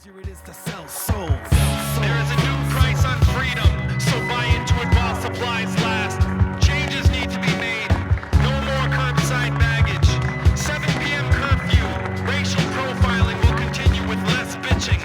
easier it is to sell souls. There is a new price on freedom, so buy into it while supplies last. Changes need to be made. No more curbside baggage. 7 p.m. curfew. Racial profiling will continue with less bitching.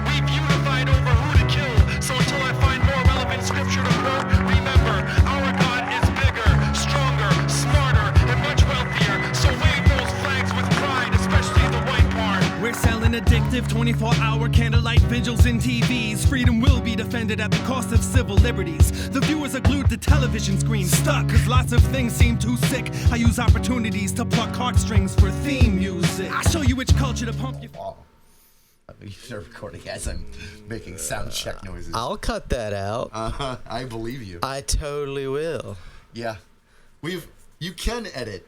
We've unified over who to kill, so until I find more relevant scripture to quote, remember, our God is bigger, stronger, smarter, and much wealthier. So wave those flags with pride, especially the white part. We're selling addictive 24-hour candlelight vigils in TVs. Freedom will be defended at the cost of civil liberties. The viewers are glued to television screens, stuck, cause lots of things seem too sick. I use opportunities to pluck heartstrings for theme music. I show you which culture to pump you. Oh. You're recording as I'm making sound check noises. I'll cut that out. I believe you. I totally will. Yeah. You can edit.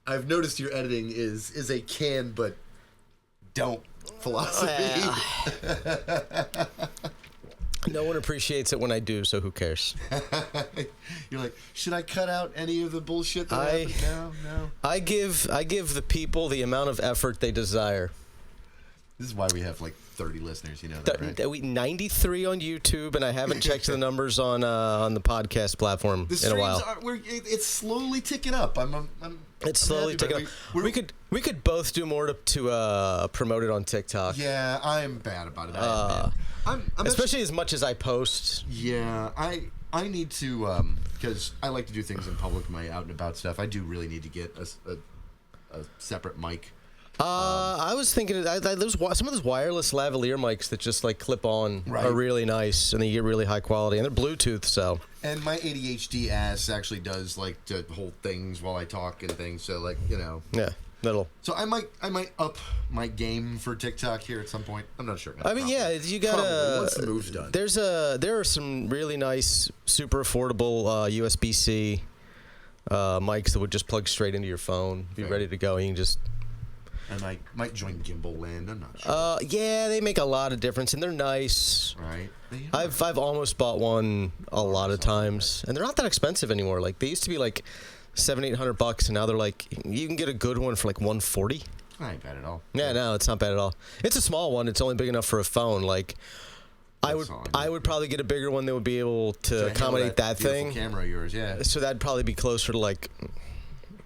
I've noticed your editing is a can but don't philosophy. No one appreciates it when I do, so who cares? You're like, should I cut out any of the bullshit that happened? No. I give the people the amount of effort they desire. This is why we have like 30 listeners, you know that, right? We 93 on YouTube, and I haven't checked the numbers on the podcast platform in a while. It's slowly ticking up. It's slowly ticking up. We could both do more to promote it on TikTok. Yeah, I'm bad about it. I'm especially as much as I post. Yeah, I need to because I like to do things in public, my out and about stuff. I do really need to get a separate mic. I was thinking there's some of those wireless lavalier mics that just like clip on are really nice, and they get really high quality, and they're Bluetooth. So. And my ADHD ass actually does like to hold things while I talk and things. So like Yeah, little. So I might up my game for TikTok here at some point. I'm not sure. I mean, yeah, you gotta. Once the move's done. There are some really nice, super affordable USB-C mics that would just plug straight into your phone, be ready to go, and you can just. I might join Gimbal Land. I'm not sure. Yeah, they make a lot of difference, and they're nice. Right. I've almost bought one a lot of times, and they're not that expensive anymore. Like they used to be like $700-800, and now they're like you can get a good one for like $140. I ain't bad at all. Yeah, no, it's not bad at all. It's a small one. It's only big enough for a phone. Like I would probably get a bigger one that would be able to accommodate that thing. Camera of yours, yeah. So that'd probably be closer to like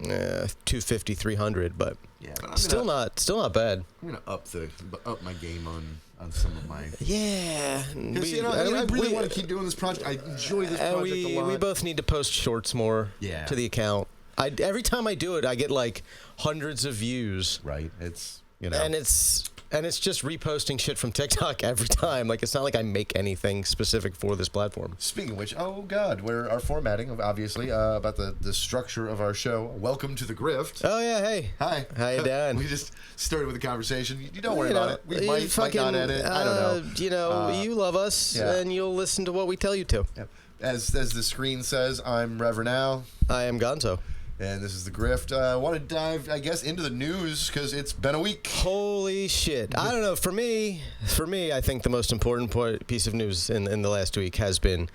$250, $300, but. Yeah, but still not bad. I'm gonna up my game on some of my. Yeah, I really want to keep doing this project. I enjoy this project a lot. We both need to post shorts more to the account. Every time I do it, I get like hundreds of views. Right. It's and it's just reposting shit from TikTok every time. Like, it's not like I make anything specific for this platform. Speaking of which, oh, God, our formatting, obviously, about the structure of our show. Welcome to the Grift. Oh, yeah, hey. Hi. How you doing? We just started with a conversation. You don't worry about it. We might not edit. I don't know. You love us, and you'll listen to what we tell you to. Yeah. As the screen says, I'm Reverend Al. I am Gonzo. And this is the Grift. I want to dive, I guess, into the news because it's been a week. Holy shit. I don't know. For me, I think the most important piece of news in the last week has been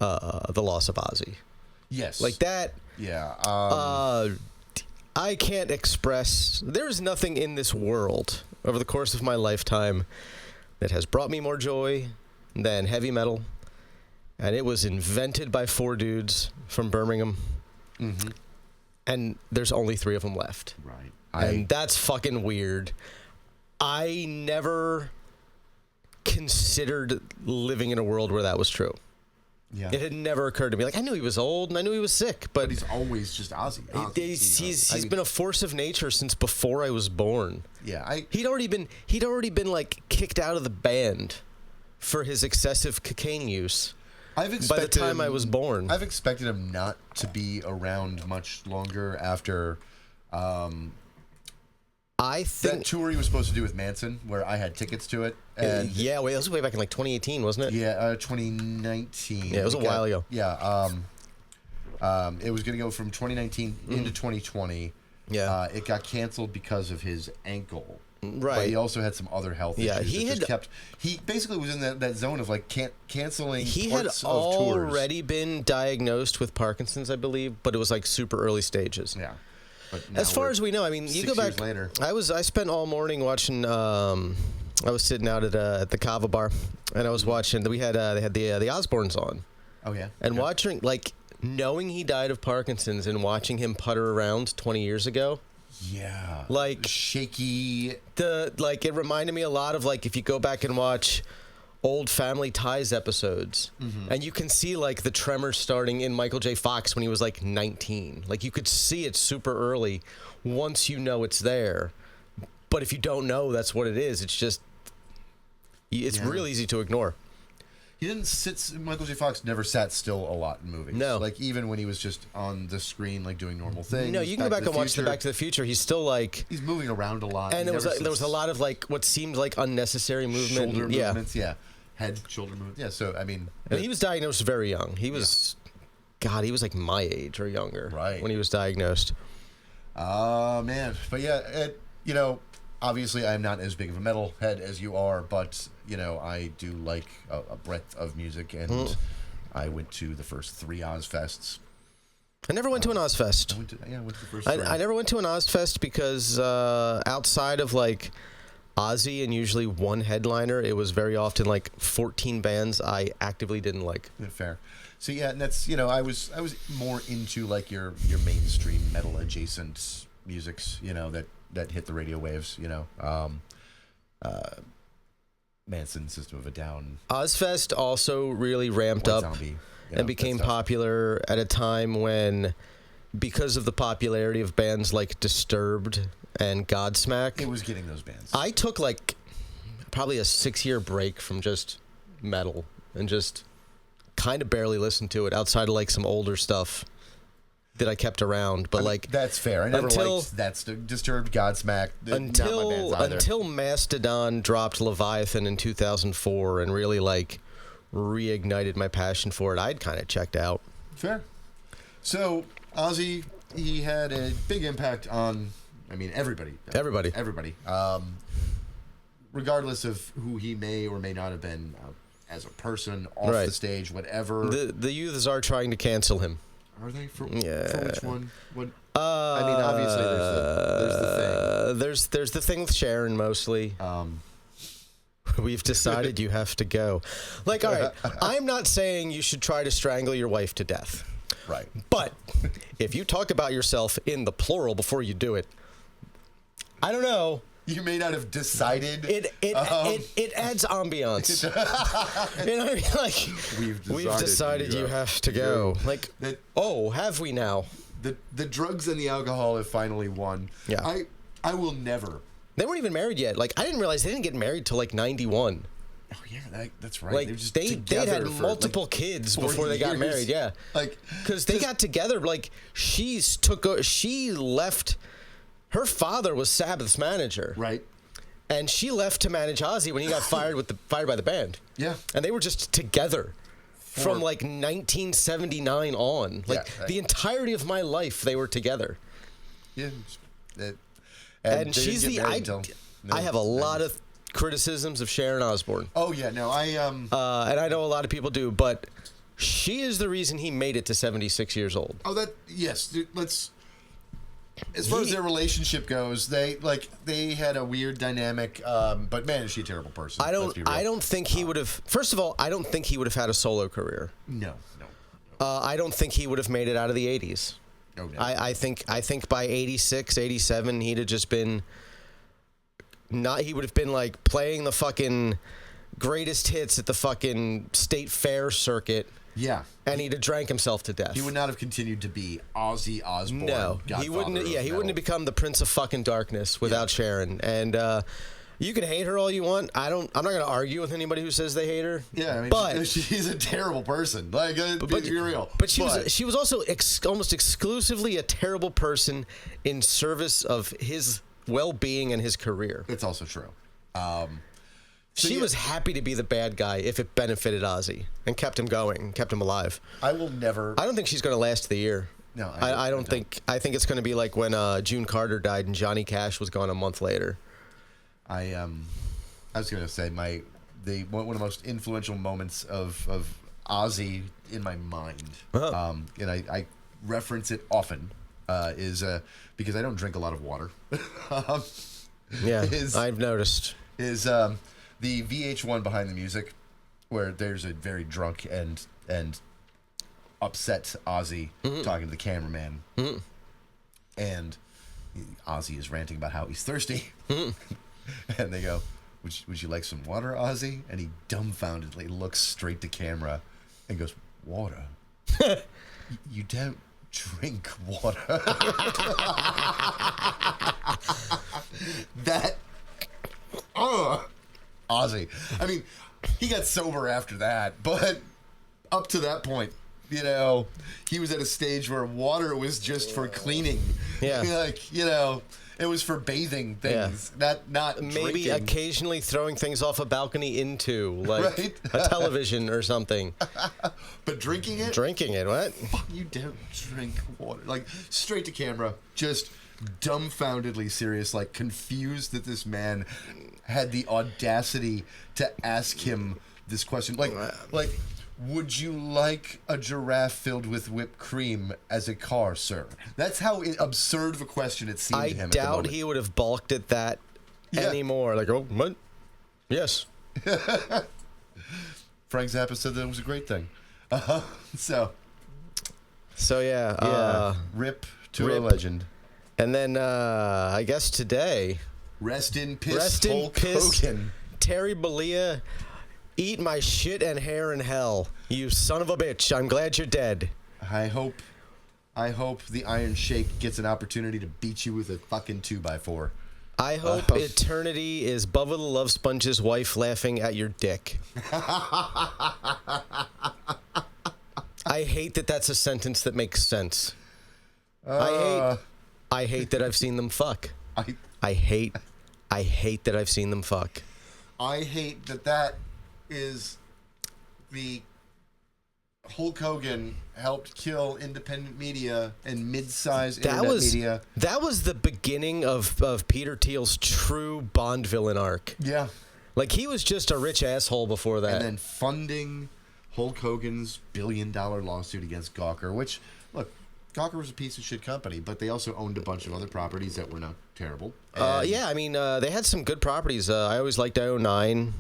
the loss of Ozzy. Yes. Like that. Yeah. I can't express. There's nothing in this world over the course of my lifetime that has brought me more joy than heavy metal. And it was invented by 4 dudes from Birmingham. Mm-hmm. And there's only 3 of them left. Right. And that's fucking weird. I never considered living in a world where that was true. Yeah. It had never occurred to me. Like, I knew he was old and I knew he was sick, but he's always just Ozzy. He's been a force of nature since before I was born. Yeah. He'd already been like kicked out of the band for his excessive cocaine use. By the time I was born. I've expected him not to be around much longer after I think that tour he was supposed to do with Manson, where I had tickets to it. And that was way back in like 2018, wasn't it? Yeah, 2019. Yeah, it was a while ago. Yeah, it was going to go from 2019 into 2020. Yeah, it got canceled because of his ankle. Right. But he also had some other health issues. Yeah, he basically was in that zone of like canceling He parts had of tours. already been diagnosed with Parkinson's, I believe, but it was like super early stages. Yeah. But as far as we know, I mean, you go back. Later. I spent all morning watching I was sitting out at the Kava bar, and I was watching. They had the Osbournes on, Oh yeah. and watching, like, knowing he died of Parkinson's and watching him putter around 20 years ago. Yeah. Like, shaky. It reminded me a lot of, like, if you go back and watch old Family Ties episodes, and you can see, like, the tremors starting in Michael J. Fox when he was, like, 19. Like, you could see it super early once you know it's there. But if you don't know that's what it is, it's just, it's real easy to ignore. He didn't sit. Michael J. Fox never sat still a lot in movies. No. Like, even when he was just on the screen, like, doing normal things. No, you can go back and watch the Back to the Future. He's still, like... He's moving around a lot. And there was a lot of, like, what seemed like unnecessary movement. Shoulder movements, yeah. Head, shoulder movements. Yeah, so, I mean... And he was diagnosed very young. He was... God, he was, like, my age or younger. Right. When he was diagnosed. Man. But, yeah, obviously, I'm not as big of a metalhead as you are, but, I do like a breadth of music, and I went to the first 3 Ozfests. I never went to an Ozfest. I went to the first 3. I never went to an Ozfest because outside of, like, Ozzy and usually one headliner, it was very often, like, 14 bands I actively didn't like. Yeah, fair. So, yeah, and that's, I was more into, like, your mainstream metal-adjacent musics, that hit the radio waves, Manson, System of a Down. Ozfest also really ramped up Zombie, and became popular at a time when, because of the popularity of bands like Disturbed and Godsmack, It was getting those bands. I took, like, probably a 6-year break from just metal and just kind of barely listened to it outside of, like, some older stuff that I kept around. But, like, that's fair. I never liked Disturbed, Godsmack. Until Mastodon dropped Leviathan in 2004 and really, like, reignited my passion for it, I'd kind of checked out. Fair. So, Ozzy, he had a big impact on, everybody. Everybody. Regardless of who he may or may not have been as a person, off the stage, whatever. The youths are trying to cancel him. Are they? For which one? What? Obviously, there's the thing. There's the thing with Sharon, mostly. We've decided you have to go. Like, all right, I'm not saying you should try to strangle your wife to death. Right. But if you talk about yourself in the plural before you do it, I don't know. You may not have decided. It adds ambiance. You know what I mean? Like, we've decided you have to go. Like, have we now? The drugs and the alcohol have finally won. Yeah. I will never. They weren't even married yet. Like, I didn't realize they didn't get married till, like, 91. Oh, yeah, that's right. Like, they had multiple, like, kids before they got married, yeah. Like, because they got together, like, she left. Her father was Sabbath's manager. Right. And she left to manage Ozzy when he got fired by the band. Yeah. And they were just together from, like, 1979 on. Like, the entirety of my life, they were together. Yeah. And she's I have a lot of criticisms of Sharon Osbourne. Oh, yeah. No, and I know a lot of people do, but she is the reason he made it to 76 years old. Oh, yes. Let's... As far as their relationship goes, they had a weird dynamic, but man, is she a terrible person. I don't think he would have. First of all, I don't think he would have had a solo career. No. I don't think he would have made it out of the 80s. Oh, no. I think by 86, 87, he'd have just been he would have been, like, playing the fucking greatest hits at the fucking state fair circuit. Yeah. And he'd have drank himself to death. He would not have continued to be Ozzy Osbourne. No, he wouldn't. Yeah, he wouldn't have become the Prince of fucking Darkness without Sharon. And you can hate her all you want. I'm not going to argue with anybody who says they hate her. Yeah, but she's a terrible person. Like, but be real. But she was also almost exclusively a terrible person in service of his well-being and his career. It's also true. She was happy to be the bad guy if it benefited Ozzy and kept him going, kept him alive. I will never... I don't think she's going to last the year. No, I don't think... I think it's going to be like when June Carter died and Johnny Cash was gone a month later. I was going to say one of the most influential moments of Ozzy in my mind, and I reference it often, is because I don't drink a lot of water. Yeah, I've noticed. is the VH1 Behind the Music, where there's a very drunk and upset Ozzy talking to the cameraman, and Ozzy is ranting about how he's thirsty, and they go, would you like some water, Ozzy? And he dumbfoundedly looks straight to camera and goes, water? You don't drink water. That, Ozzy. I mean, he got sober after that, but up to that point, you know, he was at a stage where water was just for cleaning. Yeah. Like, you know, it was for bathing things, not maybe drinking. Occasionally throwing things off a balcony into, like, Right? a television or something. But drinking it? Drinking it, what? Fuck, you don't drink water. Like, straight to camera, just dumbfoundedly serious, like, confused that this man had the audacity to ask him this question. Like, would you like a giraffe filled with whipped cream as a car, sir? That's how absurd of a question it seemed to him. I doubt he would have balked at that anymore. Like, oh, what? Yes. Frank Zappa said that it was a great thing. So yeah. Rip to a legend. And then I guess today, Rest in Hulk Hogan. Terry Bollea, eat my shit and hair in hell. You son of a bitch. I'm glad you're dead. I hope the Iron Sheik gets an opportunity to beat you with a fucking 2x4. I hope eternity is Bubba the Love Sponge's wife laughing at your dick. I hate that that's a sentence that makes sense. I hate that I've seen them fuck. I hate that I've seen them fuck. I hate that is the Hulk Hogan helped kill independent media and mid-sized internet media. That was the beginning of Peter Thiel's true Bond villain arc. Yeah. Like, he was just a rich asshole before that. And then funding Hulk Hogan's billion-dollar lawsuit against Gawker, which, look, Gawker was a piece of shit company, but they also owned a bunch of other properties that were not terrible. Yeah, I mean, they had some good properties. I always liked IO9.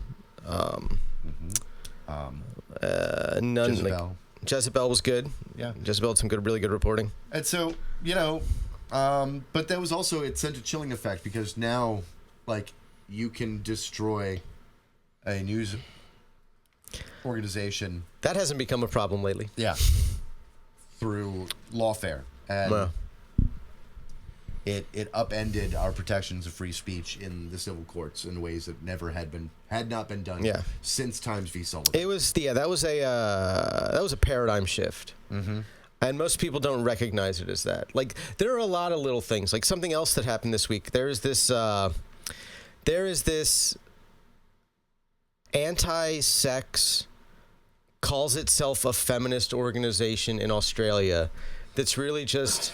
Jezebel. Jezebel was good. Yeah. Jezebel had some really good reporting. And so, you know, but that was also, it sent a chilling effect because now, like, you can destroy a news organization. That hasn't become a problem lately. Yeah. Through lawfare. And Wow. it upended our protections of free speech in the civil courts in ways that had not been done since Times v. Sullivan. It was that was a paradigm shift. Mm-hmm. And most people don't recognize it as that. Like, there are a lot of little things. Like, something else that happened this week. There is this anti-sex, calls itself a feminist organization in Australia that's really just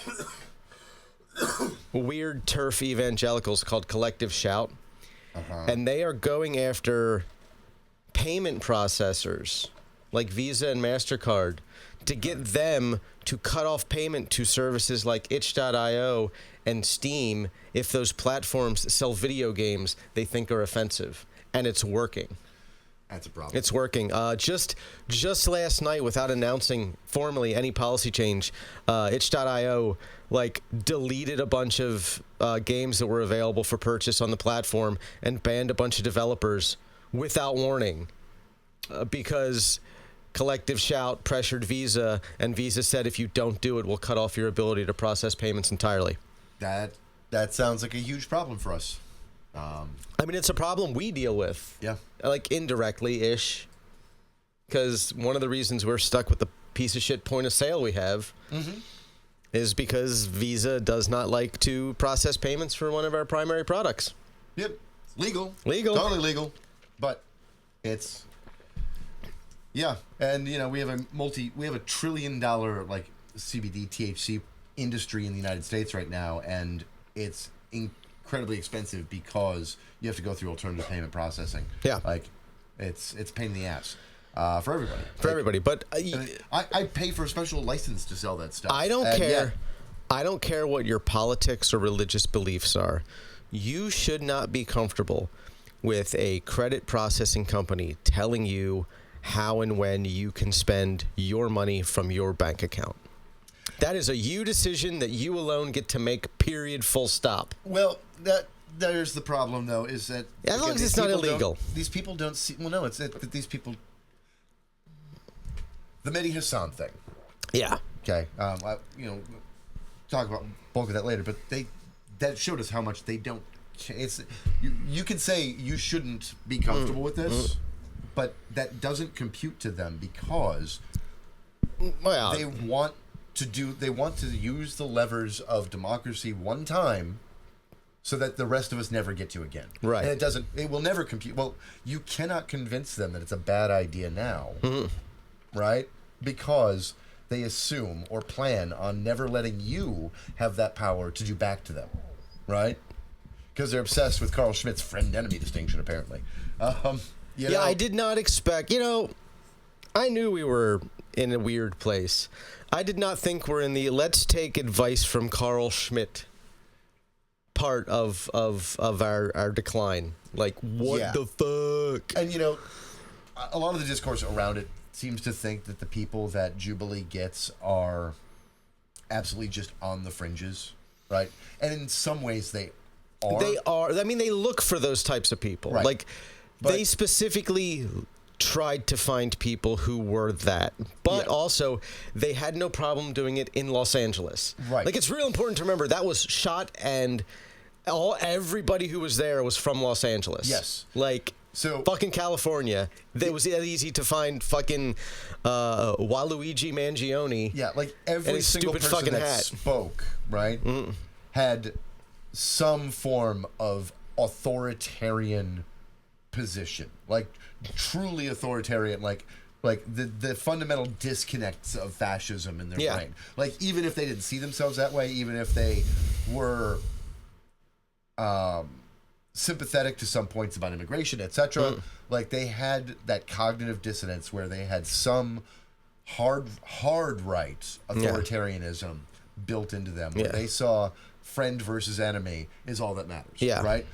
weird turf evangelicals called Collective Shout. And they are going after payment processors like Visa and MasterCard to get them to cut off payment to services like itch.io and Steam if those platforms sell video games they think are offensive. And it's working. That's a problem. It's working. Just last night, without announcing formally any policy change, itch.io deleted a bunch of games that were available for purchase on the platform and banned a bunch of developers without warning because Collective Shout pressured Visa, and Visa said if you don't do it, we'll cut off your ability to process payments entirely. That sounds like a huge problem for us. I mean, it's a problem we deal with. Yeah. Like, indirectly-ish. Because one of the reasons we're stuck with the piece of shit point of sale we have is because Visa does not like to process payments for one of our primary products. Yep. Legal. Legal. Totally legal. But it's... Yeah. And, you know, we have a $1 trillion, CBD, THC industry in the United States right now, and it's incredibly expensive because you have to go through alternative payment processing. Yeah. Like, it's a pain in the ass for everybody. Everybody. But I pay for a special license to sell that stuff. I don't care. Yeah. I don't care what your politics or religious beliefs are. You should not be comfortable with a credit processing company telling you how and when you can spend your money from your bank account. That is a you decision that you alone get to make, period, full stop. Well, there's the problem, though, is that... As long as it's not illegal. These people don't see... Well, no, it's that these people... The Mehdi Hassan thing. Yeah. Okay. Talk about bulk of that later, but that showed us how much they don't... It's you can say you shouldn't be comfortable with this, but that doesn't compute to them because they want to use the levers of democracy one time so that the rest of us never get to again. Right. And it will never compute. Well, you cannot convince them that it's a bad idea now, right? Because they assume or plan on never letting you have that power to do back to them, right? Because they're obsessed with Carl Schmitt's friend-enemy distinction, apparently. I did not expect... I knew we were in a weird place. I did not think we're in the let's take advice from Carl Schmitt part of our decline. Like, what the fuck? And, a lot of the discourse around it seems to think that the people that Jubilee gets are absolutely just on the fringes, right? And in some ways they are. They are. I mean, they look for those types of people. Right. They specifically tried to find people who were that. But also, they had no problem doing it in Los Angeles. Right. Like, it's real important to remember that was shot and everybody who was there was from Los Angeles. Yes. So fucking California. It was easy to find fucking Waluigi Mangione. Yeah, every single person that spoke, right, had some form of authoritarian position, truly authoritarian, the fundamental disconnects of fascism in their brain. Even if they didn't see themselves that way, even if they were sympathetic to some points about immigration, etc., they had that cognitive dissonance where they had some hard right authoritarianism built into them, where they saw friend versus enemy is all that matters, right?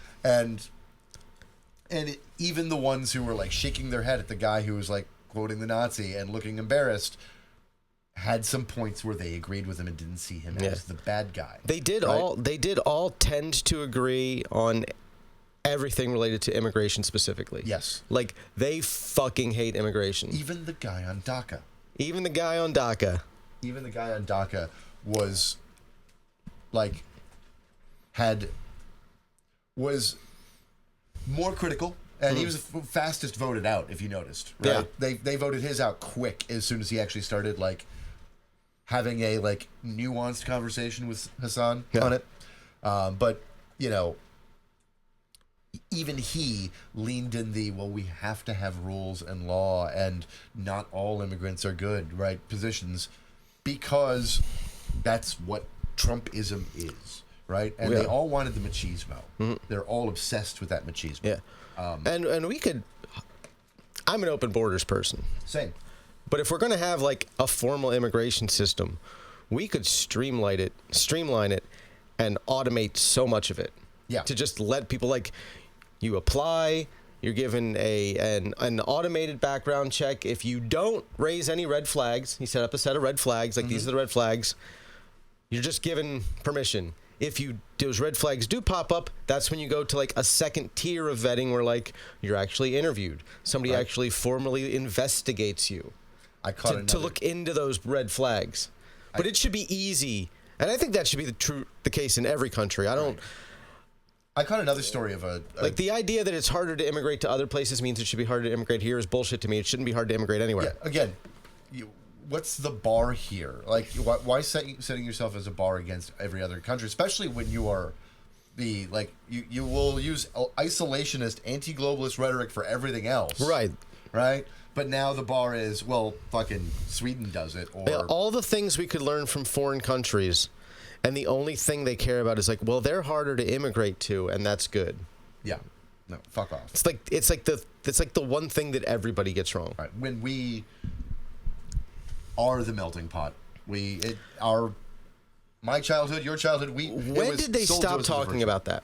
And even the ones who were shaking their head at the guy who was quoting the Nazi and looking embarrassed had some points where they agreed with him and didn't see him as the bad guy. They did all tend to agree on everything related to immigration specifically. Yes. They fucking hate immigration. Even the guy on DACA. Even the guy on DACA was was more critical, and he was the fastest voted out, if you noticed, right? Yeah. They voted his out quick as soon as he actually started having a nuanced conversation with Hassan on it. But even he leaned in we have to have rules and law, and not all immigrants are good, right? Positions, because that's what Trumpism is, right? And they all wanted the machismo. They're all obsessed with that machismo. Yeah. And we could... I'm an open borders person. Same. But if we're going to have a formal immigration system, we could streamline it, and automate so much of it. Yeah. To just let people you apply, you're given an automated background check. If you don't raise any red flags, you set up a set of red flags, these are the red flags, you're just given permission. If those red flags do pop up, that's when you go to a second tier of vetting where you're actually interviewed. Somebody actually formally investigates you to look into those red flags. But it should be easy, and I think that should be the case in every country. I caught another story of the idea that it's harder to immigrate to other places means it should be harder to immigrate here is bullshit to me. It shouldn't be hard to immigrate anywhere. Yeah, again, what's the bar here? Why setting yourself as a bar against every other country, especially when you are you will use isolationist, anti-globalist rhetoric for everything else. Right. But now the bar is, fucking Sweden does it. Or all the things we could learn from foreign countries, and the only thing they care about is they're harder to immigrate to, and that's good. Yeah. No, fuck off. It's like the one thing that everybody gets wrong. Right. When we are the melting pot, my childhood, your childhood, when did they stop talking about that?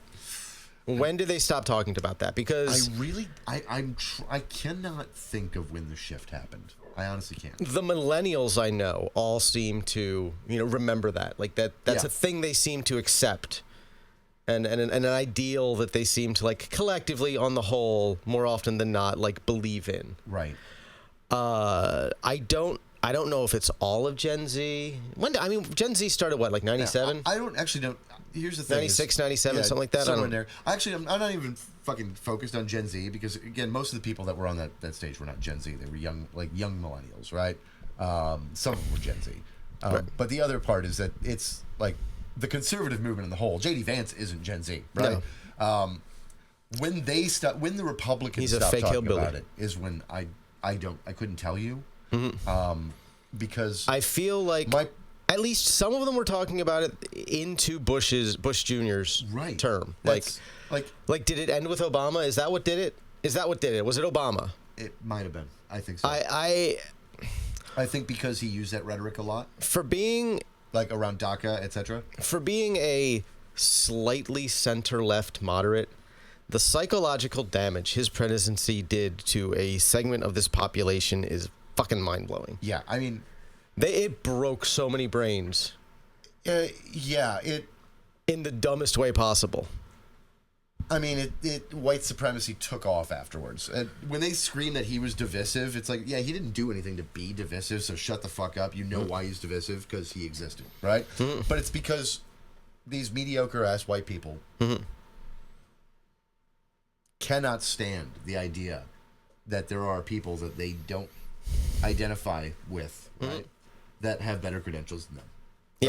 When do they stop talking about that? Because I cannot think of when the shift happened. I honestly can't. the millennials I know all seem to, remember that. Like that's a thing they seem to accept. And an ideal that they seem to, like, collectively, on the whole, more often than not, like, believe in. Right. I don't know if it's all of Gen Z. Gen Z started what, like 97? I don't actually know. Here's the thing: 96, 97, something like that. Somewhere in there. Actually, I'm not even fucking focused on Gen Z because, again, most of the people that were on that stage were not Gen Z. They were young millennials, right? Some of them were Gen Z. Right. But the other part is that it's like the conservative movement in the whole. J.D. Vance isn't Gen Z, right? No. When the Republicans He's a stopped fake talking hillbilly. about it is when I couldn't tell you. Because I feel like at least some of them were talking about it into Bush Jr.'s term. Like, did it end with Obama? Is that what did it? Was it Obama? It might have been. I think so. I think because he used that rhetoric a lot. For being... like around DACA, etc. For being a slightly center-left moderate, the psychological damage his presidency did to a segment of this population is fucking mind-blowing. Yeah, I mean... it broke so many brains. It... in the dumbest way possible. I mean, white supremacy took off afterwards. When they screamed that he was divisive, it's like, yeah, he didn't do anything to be divisive, so shut the fuck up. You know why he's divisive, because he existed, right? But it's because these mediocre-ass white people cannot stand the idea that there are people that they don't identify with, right? That have better credentials than them,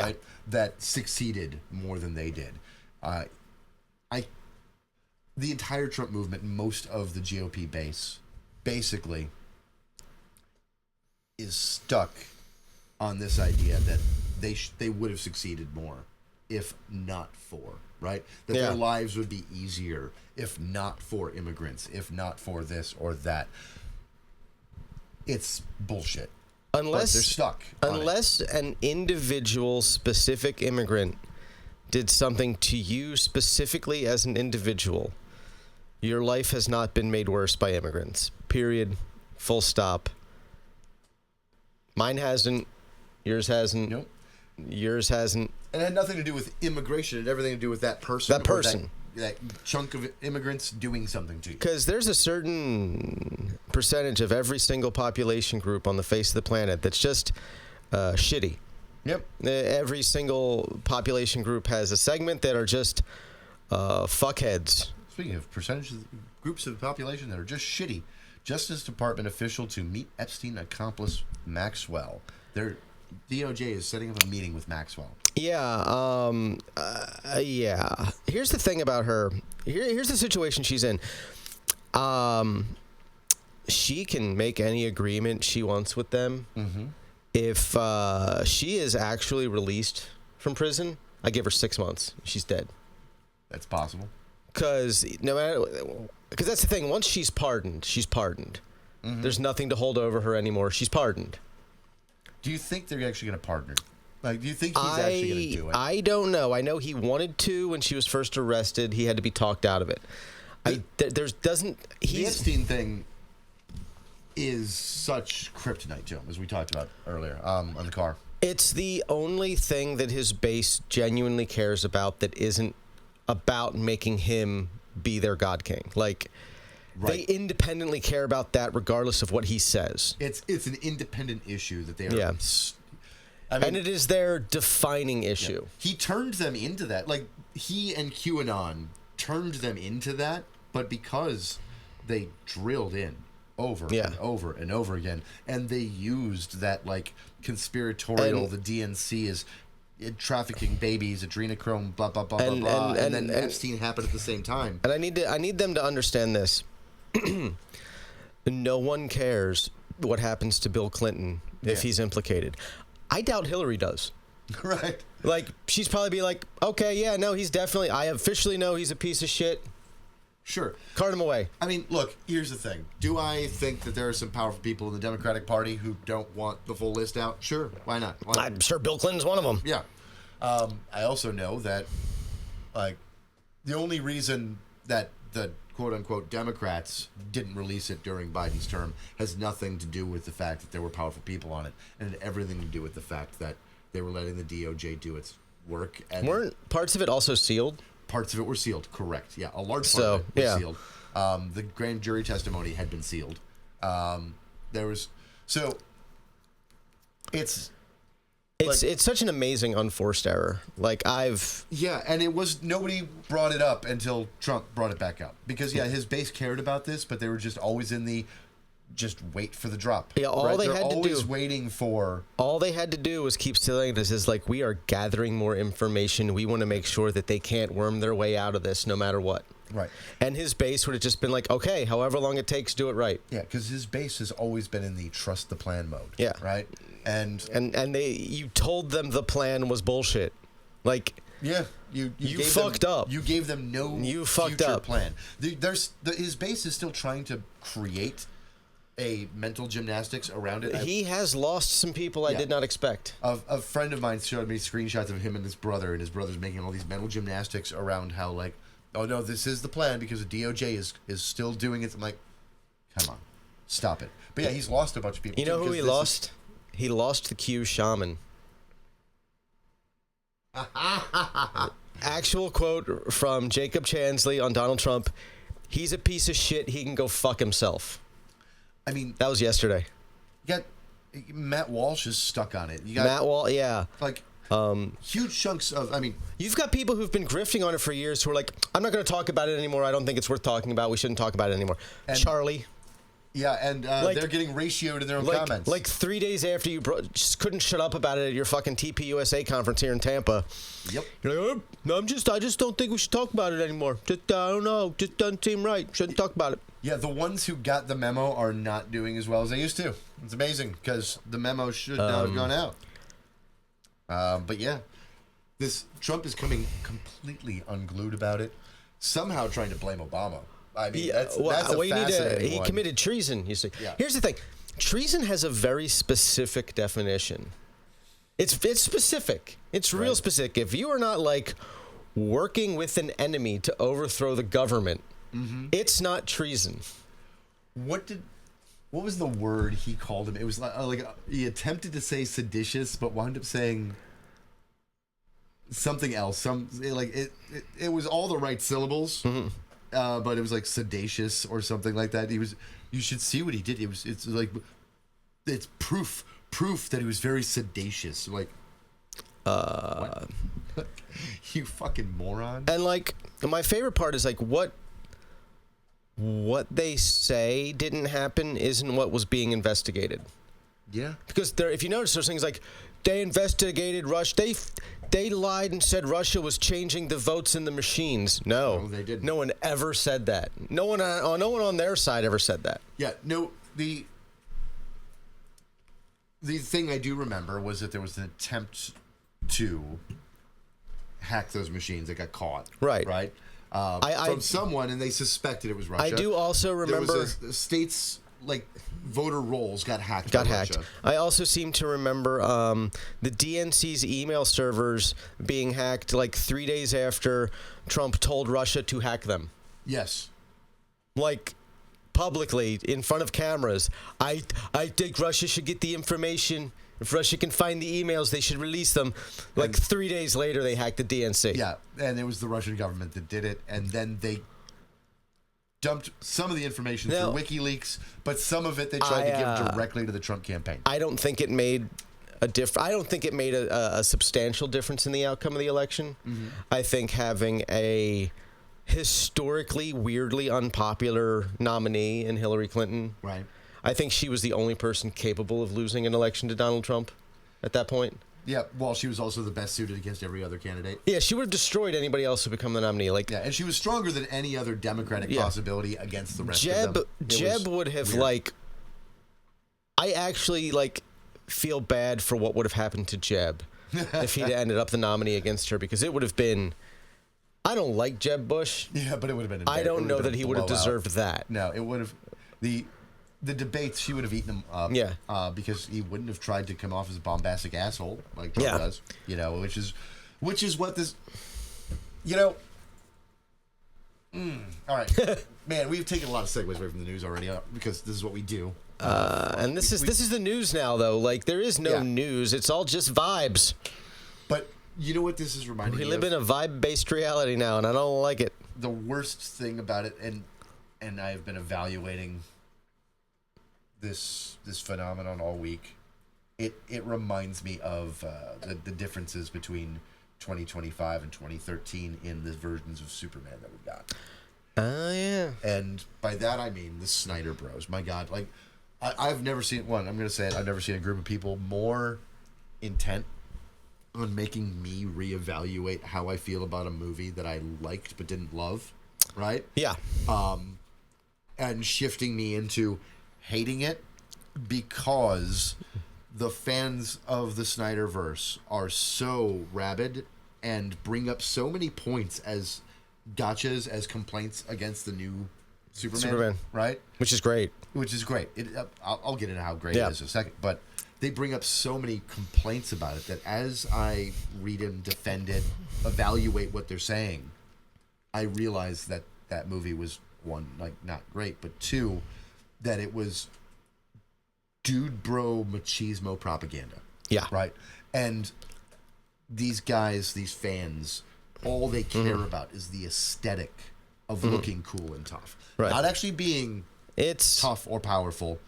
right? That succeeded more than they did. The entire Trump movement, most of the GOP base, basically, is stuck on this idea that they would have succeeded more if not for, right? That their lives would be easier if not for immigrants, if not for this or that. It's bullshit. Unless they're stuck. Unless an individual specific immigrant did something to you specifically as an individual, your life has not been made worse by immigrants. Period. Full stop. Mine hasn't. Yours hasn't. Nope. Yours hasn't. And it had nothing to do with immigration. It had everything to do with that person. That person. That chunk of immigrants doing something to you. Because there's a certain percentage of every single population group on the face of the planet that's just shitty. Yep. Every single population group has a segment that are just fuckheads. Speaking of percentages, groups of the population that are just shitty. Justice Department official to meet Epstein accomplice Maxwell. Their DOJ is setting up a meeting with Maxwell. Yeah. Yeah. Here's the thing about her. Here's the situation she's in. She can make any agreement she wants with them. Mm-hmm. If she is actually released from prison, I give her 6 months. She's dead. That's possible. Because that's the thing. Once she's pardoned, she's pardoned. Mm-hmm. There's nothing to hold over her anymore. She's pardoned. Do you think they're actually going to pardon her? Like, do you think he's actually going to do it? I don't know. I know he wanted to when she was first arrested. He had to be talked out of it. The Epstein thing is such kryptonite to him, as we talked about earlier on the car. It's the only thing that his base genuinely cares about that isn't about making him be their God King. Like, they independently care about that regardless of what he says. It's an independent issue that they are... Yeah. And it is their defining issue. Yeah. He turned them into that. Like, he and QAnon turned them into that, but because they drilled in over and over and over again, and they used that, like, conspiratorial, the DNC is trafficking babies, adrenochrome, blah, blah, blah, blah, blah, and then Epstein happened at the same time. And I need them to understand this. No one cares what happens to Bill Clinton if he's implicated. I doubt Hillary does. Right. Like, she's probably be like, okay, yeah, no, he's definitely, I officially know he's a piece of shit. Sure. Cart him away. I mean, look, here's the thing. Do I think that there are some powerful people in the Democratic Party who don't want the full list out? Sure. Why not? I'm sure Bill Clinton's one of them. Yeah. I also know that, like, the only reason that the quote-unquote Democrats didn't release it during Biden's term has nothing to do with the fact that there were powerful people on it, and it had everything to do with the fact that they were letting the DOJ do its work. And weren't parts of it also sealed? Parts of it were sealed, correct. Yeah, a large part of it was yeah. sealed. The grand jury testimony had been sealed. It's such an amazing unforced error. And it was, nobody brought it up until Trump brought it back up, because his base cared about this, but they were just always in the just wait for the drop. Yeah, They're always waiting for. All they had to do was keep saying this is like, we are gathering more information. We want to make sure that they can't worm their way out of this no matter what. Right. And his base would have just been like, okay, however long it takes, do it right. Yeah, because his base has always been in the trust the plan mode. Yeah. Right. And you told them the plan was bullshit. Like. Yeah, you fucked up. You gave them no future plan. His base is still trying to create a mental gymnastics around it. He has lost some people I did not expect. A friend of mine showed me screenshots of him and his brother's making all these mental gymnastics around how, like, oh no, this is the plan because the DOJ is still doing it. I'm like, come on, stop it. But yeah, he's lost a bunch of people. You know who he lost? He lost the Q shaman. Actual quote from Jacob Chansley on Donald Trump: "He's a piece of shit. He can go fuck himself." I mean, that was yesterday. You got Matt Walsh is stuck on it. You got Matt Walsh, yeah. Like huge chunks of. I mean, you've got people who've been grifting on it for years who are like, "I'm not going to talk about it anymore. I don't think it's worth talking about. We shouldn't talk about it anymore." And Charlie. Yeah, and they're getting ratioed in their own comments. Like 3 days after you just couldn't shut up about it at your fucking TPUSA conference here in Tampa. Yep. You're like, no, I just don't think we should talk about it anymore. Just, I don't know. Just doesn't seem right. Shouldn't talk about it. Yeah, the ones who got the memo are not doing as well as they used to. It's amazing because the memo should not have gone out. But yeah, this Trump is coming completely unglued about it. Somehow trying to blame Obama. I mean, that's a fascinating he one. committed treason, you see. Yeah. Here's the thing. Treason has a very specific definition. It's specific. It's real specific. If you are not, like, working with an enemy to overthrow the government, it's not treason. What was the word he called him? It was like he attempted to say seditious, but wound up saying something else. It was all the right syllables. But it was like sedacious or something like that. You should see what he did. It's proof that he was very sedacious. Like, what? You fucking moron. And like, my favorite part is like what they say didn't happen isn't what was being investigated. Yeah. Because if you notice, there's things like they investigated Russia. They lied and said Russia was changing the votes in the machines. No, they didn't. No one ever said that. No one on their side ever said that. Yeah, no. The thing I do remember was that there was an attempt to hack those machines that got caught. Right. Right. From someone, and they suspected it was Russia. I do also remember there was a state's voter rolls got hacked. Russia. I also seem to remember the DNC's email servers being hacked like 3 days after Trump told Russia to hack them. Yes. Like, publicly, in front of cameras. I think Russia should get the information. If Russia can find the emails, they should release them. Like, 3 days later, they hacked the DNC. Yeah, and it was the Russian government that did it, and then they dumped some of the information through WikiLeaks, but some of it they tried to give directly to the Trump campaign. I don't think it made I don't think it made a substantial difference in the outcome of the election. I think having a historically weirdly unpopular nominee in Hillary Clinton. Right. I think she was the only person capable of losing an election to Donald Trump at that point. Yeah, well, she was also the best suited against every other candidate. Yeah, she would have destroyed anybody else who become the nominee. Yeah, and she was stronger than any other Democratic possibility against the rest of them. Jeb would have weird. I actually feel bad for what would have happened to Jeb if he'd ended up the nominee against her, because it would have been. I don't like Jeb Bush. Yeah, but it would have been. I don't know that he would have deserved that. No, it would have. The debates, she would have eaten them up. Yeah. Because he wouldn't have tried to come off as a bombastic asshole like Trump does. Which is what this. All right, man. We've taken a lot of segues away from the news already because this is what we do. And this is the news now, though. Like, there is no news. It's all just vibes. But you know what this is reminding me of? We live in a vibe-based reality now, and I don't like it. The worst thing about it, and I've been evaluating this phenomenon all week. It reminds me of the differences between 2025 and 2013 in the versions of Superman that we got. Oh, yeah. And by that I mean the Snyder Bros. My God, like I've never seen one. I'm gonna say it. I've never seen a group of people more intent on making me reevaluate how I feel about a movie that I liked but didn't love. Right? Yeah. And shifting me into hating it because the fans of the Snyderverse are so rabid and bring up so many points as gotchas, as complaints against the new Superman. Right? Which is great. I'll get into how great it is in a second. But they bring up so many complaints about it that as I read and defend it, evaluate what they're saying, I realize that that movie was, one, like, not great, but two, that it was dude bro machismo propaganda. Yeah. Right? And these guys, these fans, all they care about is the aesthetic of looking cool and tough. Right. Not actually being tough or powerful.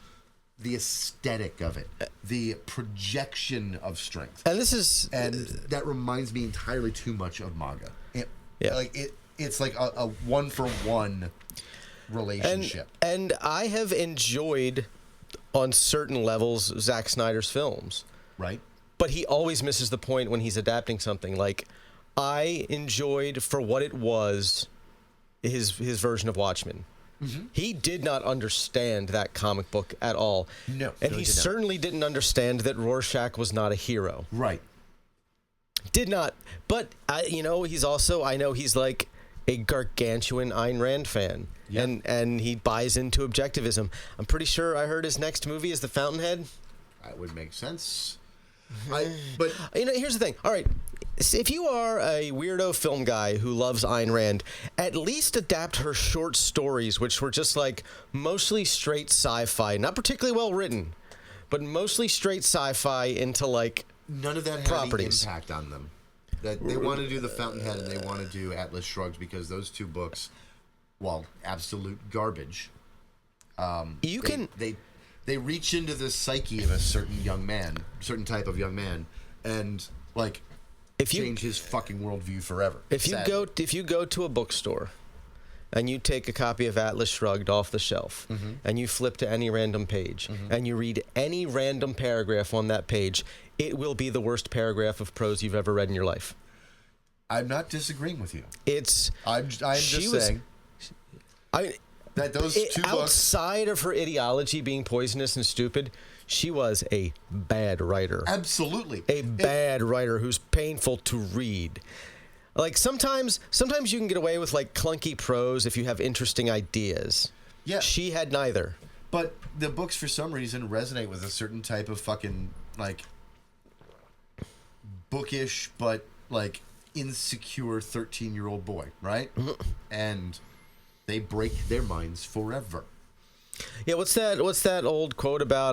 The aesthetic of it. The projection of strength. And that reminds me entirely too much of manga. It's like a one-for-one relationship. And I have enjoyed, on certain levels, Zack Snyder's films. Right. But he always misses the point when he's adapting something. Like, I enjoyed, for what it was, his version of Watchmen. Mm-hmm. He did not understand that comic book at all. No. And he certainly didn't understand that Rorschach was not a hero. Right. Did not. But, he's also, I know he's like a gargantuan Ayn Rand fan. Yep. And he buys into objectivism. I'm pretty sure I heard his next movie is The Fountainhead. That would make sense. But here's the thing. All right. If you are a weirdo film guy who loves Ayn Rand, at least adapt her short stories, which were just like mostly straight sci-fi, not particularly well written, but mostly straight sci-fi into like none of that had any impact on them. That they want to do The Fountainhead and they want to do Atlas Shrugged because those two books, while absolute garbage, they reach into the psyche of a certain type of young man, and like change his fucking worldview forever. If you go to a bookstore and you take a copy of Atlas Shrugged off the shelf and you flip to any random page and you read any random paragraph on that page, it will be the worst paragraph of prose you've ever read in your life. I'm not disagreeing with you. I'm just saying that those two books, outside of her ideology being poisonous and stupid, she was a bad writer. Absolutely. A bad writer who's painful to read. Like, sometimes you can get away with, like, clunky prose if you have interesting ideas. Yeah. She had neither. But the books, for some reason, resonate with a certain type of fucking, like, bookish, but, like, insecure 13-year-old boy, right? And they break their minds forever. Yeah, what's that old quote about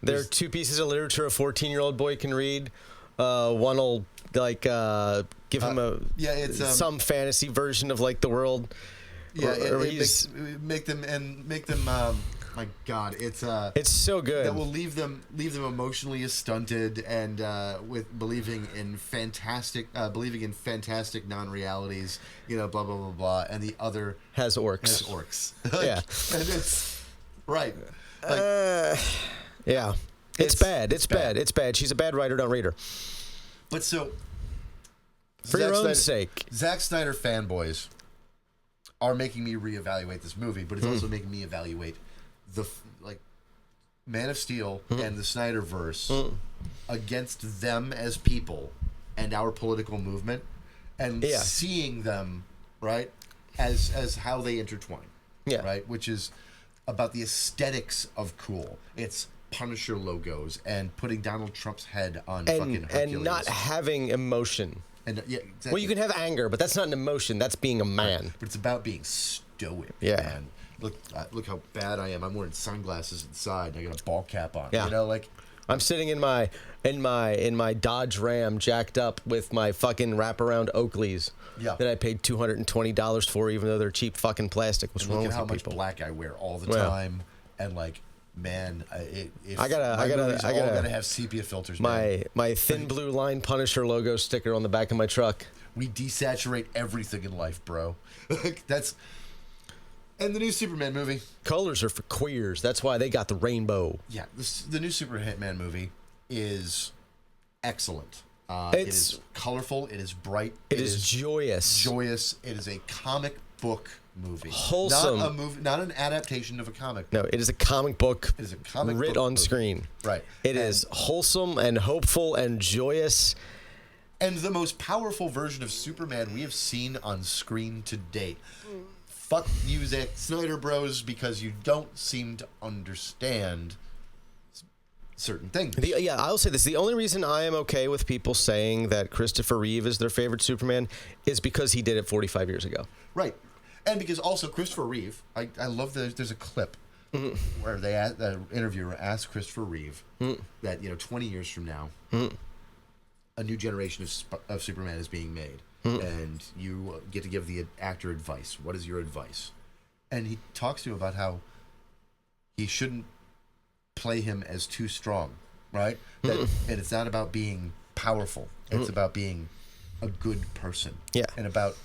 there are two pieces of literature a 14-year-old boy can read. One will like give him some fantasy version of like the world. Yeah, make them my God, it's so good. That will leave them emotionally stunted and with believing in fantastic non-realities, blah blah blah blah, and the other has orcs. Yeah, and it's right. Yeah, it's bad. It's bad. She's a bad writer. Don't read her. But so, for your own sake, Zack Snyder fanboys are making me reevaluate this movie, but it's also making me evaluate the Man of Steel and the Snyderverse against them as people and our political movement, and seeing them right as how they intertwine, right, which is about the aesthetics of cool. It's Punisher logos and putting Donald Trump's head on fucking Hercules. And not having emotion. And yeah, exactly. Well, you can have anger, but that's not an emotion. That's being a man. But it's about being stoic. Yeah. Man. Look how bad I am. I'm wearing sunglasses inside. And I got a ball cap on. Yeah. You know, like I'm sitting in my Dodge Ram, jacked up with my fucking wraparound Oakleys. Yeah. That I paid $220 for, even though they're cheap fucking plastic. What's wrong look with at how you much people? black I wear all the Well. time, and like, man, if I gotta have sepia filters. Man. My thin blue line Punisher logo sticker on the back of my truck. We desaturate everything in life, bro. That's. And the new Superman movie. Colors are for queers. That's why they got the rainbow. Yeah, the new Superman movie is excellent. It It's- is colorful. It is bright. It is joyous. Joyous. It is a comic book movie. Wholesome. Not a movie. Not an adaptation of a comic. No, it is a comic book. It is a comic writ book on movie. screen. Right. It is wholesome and hopeful and joyous. And the most powerful version of Superman we have seen on screen to date. Fuck you, Zack Snyder Bros, because you don't seem to understand certain things. I'll say this. The only reason I am okay with people saying that Christopher Reeve is their favorite Superman is because he did it 45 years ago. Right. And because also Christopher Reeve, I love there's a clip where the interviewer asked Christopher Reeve that 20 years from now, a new generation of Superman is being made, and you get to give the actor advice. What is your advice? And he talks to him about how he shouldn't play him as too strong, right? And it's not about being powerful. It's about being a good person. Yeah. And about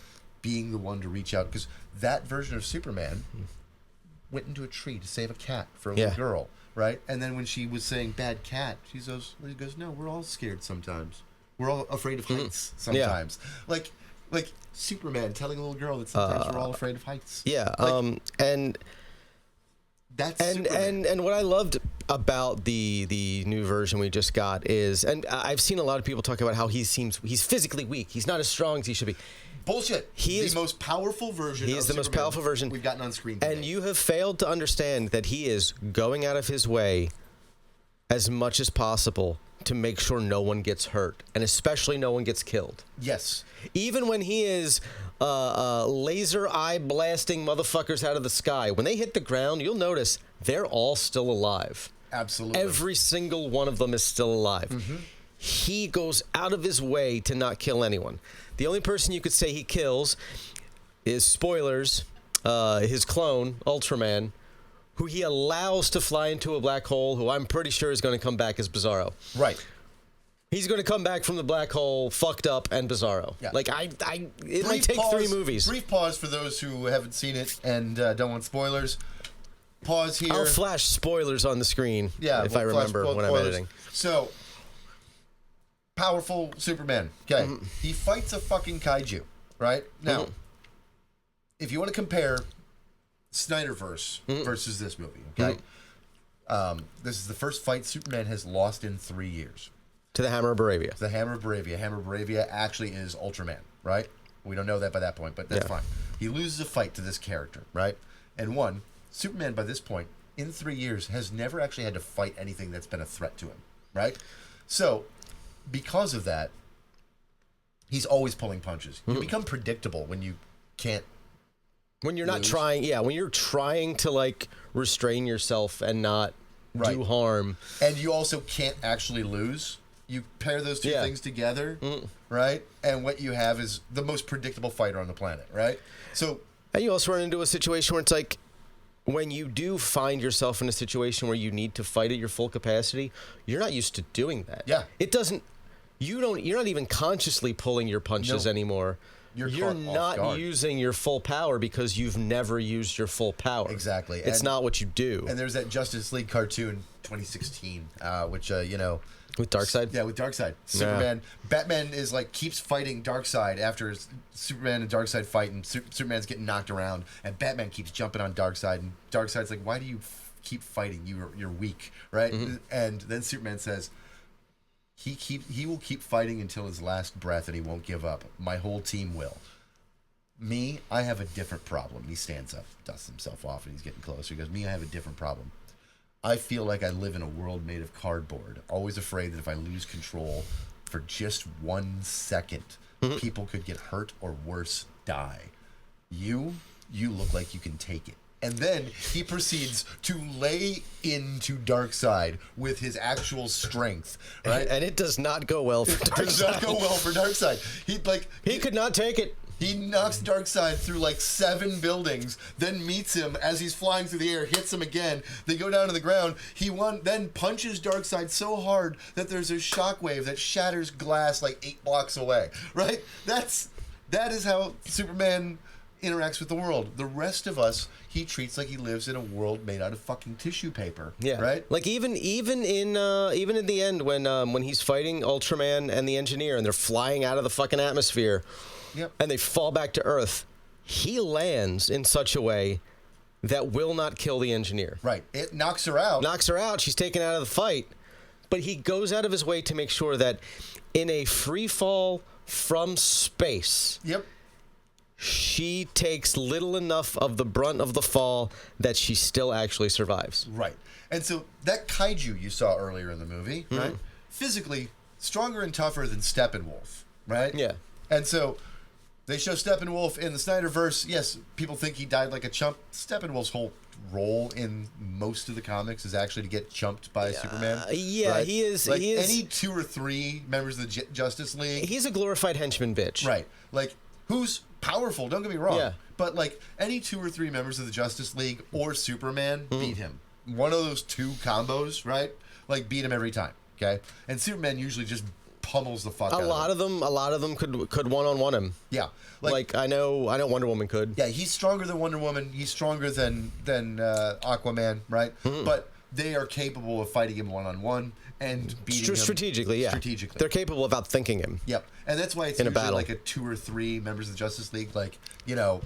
being the one to reach out, because that version of Superman went into a tree to save a cat for a little girl, right? And then when she was saying bad cat, he goes, no, we're all scared sometimes. We're all afraid of heights sometimes. Like Superman telling a little girl that sometimes we're all afraid of heights. Yeah. And that's Superman. And what I loved about the new version we just got is, and I've seen a lot of people talk about how he's physically weak. He's not as strong as he should be. Bullshit. He is the most powerful version. He is the most powerful version we've gotten on screen today. And you have failed to understand that he is going out of his way as much as possible to make sure no one gets hurt, and especially no one gets killed. Yes. Even when he is laser eye blasting motherfuckers out of the sky, when they hit the ground, you'll notice they're all still alive. Absolutely. Every single one of them is still alive. He goes out of his way to not kill anyone. The only person you could say he kills is, spoilers, his clone, Ultraman, who he allows to fly into a black hole, who I'm pretty sure is going to come back as Bizarro. Right. He's going to come back from the black hole fucked up and Bizarro. Yeah. Like, it might take 3 movies. Brief pause for those who haven't seen it and don't want spoilers. Pause here. I'll flash spoilers on the screen if I we'll remember flash when I'm spoilers. editing. So, powerful Superman. Okay. He fights a fucking kaiju, right? Now, if you want to compare Snyderverse versus this movie, okay? This is the first fight Superman has lost in 3 years. To the Hammer of Baravia. The Hammer of Baravia. Hammer of Baravia actually is Ultraman, right? We don't know that by that point, but that's fine. He loses a fight to this character, right? And Superman by this point, in 3 years, has never actually had to fight anything that's been a threat to him, right? So, because of that, he's always pulling punches. You become predictable when you can't. When you're not trying, when you're trying to, like, restrain yourself and not do harm. And you also can't actually lose. You pair those two things together, right? And what you have is the most predictable fighter on the planet, right? So, and you also run into a situation where it's like, when you do find yourself in a situation where you need to fight at your full capacity, you're not used to doing that. Yeah. You're not even consciously pulling your punches anymore. You're not using your full power because you've never used your full power. Exactly. It's not what you do. And there's that Justice League cartoon, 2016, which, with Darkseid? Yeah, with Darkseid. Superman. Batman is keeps fighting Darkseid after Superman and Darkseid fight, and Superman's getting knocked around, and Batman keeps jumping on Darkseid, and Darkseid's like, why do you keep fighting? You're weak, right? And then Superman says, he will keep fighting until his last breath, and he won't give up. My whole team will. Me, I have a different problem. He stands up, dusts himself off, and he's getting closer. He goes, I have a different problem. I feel like I live in a world made of cardboard, always afraid that if I lose control for just 1 second, people could get hurt or worse, die. You look like you can take it. And then he proceeds to lay into Darkseid with his actual strength, right? And it does not go well for Darkseid. It does not go well for Darkseid. He could not take it. He knocks Darkseid through like 7 buildings, then meets him as he's flying through the air, hits him again. They go down to the ground. He then punches Darkseid so hard that there's a shockwave that shatters glass like 8 blocks away. Right? That is how Superman interacts with the world. The rest of us, he treats like he lives in a world made out of fucking tissue paper. Yeah. Right? Like even in the end when he's fighting Ultraman and the Engineer and they're flying out of the fucking atmosphere. Yep. And they fall back to Earth. He lands in such a way that will not kill the Engineer. Right. It knocks her out. She's taken out of the fight. But he goes out of his way to make sure that in a free fall from space, Yep. she takes little enough of the brunt of the fall that she still actually survives. Right. And so that kaiju you saw earlier in the movie, right? Physically stronger and tougher than Steppenwolf, right? Yeah. And so they show Steppenwolf in the Snyderverse. Yes, people think he died like a chump. Steppenwolf's whole role in most of the comics is actually to get chumped by Superman. Yeah, right? he is. Like he is. any 2 or 3 members of the Justice League. He's a glorified henchman bitch. Right. Like, who's powerful, don't get me wrong. Yeah. But, like, any 2 or 3 members of the Justice League or Superman beat him. One of those 2 combos, right? Like, beat him every time, okay? And Superman usually just pummels the fuck out of him. A lot of them could one-on-one him. Yeah. Like I know Wonder Woman could. Yeah, he's stronger than Wonder Woman. He's stronger than Aquaman, right? But they are capable of fighting him one-on-one and beating him strategically. Yeah, strategically. They're capable of outthinking him. Yep, and that's why it's in a usually battle. like a 2 or 3 members of the Justice League, like, you know,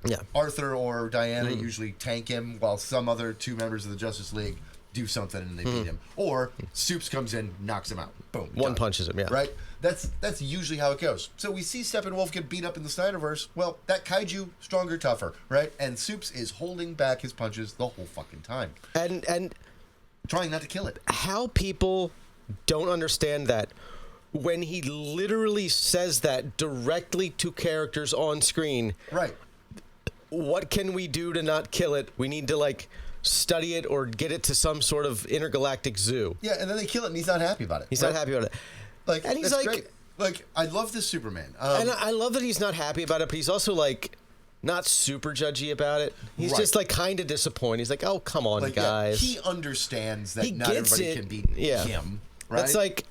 Yeah. Arthur or Diana usually tank him, while some other 2 members of the Justice League do something and they beat him. Or Supes comes in, knocks him out. Boom. One done. punches him. Yeah. Right? That's usually how it goes. So we see Steppenwolf get beat up in the Snyderverse. Well, that kaiju, stronger, tougher, right? And Supes is holding back his punches the whole fucking time. And Trying not to kill it. how people don't understand that when he literally says that directly to characters on screen, Right. what can we do to not kill it? We need to, like, study it or get it to some sort of intergalactic zoo. Yeah, and then they kill it and he's not happy about it. He's right? not happy about it. Like, And he's that's like- great. Like, I love this Superman. And I love that he's not happy about it, but he's also, like, not super judgy about it. He's Right. just, like, kind of disappointed. He's like, oh, come on, like, yeah, guys. he understands that He not gets everybody it. can beat Yeah. him. Right? It's like,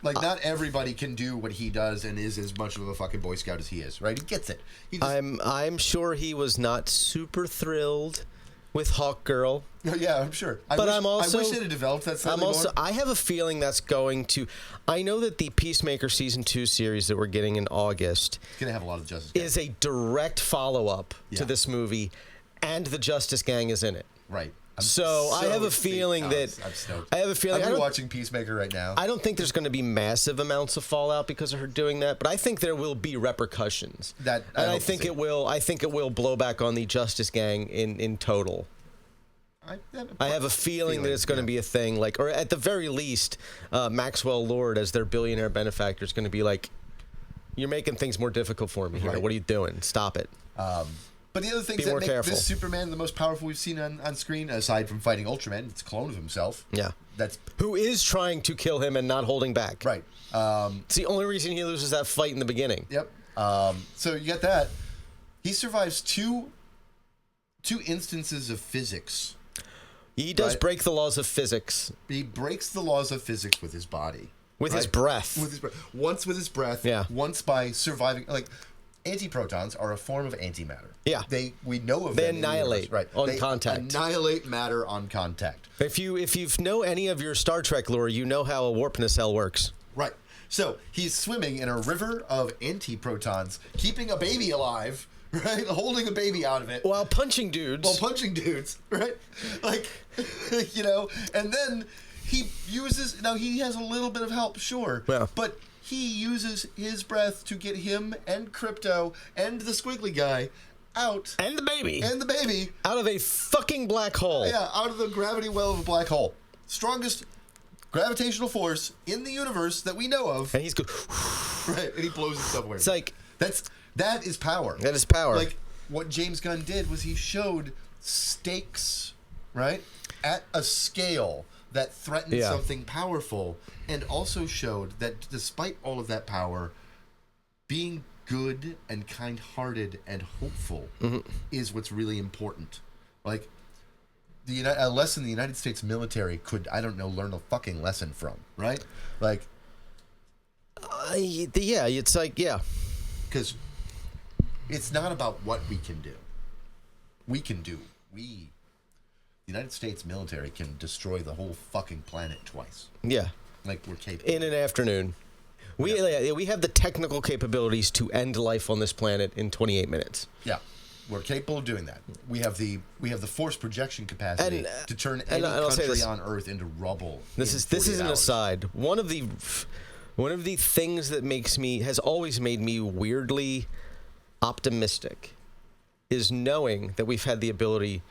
Like, not everybody can do what he does and is as much of a fucking Boy Scout as he is, right? He gets it. He just, I'm sure he was not super thrilled with Hawk Girl. yeah, I'm sure. But I wish it had developed that slightly more. I have a feeling that's going to. I know that the Peacemaker season 2 series that we're getting in August It's going to have a lot of Justice Gang. is a direct follow-up Yeah. to this movie, and the Justice Gang is in it. Right. I'm So I have a feeling that I'm stoked. I have a feeling I'm I don't, watching Peacemaker right now. I don't think there's going to be massive amounts of fallout because of her doing that, but I think there will be repercussions. That I and I hope to think see. it will. I think it will blow back on the Justice Gang in total. I have a feeling that it's going to be a thing, like, or at the very least, Maxwell Lord as their billionaire benefactor is going to be like, "You're making things more difficult for me here. Right. What are you doing? Stop it." But the other things Be that more make careful. this Superman the most powerful we've seen on screen, aside from fighting Ultraman, it's a clone of himself. Yeah. That's Who is trying to kill him and not holding back? right. It's the only reason he loses that fight in the beginning. Yep. So you get that. He survives two instances of physics. He does Right. break the laws of physics He breaks the laws of physics with his body. with his Right. breath. With his breath. Once with his breath. Yeah. Once by surviving. Like, antiprotons are a form of antimatter. Yeah. We know of They them in the annihilate universe, right? on They contact. Annihilate matter on contact. If you know any of your Star Trek lore, you know how a warp nacelle works. Right. So he's swimming in a river of antiprotons, keeping a baby alive, right? Holding a baby out of it. While punching dudes. While punching dudes, right? Like, you know, and then he uses, now he has a little bit of help, sure, Yeah. but he uses his breath to get him and Crypto and the squiggly guy out, and the baby. and the baby, out of a fucking black hole. yeah, out of the gravity well of a black hole. Strongest gravitational force in the universe that we know of. And he's good. Right, and he blows himself away. It's like that is power. That is power. Like what James Gunn did was he showed stakes, right, at a scale that threatened something powerful, and also showed that despite all of that power, being good and kind-hearted and hopeful is what's really important. Like a lesson the United States military could, I don't know, learn a fucking lesson from, right? Like, it's like, because it's not about what we can do. The United States military can destroy the whole fucking planet twice. Yeah. Like, we're capable. In an afternoon. We have the technical capabilities to end life on this planet in 28 minutes. Yeah. We're capable of doing that. We have the force projection capacity to turn any country on Earth into rubble. This is an aside. One of the things that has always made me weirdly optimistic is knowing that we've had the ability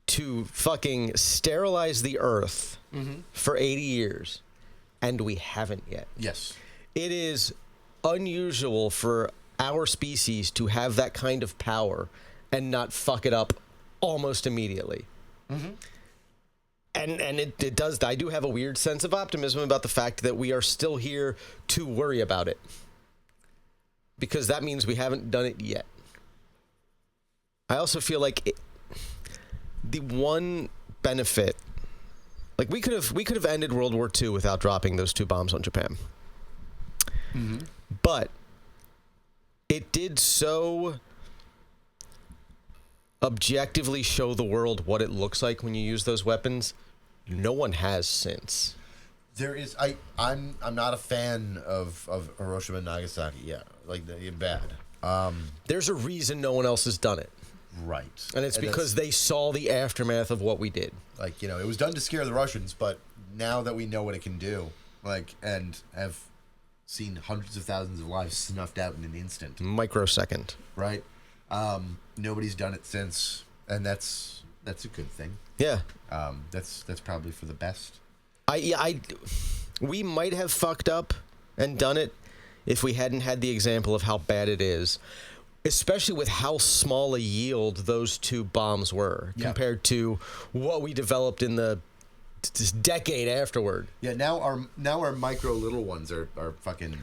to fucking sterilize the Earth for 80 years, and we haven't yet. Yes. It is unusual for our species to have that kind of power and not fuck it up almost immediately. And it does. I do have a weird sense of optimism about the fact that we are still here to worry about it, because that means we haven't done it yet. I also feel like the one benefit, like we could have ended World War II without dropping those 2 bombs on Japan. But it did so objectively show the world what it looks like when you use those weapons. No one has since. There is I'm not a fan of Hiroshima and Nagasaki. Yeah, like they're bad. There's a reason no one else has done it. Right. And it's because they saw the aftermath of what we did. Like, it was done to scare the Russians, but now that we know what it can do, like, and have seen hundreds of thousands of lives snuffed out in an instant. Microsecond. Right? Nobody's done it since, and that's a good thing. Yeah. That's probably for the best. We might have fucked up and done it if we hadn't had the example of how bad it is, especially with how small a yield those 2 bombs were compared to what we developed in the decade afterward. Yeah, now our micro little ones are fucking,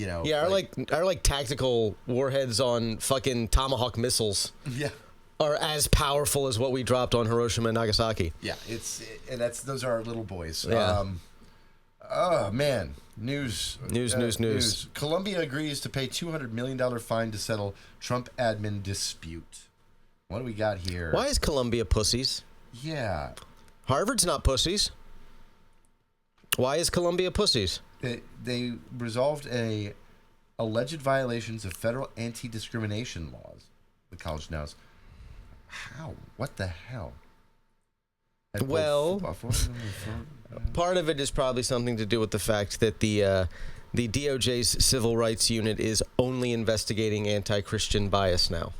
our tactical warheads on fucking Tomahawk missiles. Yeah. Are as powerful as what we dropped on Hiroshima and Nagasaki. Yeah, those are our little boys. Yeah. Oh man, news. News. Colombia agrees to pay $200 million fine to settle Trump admin dispute. What do we got here? Why is Colombia pussies? Yeah. Harvard's not pussies. Why is Colombia pussies? They resolved alleged violations of federal anti-discrimination laws. The college knows. How? What the hell? Well, part of it is probably something to do with the fact that the DOJ's civil rights unit is only investigating anti-Christian bias now.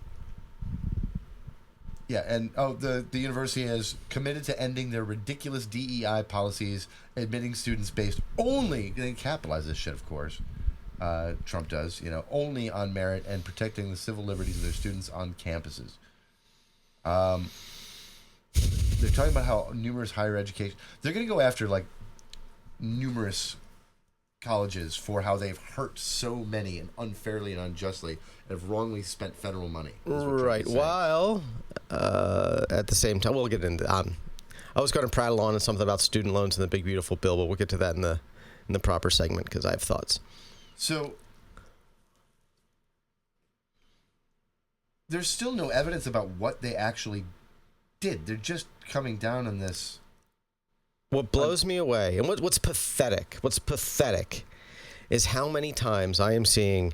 Yeah, and the university has committed to ending their ridiculous DEI policies, admitting students based only, they capitalize this shit, of course, Trump does, only on merit, and protecting the civil liberties of their students on campuses. They're talking about how numerous higher education, they're going to go after like numerous colleges for how they've hurt so many and unfairly and unjustly and have wrongly spent federal money. Right. While at the same time, we'll get into I was going to prattle on something about student loans and the big beautiful bill, but we'll get to that in the proper segment because I have thoughts. So there's still no evidence about what they actually did. They're just coming down on this. What blows me away, and what's pathetic is how many times I am seeing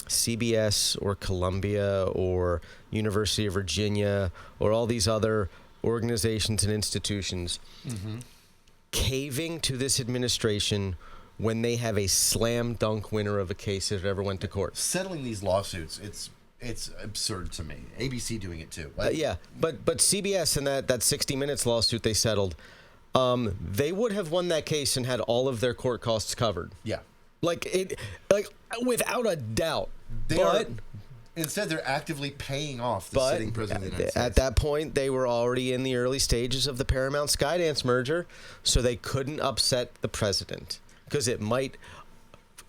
CBS or Columbia or University of Virginia or all these other organizations and institutions caving to this administration when they have a slam dunk winner of a case that ever went to court. Settling these lawsuits, it's absurd to me. ABC doing it too. But CBS and that 60 Minutes lawsuit they settled, they would have won that case and had all of their court costs covered. Yeah. Like without a doubt. Instead, they're actively paying off the sitting president of the United States. At that point, they were already in the early stages of the Paramount Skydance merger, so they couldn't upset the president because it might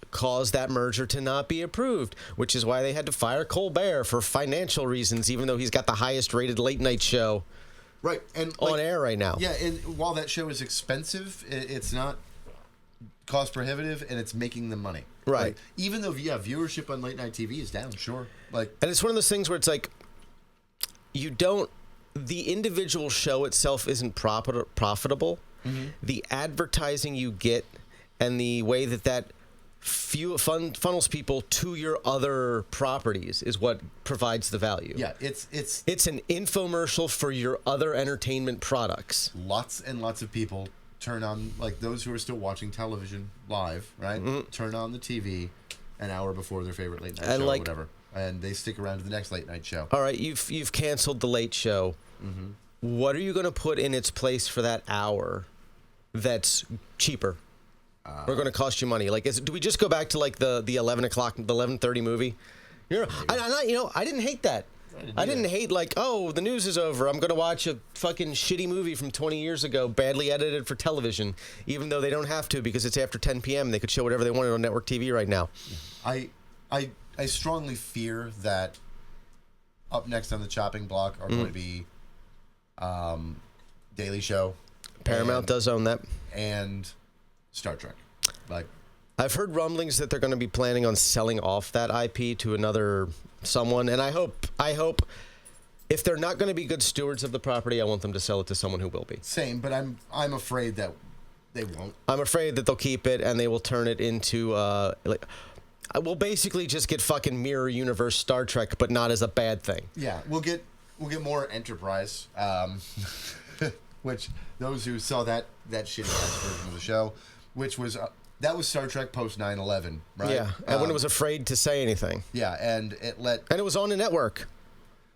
cause that merger to not be approved, which is why they had to fire Colbert for financial reasons, even though he's got the highest rated late night show on air right now. Yeah, and while that show is expensive, it's not cost prohibitive, and it's making them money. Right. Like, even though, viewership on late night TV is down, sure. And it's one of those things where it's like, the individual show itself isn't profitable. Mm-hmm. The advertising you get and the way that funnels people to your other properties is what provides the value. Yeah, it's an infomercial for your other entertainment products. Lots and lots of people turn on, like those who are still watching television live, right? Mm-hmm. Turn on the TV an hour before their favorite late night show or whatever, and they stick around to the next late night show. All right, you've canceled the late show. Mm-hmm. What are you going to put in its place for that hour that's cheaper? Or going to cost you money? Like, do we just go back to like the 11 o'clock, the 11:30 movie? I didn't hate that. I didn't hate the news is over. I'm going to watch a fucking shitty movie from 20 years ago, badly edited for television, even though they don't have to because it's after 10 p.m. They could show whatever they wanted on network TV right now. I strongly fear that up next on the chopping block are going to be Daily Show. Paramount does own that. And Star Trek. I've heard rumblings that they're going to be planning on selling off that IP to another someone, and I hope if they're not going to be good stewards of the property, I want them to sell it to someone who will be. Same, but I'm afraid that they won't. I'm afraid that they'll keep it and they will turn it into we'll basically just get fucking mirror universe Star Trek, but not as a bad thing. Yeah, we'll get more Enterprise, which those who saw that shitty ass version of the show, which was that was Star Trek post 9/11, right? Yeah, and when it was afraid to say anything. Yeah, and it was on a network,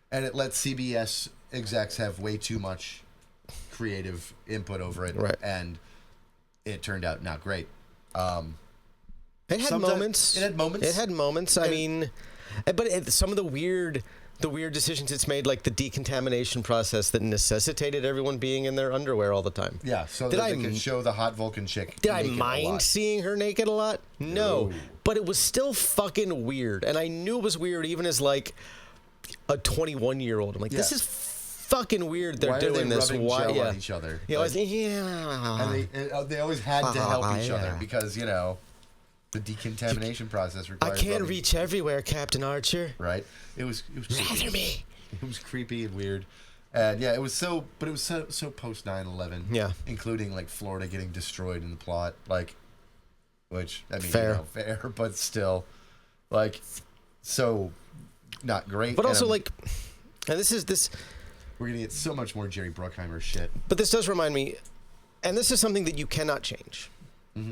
and it let CBS execs have way too much creative input over it, right? And it turned out not great. It had moments. It had moments. I mean, but some of the weird decisions it's made, like the decontamination process that necessitated everyone being in their underwear all the time. Yeah, so that they could show the hot Vulcan chick. Did I mind seeing her naked a lot? No. But it was still fucking weird. And I knew it was weird even as like a 21-year-old. I'm like, this is fucking weird they're doing this. Why are they rubbing gel on each other? And they always had to help each other because, the decontamination process requires. I can't reach everywhere, Captain Archer. Right. It was rather me. It was creepy and weird, and it was so post 9/11. Yeah. Including like Florida getting destroyed in the plot, which I mean, fair, but still, so not great. But also and this. We're gonna get so much more Jerry Bruckheimer shit. But this does remind me, and this is something that you cannot change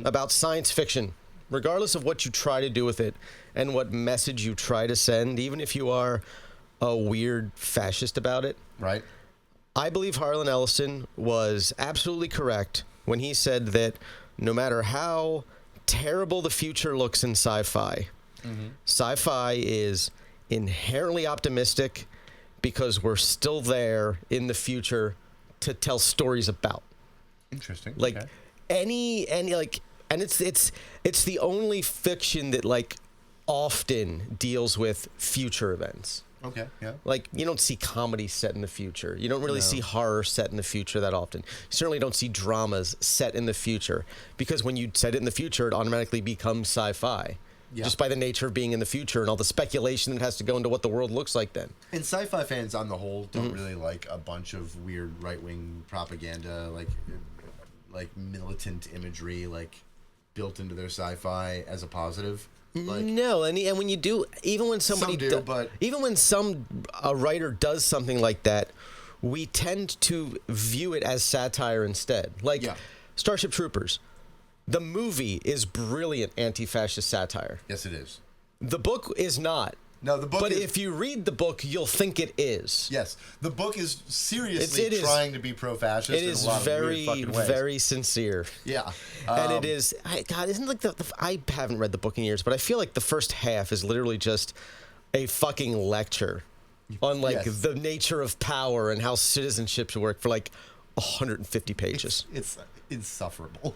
about science fiction. Regardless of what you try to do with it and what message you try to send, even if you are a weird fascist about it. Right. I believe Harlan Ellison was absolutely correct when he said that no matter how terrible the future looks in sci-fi, sci-fi is inherently optimistic because we're still there in the future to tell stories about. Interesting. And it's the only fiction that often deals with future events. Okay, yeah. You don't see comedy set in the future. You don't really see horror set in the future that often. You certainly don't see dramas set in the future because when you set it in the future, it automatically becomes sci-fi. Yeah. Just by the nature of being in the future and all the speculation that has to go into what the world looks like then. And sci-fi fans on the whole don't really like a bunch of weird right-wing propaganda, like militant imagery, built into their sci-fi as a positive. No, and when you do, even when somebody even when a writer does something like that, we tend to view it as satire instead. Starship Troopers, the movie is brilliant anti-fascist satire. Yes, it is. The book is not. No, the book But is... if you read the book, you'll think it is. Yes, the book is seriously It is- trying to be pro-fascist It in is a lot of weird very, fucking ways. very sincere. Yeah. And it is, God, isn't like I haven't read the book in years, but I feel like the first half is literally just a fucking lecture on like Yes. the nature of power and how citizenships work for like 150 pages. It's insufferable.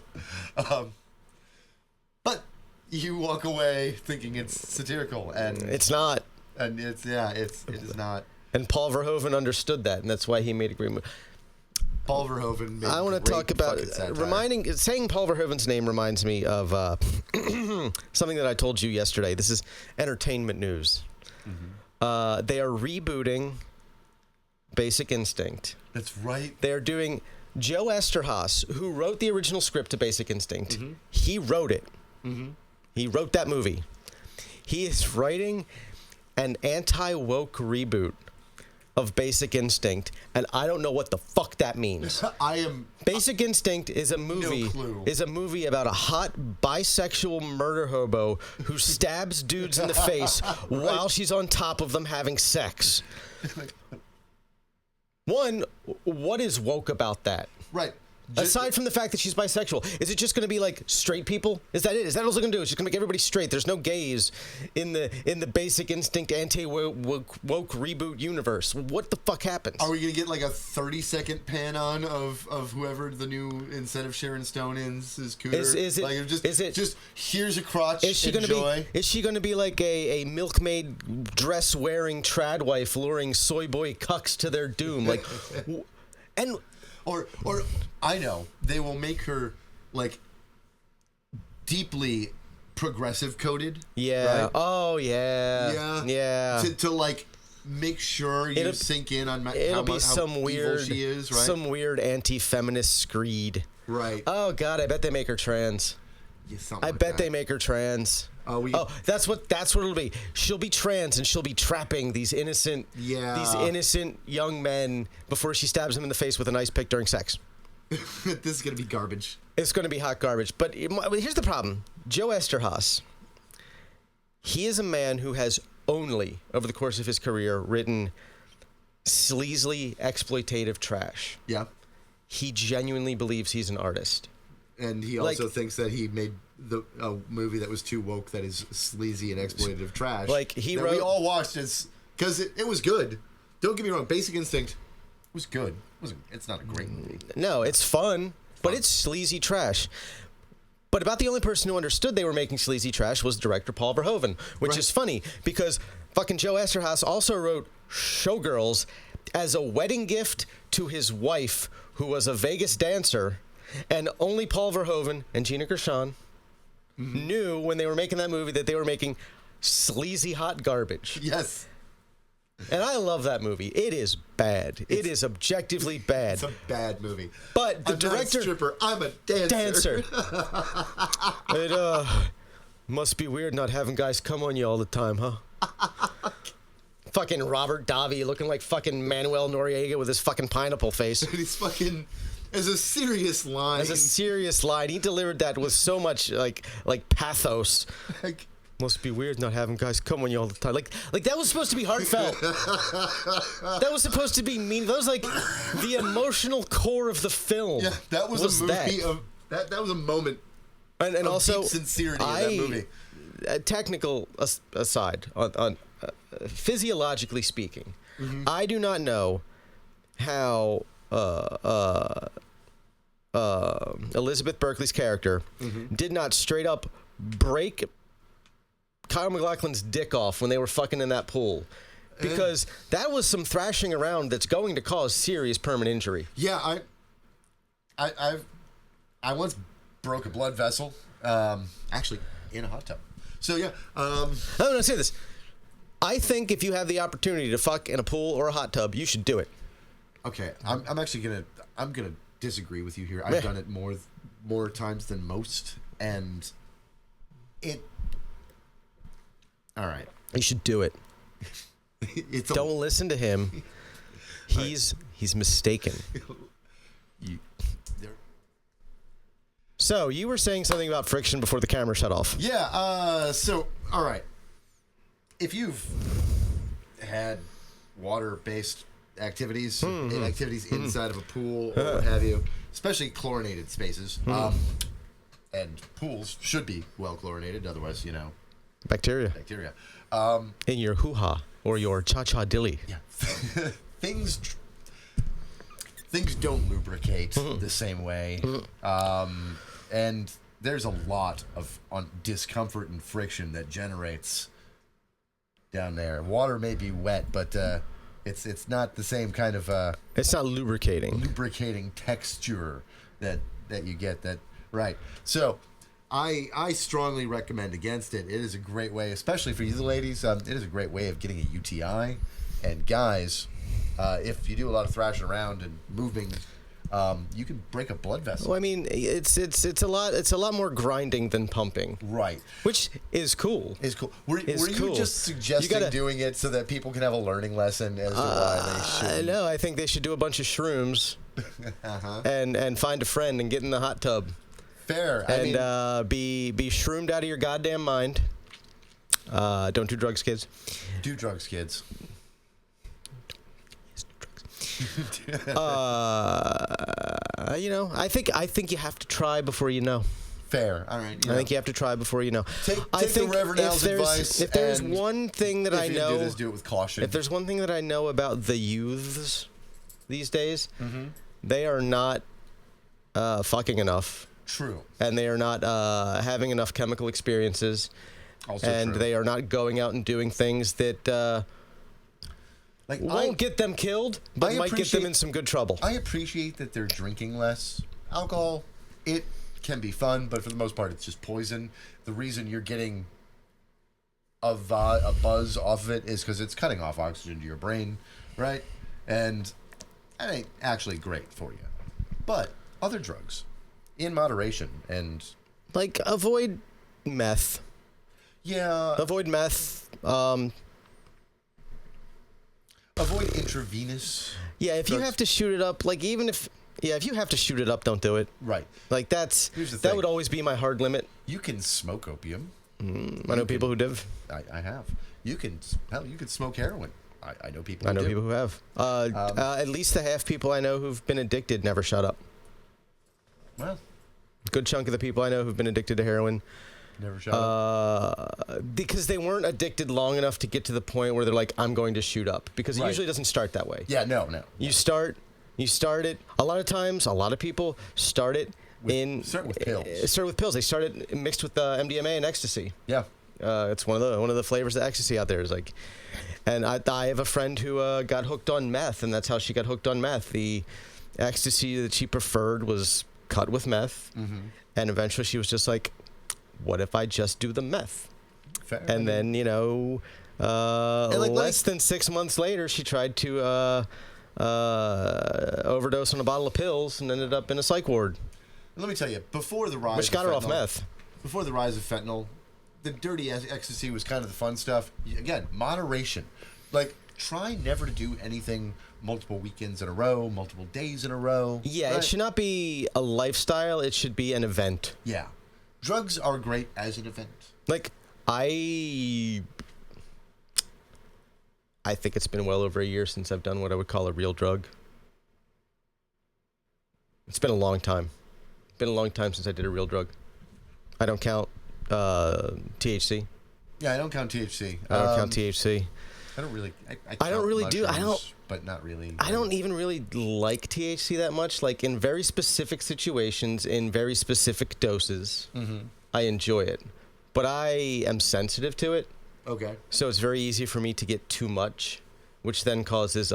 But you walk away thinking it's satirical, and It's not. and it is not. And Paul Verhoeven understood that, and that's why he made a great movie. Paul Verhoeven made I want to great talk about fucking satire. saying Paul Verhoeven's name reminds me of something that I told you yesterday. This is entertainment news. Mm-hmm. They are rebooting Basic Instinct. That's right. They're doing Joe Esterhaas, who wrote the original script to Basic Instinct. Mm-hmm. He wrote it. He wrote that movie. He is writing an anti-woke reboot of Basic Instinct, and I don't know what the fuck that means. I am. Basic Instinct is a movie. clue. Is a movie about a hot bisexual murder hobo who stabs dudes in the face while she's on top of them having sex. One, what is woke about that? Right. Aside from the fact that she's bisexual, is it just going to be like straight people? Is that it? Is that all it's going to do? It's just going to make everybody straight. There's no gays in the Basic Instinct anti-woke reboot universe. What the fuck happens? Are we gonna get like a 30-second pan on of whoever the new, instead of Sharon Stone is Cooter? Is it? Like, Is it? just here's a crotch? Is she going to enjoy. be? Is she going to be like a milkmaid dress wearing trad wife luring soy boy cucks to their doom? Like, and. Or I know they will make her like deeply progressive coded. Yeah. Right? Oh yeah. Yeah. Yeah. To like make sure you It'll- sink in on It'll how be much some evil weird, she is, right? some weird anti-feminist screed. Right. Oh God, I bet they make her trans. Yeah, something I like bet that. they make her trans. Oh, that's what it'll be. She'll be trans and she'll be trapping these innocent young men before she stabs them in the face with an ice pick during sex. This is gonna be garbage. It's going to be hot garbage. But here's the problem. Joe Esterhaas, he is a man who has only, over the course of his career, written sleazily exploitative trash. Yeah. He genuinely believes he's an artist. And he also thinks that he made a movie that was too woke, that is sleazy and exploitative trash. Like, he that wrote... we all watched because it was good. Don't get me wrong. Basic Instinct was good. It's not a great movie. No, it's fun, but it's sleazy trash. But about the only person who understood they were making sleazy trash was director Paul Verhoeven, which is funny because fucking Joe Esterhaas also wrote Showgirls as a wedding gift to his wife, who was a Vegas dancer, and only Paul Verhoeven and Gina Gershon knew when they were making that movie that they were making sleazy hot garbage. Yes. And I love that movie. It is bad. It is objectively bad. It's a bad movie. But the I'm director... not a stripper. I'm a dancer. It must be weird not having guys come on you all the time, huh? Fucking Robert Davi looking like fucking Manuel Noriega with his fucking pineapple face. And he's fucking... As a serious line. As a serious line. He delivered that with so much, like pathos. Like, Must be weird not having guys come on you all the time. Like that was supposed to be heartfelt. That was supposed to be mean. That was like the emotional core of the film. yeah, that was a movie that. that was a moment And of also deep sincerity in that movie. Technical aside, on physiologically speaking, I do not know how Elizabeth Berkley's character did not straight up break Kyle MacLachlan's dick off when they were fucking in that pool, because that was some thrashing around that's going to cause serious permanent injury. Yeah, I once broke a blood vessel, actually in a hot tub. So yeah, I'm gonna say this. I think if you have the opportunity to fuck in a pool or a hot tub, you should do it. okay, I'm actually gonna disagree with you here. I've done it more times than most, and it. All right, You should do it. Don't listen to him. He's mistaken. So you were saying something about friction before the camera shut off. Yeah. So all right, if you've had water-based activities, activities inside of a pool or what have you, especially chlorinated spaces, and pools should be well chlorinated, otherwise, Bacteria. In your hoo-ha or your cha-cha-dilly. Yeah. Things don't lubricate the same way. And there's a lot of discomfort and friction that generates down there. Water may be wet, but it's not the same kind of it's not lubricating texture that you get. Right. So I strongly recommend against it. It is a great way, especially for you ladies. It is a great way of getting a UTI. And guys, if you do a lot of thrashing around and moving, you can break a blood vessel. Well, I mean, it's a lot more grinding than pumping. Right. Which is cool. Were you just suggesting doing it so that people can have a learning lesson as to why they should? No, I think they should do a bunch of shrooms and find a friend and get in the hot tub. Fair. Be shroomed out of your goddamn mind. Don't do drugs, kids. Do drugs, kids. I think you have to try before you know. Fair. All right. I think you have to try before you know. Take the Reverend Al's advice. If there's one thing that I know, do this, do it with caution. If there's one thing that I know about the youths these days, they are not fucking enough. True. And they are not having enough chemical experiences. Also and true. They are not going out and doing things that won't get them killed, but might get them in some good trouble. I appreciate that they're drinking less. Alcohol, it can be fun, but for the most part, it's just poison. The reason you're getting a buzz off of it is because it's cutting off oxygen to your brain, right? And that ain't actually great for you. But other drugs, in moderation, and... Like, avoid meth. Yeah. Avoid meth. Avoid intravenous. Yeah, if you have to shoot it up, like if you have to shoot it up, don't do it. Right. Like that would always be my hard limit. You can smoke opium. I know people who do. I have. You can smoke heroin. I know people. I know people who have. At least the half people I know who've been addicted never shut up. Well, good chunk of the people I know who've been addicted to heroin. Never shut up. Because they weren't addicted long enough to get to the point where they're like, I'm going to shoot up. Because it usually doesn't start that way. Yeah, no. You start it. A lot of times, a lot of people start it start with pills. Start with pills. They start it mixed with MDMA and ecstasy. Yeah. It's one of the flavors of ecstasy out there. Is like, and I have a friend who got hooked on meth, and that's how she got hooked on meth. The ecstasy that she preferred was cut with meth, and eventually she was just like, what if I just do the meth? Fair. And then, less than 6 months later, she tried to overdose on a bottle of pills and ended up in a psych ward. Let me tell you, before the rise Which got her off meth. Before the rise of fentanyl, the dirty ecstasy was kind of the fun stuff. Again, moderation. Like, try never to do anything multiple weekends in a row, multiple days in a row. Yeah, right? It should not be a lifestyle. It should be an event. Yeah. Drugs are great as an event. Like, I think it's been well over a year since I've done what I would call a real drug. It's been a long time. Been a long time since I did a real drug. I don't count THC. Yeah, I don't count THC. I don't count THC. I don't really. I don't really do. I don't. But not really. I don't even really like THC that much. Like in very specific situations, in very specific doses, I enjoy it. But I am sensitive to it. Okay. So it's very easy for me to get too much, which then causes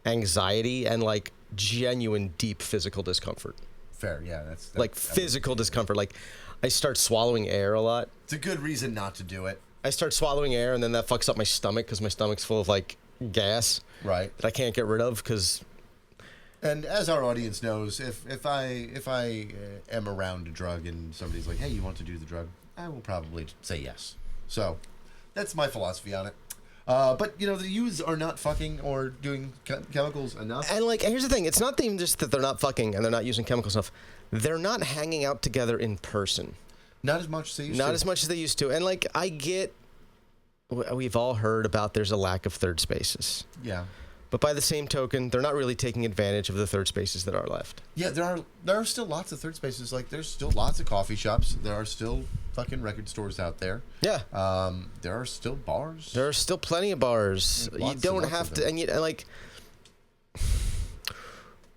anxiety and like genuine deep physical discomfort. Fair, yeah. That's like physical discomfort. Like I start swallowing air a lot. It's a good reason not to do it. I start swallowing air, and then that fucks up my stomach because my stomach's full of like gas. Right. That I can't get rid of because. And as our audience knows, if I am around a drug and somebody's like, "Hey, you want to do the drug?" I will probably say yes. So that's my philosophy on it. But the youths are not fucking or doing chemicals enough. And like, here's the thing: it's not even just that they're not fucking and they're not using chemicals enough. They're not hanging out together in person. Not as much as they used to. Not as much as they used to. And like, I get we've all heard about there's a lack of third spaces. Yeah. But by the same token, they're not really taking advantage of the third spaces that are left. Yeah, there are still lots of third spaces. Like, there's still lots of coffee shops. There are still fucking record stores out there. Yeah. There are still bars. There are still plenty of bars. You don't have to, and like,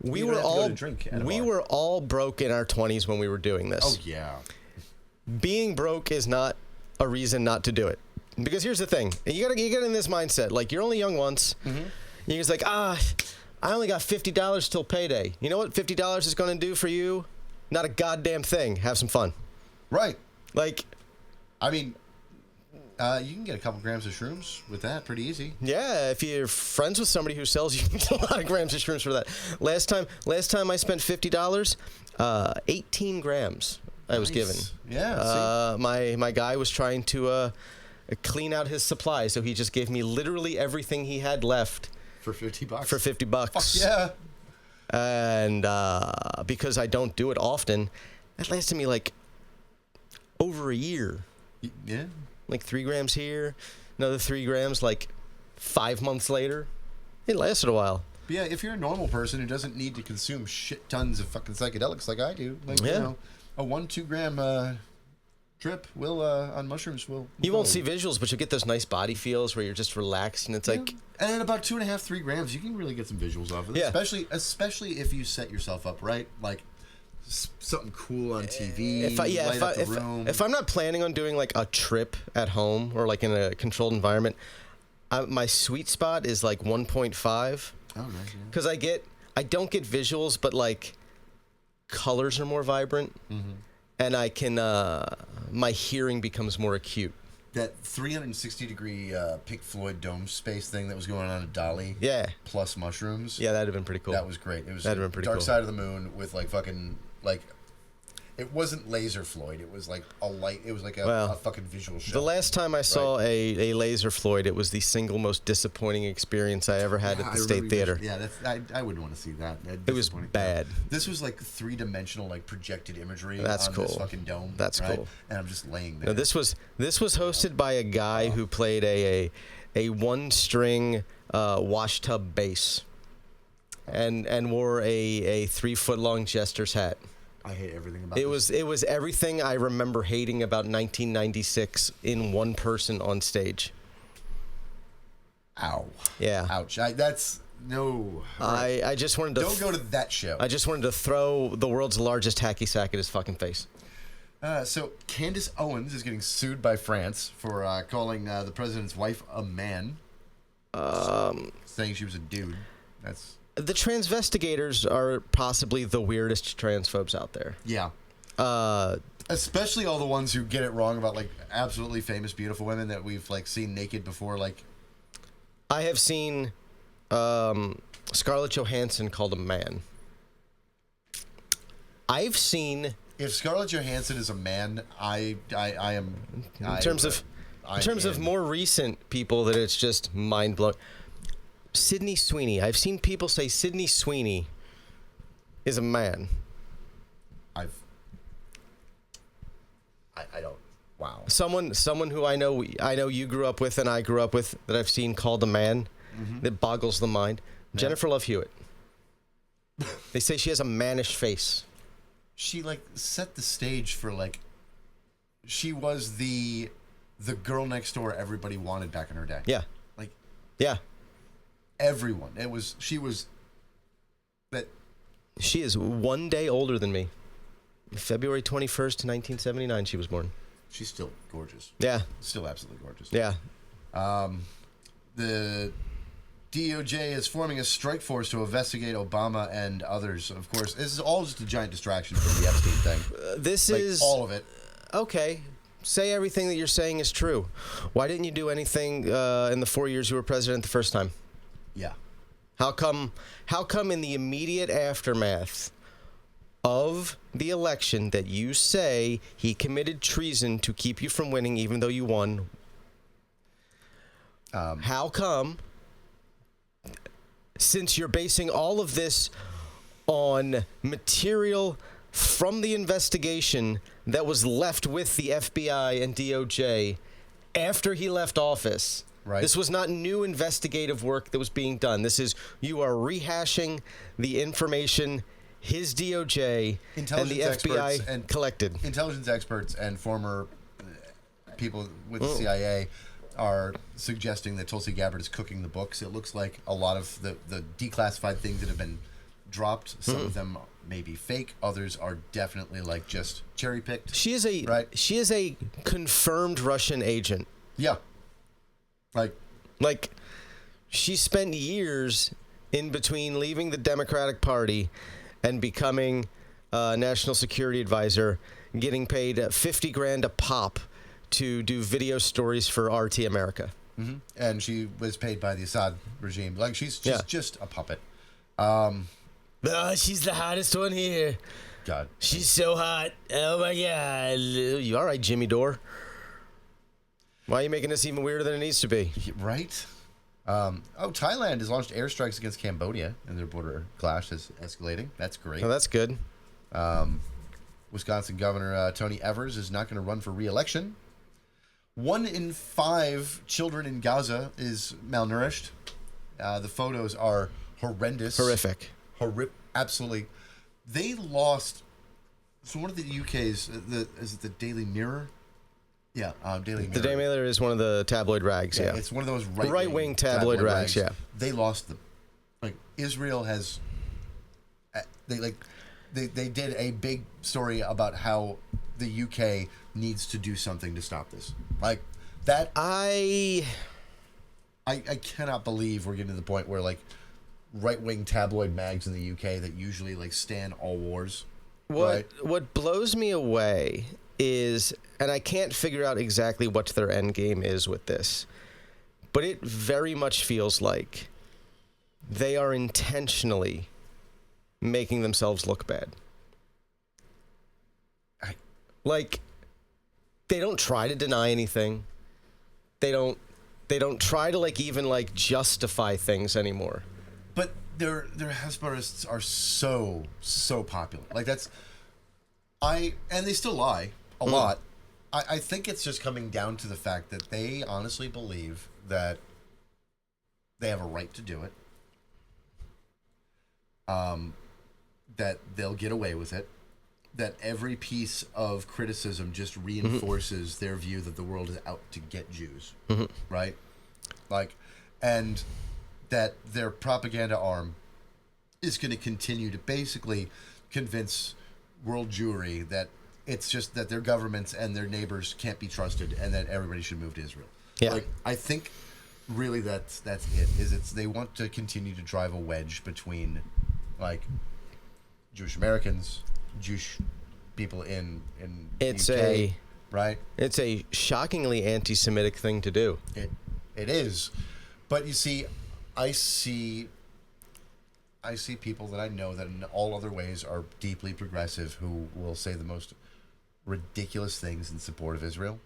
we were all broke in our 20s when we were doing this. Oh yeah. Being broke is not a reason not to do it. Because here's the thing, you gotta get in this mindset. Like, you're only young once. Mm-hmm. You're just like, I only got $50 till payday. You know what $50 is going to do for you? Not a goddamn thing. Have some fun. Right. Like, I mean, you can get a couple grams of shrooms with that pretty easy. Yeah, if you're friends with somebody who sells, you can get a lot of grams of shrooms for that. Last time I spent $50, 18 grams I was given. Yeah. My guy was trying to clean out his supply, so he just gave me literally everything he had left. For $50? For $50. Fuck yeah. And because I don't do it often, that lasted me like over a year. Yeah. Like 3 grams here, another 3 grams like 5 months later. It lasted a while. But yeah, if you're a normal person who doesn't need to consume shit tons of fucking psychedelics like I do, like, you know, a 1-2 gram trip will on mushrooms will. You won't see visuals, but you'll get those nice body feels where you're just relaxed, and it's like. And at about 2.5-3 grams, you can really get some visuals off of it. Yeah. Especially if you set yourself up right, like something cool on TV. If I'm not planning on doing like a trip at home or like in a controlled environment, my sweet spot is like 1.5. Oh, nice. Because I don't get visuals, but like colors are more vibrant. Mm-hmm. And I can, my hearing becomes more acute. That 360-degree Pink Floyd dome space thing that was going on at Dolly. Yeah. Plus mushrooms. Yeah, that'd have been pretty cool. That was great. It was that'd have been pretty Dark cool. Side of the Moon with like fucking, like, it wasn't laser Floyd. It was like a light. It was like a fucking visual show. The last time I saw a laser Floyd, it was the single most disappointing experience I ever had at the State Theater. Yeah, I wouldn't want to see that. It was bad. This was like 3-dimensional, like projected imagery. That's on cool. This fucking dome. That's right? cool. And I'm just laying there. No, this was hosted by a guy who played a 1-string wash tub bass, and wore a 3-foot-long jester's hat. I hate everything about it. It was everything I remember hating about 1996 in one person on stage. Ow. Yeah. Ouch. That's no. Right. I just wanted to. Don't go to that show. I just wanted to throw the world's largest hacky sack at his fucking face. So Candace Owens is getting sued by France for calling the president's wife a man. Saying she was a dude. That's. The transvestigators are possibly the weirdest transphobes out there. Yeah. Especially all the ones who get it wrong about like absolutely famous, beautiful women that we've like seen naked before. Like, I have seen Scarlett Johansson called a man. I've seen. If Scarlett Johansson is a man, I am. In terms of more recent people, that it's just mind blowing. Sydney Sweeney. I've seen people say Sydney Sweeney is a man. I don't. Wow. Someone who I know you grew up with and I grew up with that I've seen called a man, that boggles the mind. Yeah. Jennifer Love Hewitt. They say she has a mannish face. She like set the stage for like. She was the girl next door everybody wanted back in her day. Yeah. Like. Yeah. Everyone. She is 1 day older than me. February 21st, 1979, she was born. She's still gorgeous. Yeah. Still absolutely gorgeous. Yeah. The DOJ is forming a strike force to investigate Obama and others. Of course, this is all just a giant distraction from the Epstein thing. This like, is... all of it. Okay. Say everything that you're saying is true. Why didn't you do anything in the 4 years you were president the first time? Yeah. How come in the immediate aftermath of the election that you say he committed treason to keep you from winning even though you won? How come, since you're basing all of this on material from the investigation that was left with the FBI and DOJ after he left office. Right. This was not new investigative work that was being done. This is, you are rehashing the information his DOJ and the FBI collected. Intelligence experts and former people with the CIA are suggesting that Tulsi Gabbard is cooking the books. It looks like a lot of the declassified things that have been dropped, some of them may be fake, others are definitely like just cherry picked. She is a confirmed Russian agent. Yeah. Like she spent years in between leaving the Democratic Party and becoming a national security advisor, getting paid $50,000 a pop to do video stories for RT America. Mm-hmm. And she was paid by the Assad regime. Like she's just a puppet. She's the hottest one here. God. She's so hot. Oh my God. You all right, Jimmy Dore? Why are you making this even weirder than it needs to be? Right? Thailand has launched airstrikes against Cambodia, and their border clash is escalating. That's great. Oh, that's good. Wisconsin Governor Tony Evers is not going to run for re-election. 1 in 5 children in Gaza is malnourished. The photos are horrendous. Horrific. Absolutely. They lost. So one of the UK's, is it the Daily Mirror? Yeah, Daily Mirror. The Daily Mirror is one of the tabloid rags, yeah. It's one of those right-wing tabloid rags, yeah. They lost them. Like, Israel has... They did a big story about how the UK needs to do something to stop this. Like, that... I cannot believe we're getting to the point where, like, right-wing tabloid mags in the UK that usually, like, stand all wars. What blows me away is, and I can't figure out exactly what their end game is with this, but it very much feels like they are intentionally making themselves look bad. Like, they don't try to deny anything. They don't try to even justify things anymore. But their Hezbollists are so popular. Like, and they still lie a lot. I think it's just coming down to the fact that they honestly believe that they have a right to do it. That they'll get away with it. That every piece of criticism just reinforces their view that the world is out to get Jews. Right? And that their propaganda arm is going to continue to basically convince world Jewry that it's just that their governments and their neighbors can't be trusted and that everybody should move to Israel. Yeah. I think really that's it. They want to continue to drive a wedge between Jewish Americans, Jewish people in UK, right? It's a shockingly anti-Semitic thing to do. It is. But you see, I see people that I know that in all other ways are deeply progressive who will say the most ridiculous things in support of Israel,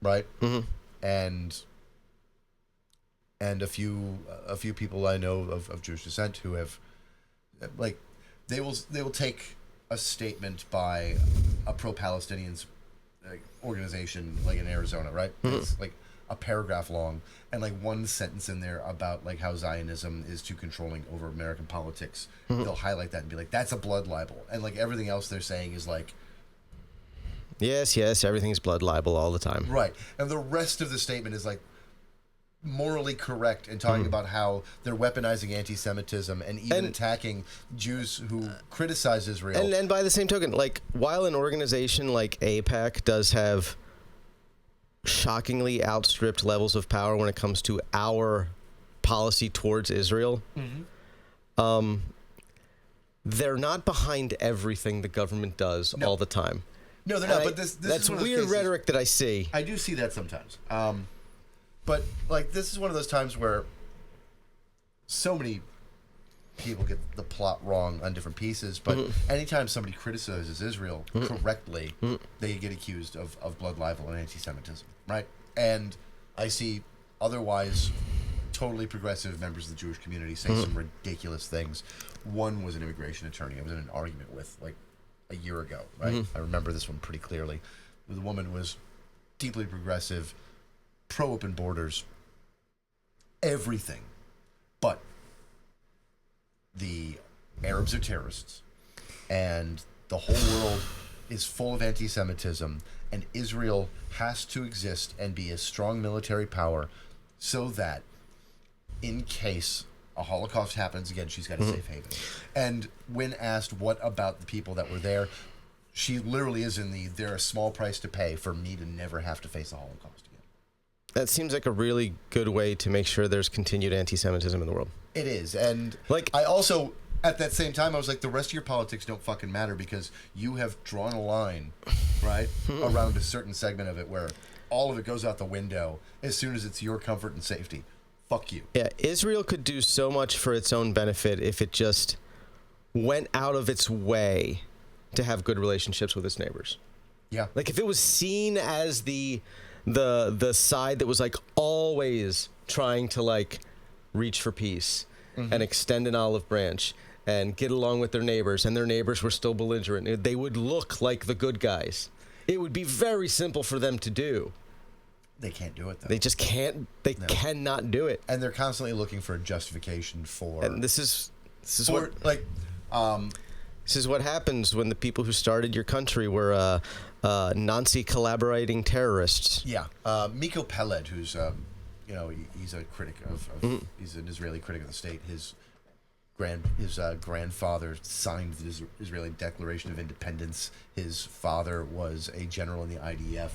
right? Mm-hmm. And a few people I know of Jewish descent who have they will take a statement by a pro-Palestinian organization in Arizona, right? Mm-hmm. It's a paragraph long and one sentence in there about how Zionism is too controlling over American politics. Mm-hmm. They'll highlight that and be like, that's a blood libel. And everything else they're saying is yes, everything's blood libel all the time. Right. And the rest of the statement is morally correct in talking about how they're weaponizing anti-Semitism and even attacking Jews who criticize Israel. And by the same token, while an organization like AIPAC does have shockingly outstripped levels of power when it comes to our policy towards Israel, they're not behind everything the government does all the time. No, they're not. But this that's is one of those weird cases, rhetoric that I see. I do see that sometimes. But this is one of those times where so many people get the plot wrong on different pieces. But anytime somebody criticizes Israel correctly, they get accused of blood libel and anti-Semitism, right? And I see otherwise totally progressive members of the Jewish community say some ridiculous things. One was an immigration attorney I was in an argument with a year ago, right? I remember this one pretty clearly. The woman was deeply progressive, pro-open borders, everything. But the Arabs are terrorists, and the whole world is full of anti-Semitism, and Israel has to exist and be a strong military power so that in case a Holocaust happens again, she's got a safe haven. And when asked what about the people that were there, she literally is they're a small price to pay for me to never have to face a Holocaust again. That seems like a really good way to make sure there's continued anti-Semitism in the world. It is. And Like- I also, at that same time, I was like, the rest of your politics don't fucking matter because you have drawn a line, right, around a certain segment of it where all of it goes out the window as soon as it's your comfort and safety. Fuck you. Yeah, Israel could do so much for its own benefit if it just went out of its way to have good relationships with its neighbors. Yeah. Like if it was seen as the side that was like always trying to like reach for peace and extend an olive branch and get along with their neighbors, and their neighbors were still belligerent, they would look like the good guys. It would be very simple for them to do. They can't do it, though. They just can't. They cannot do it. And they're constantly looking for a justification for... And this is for, what... like... This is what happens when the people who started your country were Nazi collaborating terrorists. Yeah. Miko Peled, who's, he's a critic of he's an Israeli critic of the state. His grandfather signed the Israeli Declaration of Independence. His father was a general in the IDF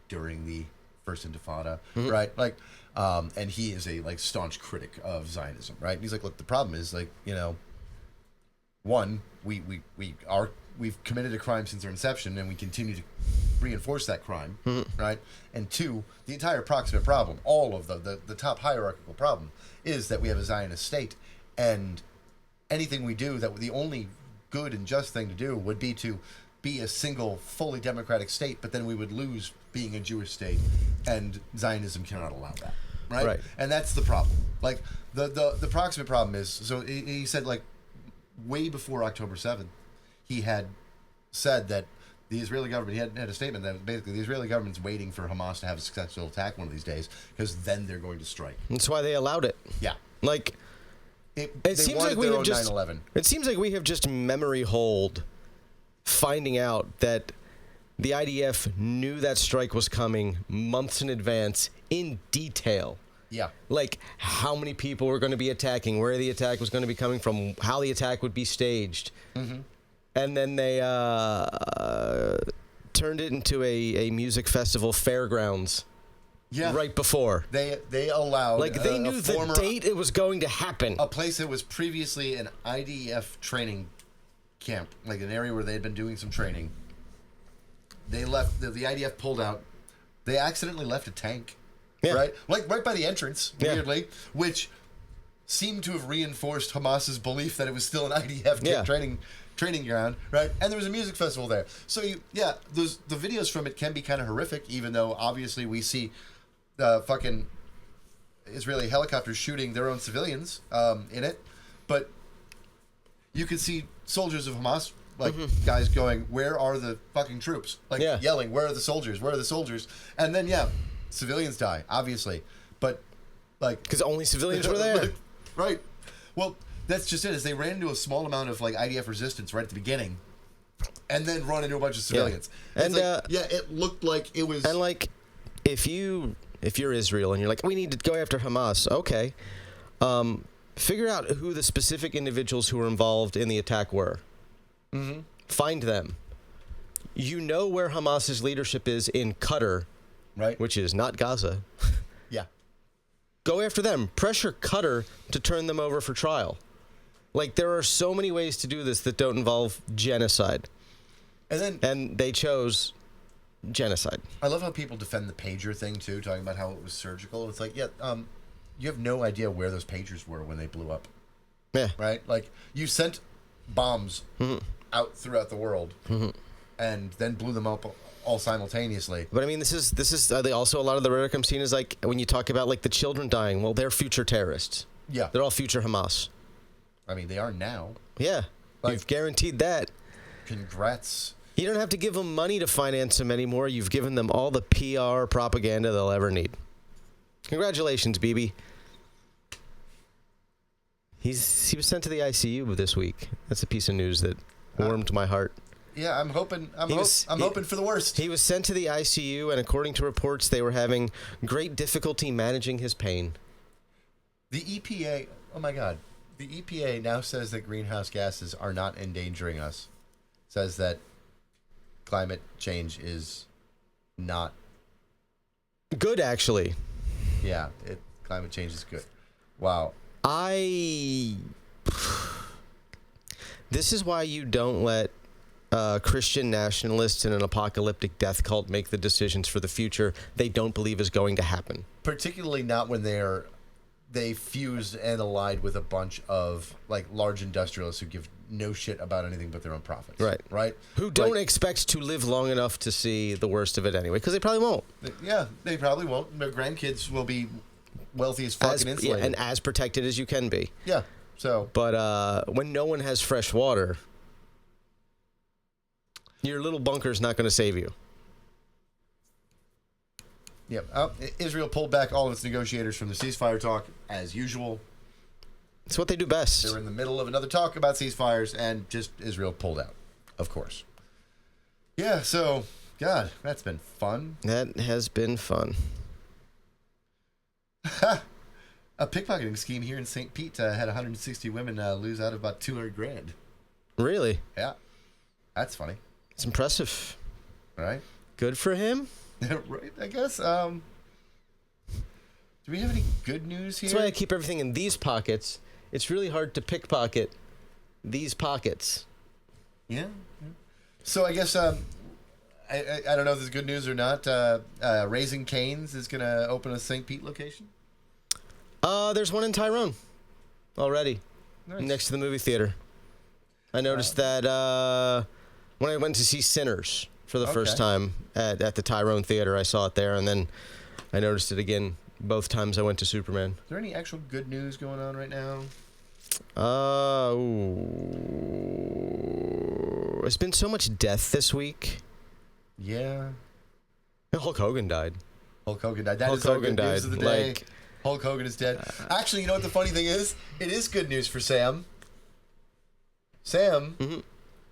during the First Intifada, right? Like, and he is a like staunch critic of Zionism, right? And he's like, look, the problem is like, one, we've committed a crime since our inception, and we continue to reinforce that crime, right? And two, the entire proximate problem, all of the top hierarchical problem, is that we have a Zionist state, and anything we do, that the only good and just thing to do would be to be a single, fully democratic state, but then we would lose being a Jewish state, and Zionism cannot allow that, right? And that's the problem. Like, the proximate problem is, so he said, like, way before October 7th, he had said that the Israeli government, he had a statement that basically the Israeli government's waiting for Hamas to have a successful attack one of these days, because then they're going to strike. That's why they allowed it. Yeah. Like, it seems like we have just 9/11. It seems like we have just memory holed finding out that the IDF knew that strike was coming months in advance in detail. Yeah. Like how many people were going to be attacking, where the attack was going to be coming from, how the attack would be staged. And then they turned it into a music festival fairgrounds. Yeah. Right before. They allowed... Like, they knew the date it was going to happen. A place that was previously an IDF training camp, like an area where they had been doing some training. They left... The IDF pulled out. They accidentally left a tank. Yeah. Right? Like, right by the entrance, Yeah. weirdly, which seemed to have reinforced Hamas's belief that it was still an IDF Yeah. training ground, right? And there was a music festival there. So, the videos from it can be kind of horrific, even though, obviously, we see fucking Israeli helicopters shooting their own civilians in it. But you could see soldiers of Hamas, like, guys going, where are the fucking troops? Like, yelling, where are the soldiers? Where are the soldiers? And then, civilians die, obviously. But, like... Because only civilians were there. Right. Well, that's just it, is they ran into a small amount of, like, IDF resistance right at the beginning, and then run into a bunch of civilians. Yeah. And, it looked like it was... And, like, if you're Israel and you're like, we need to go after Hamas, okay. Figure out who the specific individuals who were involved in the attack were. Find them. You know where Hamas's leadership is in Qatar, right? Which is not Gaza. Yeah. Go after them. Pressure Qatar to turn them over for trial. Like, there are so many ways to do this that don't involve genocide. And they chose genocide. I love how people defend the pager thing, too, talking about how it was surgical. It's like, you have no idea where those pagers were when they blew up. Yeah. Right? Like, you sent bombs out throughout the world and then blew them up all simultaneously. But I mean, this is also a lot of the rhetoric I'm seeing is like when you talk about like the children dying. Well, they're future terrorists. Yeah, they're all future Hamas. I mean, they are now. Yeah, like, you've guaranteed that. Congrats. You don't have to give them money to finance them anymore. You've given them all the PR propaganda they'll ever need. Congratulations, BB. He was sent to the ICU this week. That's a piece of news that warmed my heart. Yeah, I'm hoping for the worst. He was sent to the ICU, and according to reports, they were having great difficulty managing his pain. The EPA, oh my God, the EPA now says that greenhouse gases are not endangering us. Says that climate change is not good, actually. Yeah, climate change is good. Wow. This is why you don't let Christian nationalists and an apocalyptic death cult make the decisions for the future they don't believe is going to happen. Particularly not when they fuse and allied with a bunch of like large industrialists who give no shit about anything but their own profits. Right? Who don't expect to live long enough to see the worst of it anyway, because they probably won't. Yeah, they probably won't. Their grandkids will be wealthy as fucking insulated. Yeah, and as protected as you can be. Yeah, so. But when no one has fresh water, your little bunker's not going to save you. Yep. Israel pulled back all of its negotiators from the ceasefire talk, as usual. It's what they do best. They were in the middle of another talk about ceasefires, and just Israel pulled out, of course. Yeah, so, God, that's been fun. That has been fun. A pickpocketing scheme here in St. Pete had 160 women lose out of about $200,000. Really? Yeah. That's funny. It's impressive. Right? Good for him. Right, I guess. Do we have any good news here? That's why I keep everything in these pockets. It's really hard to pickpocket these pockets. Yeah. So I guess I don't know if this is good news or not. Raising Cane's is going to open a St. Pete location? There's one in Tyrone already, Nice. next to the movie theater. I noticed that when I went to see Sinners for the first time at the Tyrone Theater, I saw it there, and then I noticed it again both times I went to Superman. Is there any actual good news going on right now? There's been so much death this week. Yeah. Hulk Hogan died. Hulk Hogan died. That Hulk is our Hogan good news died. of the day. Like, Hulk Hogan is dead. Actually, you know what the funny thing is? It is good news for Sam. Sam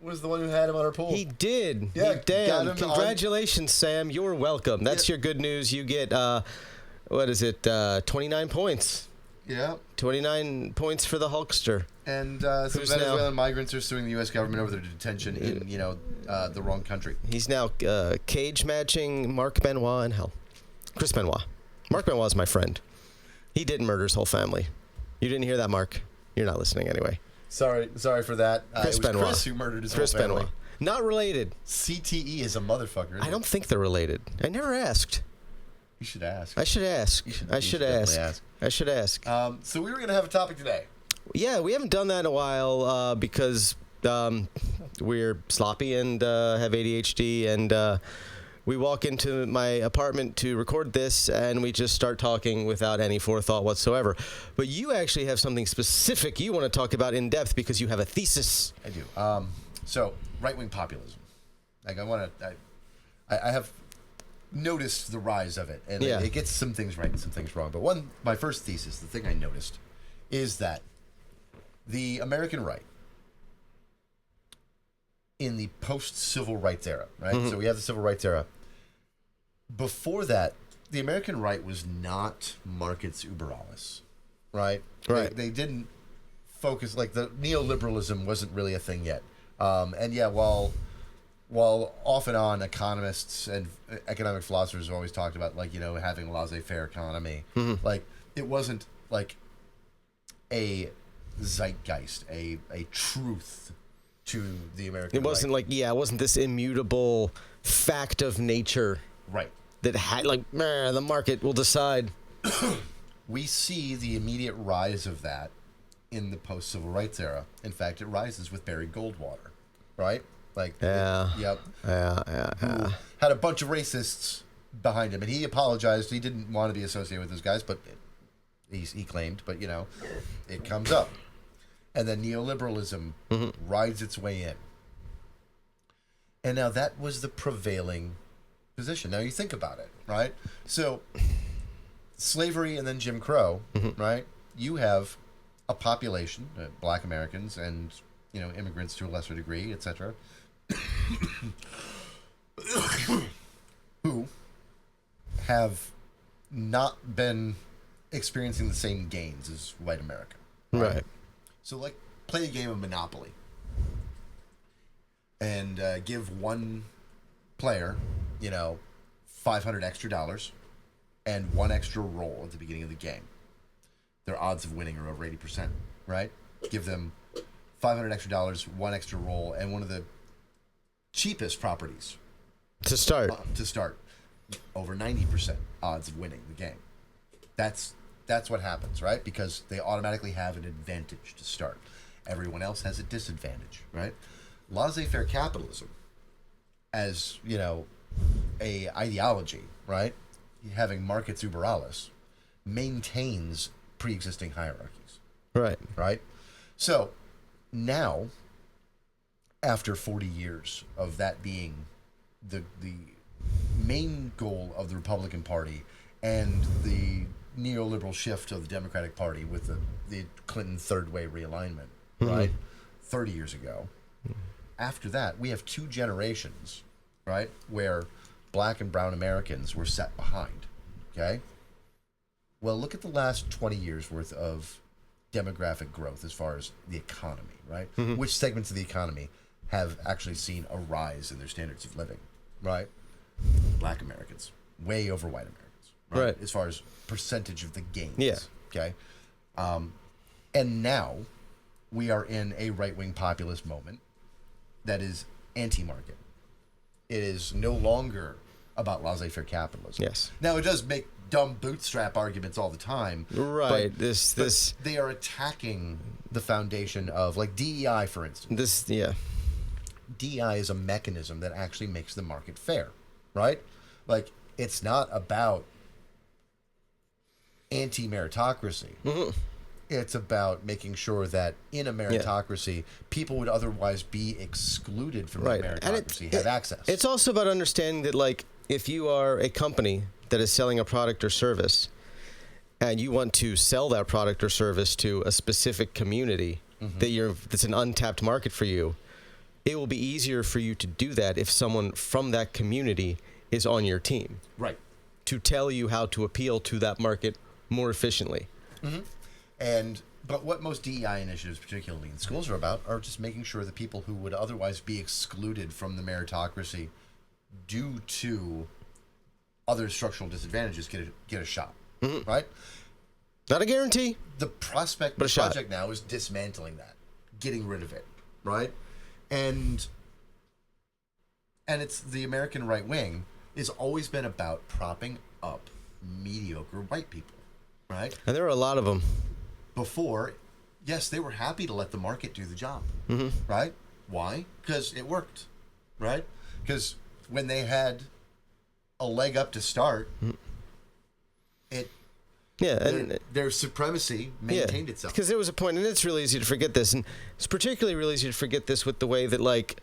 was the one who had him on our pool. he did. Yeah, Damn. got him Congratulations, Sam. You're welcome. That's your good news. You get, 29 points. Yeah. 29 points for the Hulkster. And some Who's Venezuelan migrants are suing the U.S. government over their detention in, the wrong country. He's now cage matching Mark Benoit in hell. Chris Benoit. Mark Benoit is my friend. He didn't murder his whole family. You didn't hear that, Mark? You're not listening anyway. Sorry for that. Chris it was Benoit. Chris who murdered his Chris whole family. Benoit. Not related. CTE is a motherfucker. Isn't I don't think they're related. I never asked. You should ask. I should ask. I should definitely ask. I should ask. So we were going to have a topic today. Yeah, we haven't done that in a while because we're sloppy and have ADHD, and we walk into my apartment to record this, and we just start talking without any forethought whatsoever. But you actually have something specific you want to talk about in depth because you have a thesis. I do. So right-wing populism. Like I have noticed the rise of it, and it gets some things right and some things wrong. But my first thesis, the thing I noticed, is that the American right in the post-civil rights era, right? So we have the civil rights era. Before that, the American right was not Marcus über alles, right? Right. They didn't focus, like the neoliberalism wasn't really a thing yet. And yeah, while off and on economists and economic philosophers have always talked about, like, having a laissez-faire economy, like, it wasn't like a zeitgeist, a truth to the American It wasn't right. it wasn't this immutable fact of nature. Right. That had, the market will decide. We see the immediate rise of that in the post-civil rights era. In fact, it rises with Barry Goldwater, right? Yep. Who had a bunch of racists behind him, and he apologized. He didn't want to be associated with those guys, but he claimed. But it comes up, and then neoliberalism rides its way in, and now that was the prevailing position. Now you think about it, right? So slavery and then Jim Crow, right? You have a population, Black Americans and immigrants to a lesser degree, etc., who have not been experiencing the same gains as white America. Right. So, like, play a game of Monopoly and give one player, $500 extra and one extra roll at the beginning of the game. Their odds of winning are over 80%, right? Give them $500 extra, one extra roll, and one of the cheapest properties To start. Over 90% odds of winning the game. That's what happens, right? Because they automatically have an advantage to start. Everyone else has a disadvantage, right? Laissez-faire capitalism, as a ideology, right? Having markets uber alles, maintains pre-existing hierarchies. Right. Right? So now, after 40 years of that being the main goal of the Republican Party and the neoliberal shift of the Democratic Party with the Clinton third way realignment, right? 30 years ago. After that, we have two generations, right, where Black and brown Americans were set behind, okay? Well, look at the last 20 years worth of demographic growth as far as the economy, right? Which segments of the economy have actually seen a rise in their standards of living, right? Black Americans, way over white Americans, right? As far as percentage of the gains, Yeah. okay? And now we are in a right-wing populist moment that is anti-market. It is no longer about laissez-faire capitalism. Yes. Now, it does make dumb bootstrap arguments all the time. Right. But, This they are attacking the foundation of, like, DEI, for instance. DEI is a mechanism that actually makes the market fair, right? Like, it's not about anti-meritocracy. It's about making sure that in a meritocracy, people would otherwise be excluded from the meritocracy have access. It's also about understanding that, like, if you are a company that is selling a product or service and you want to sell that product or service to a specific community that's an untapped market for you, it will be easier for you to do that if someone from that community is on your team. Right. To tell you how to appeal to that market more efficiently. But what most DEI initiatives, particularly in schools, are about are just making sure that people who would otherwise be excluded from the meritocracy due to other structural disadvantages get a shot, right? Not a guarantee. The prospect, the project now is dismantling that, getting rid of it, right? And it's the American right wing has always been about propping up mediocre white people, right? And there are a lot of them. Before, yes, they were happy to let the market do the job, right? Why? Because it worked, right? Because when they had a leg up to start, their supremacy maintained itself. Because there was a point, and it's really easy to forget this, and it's particularly really easy to forget this with the way that, like,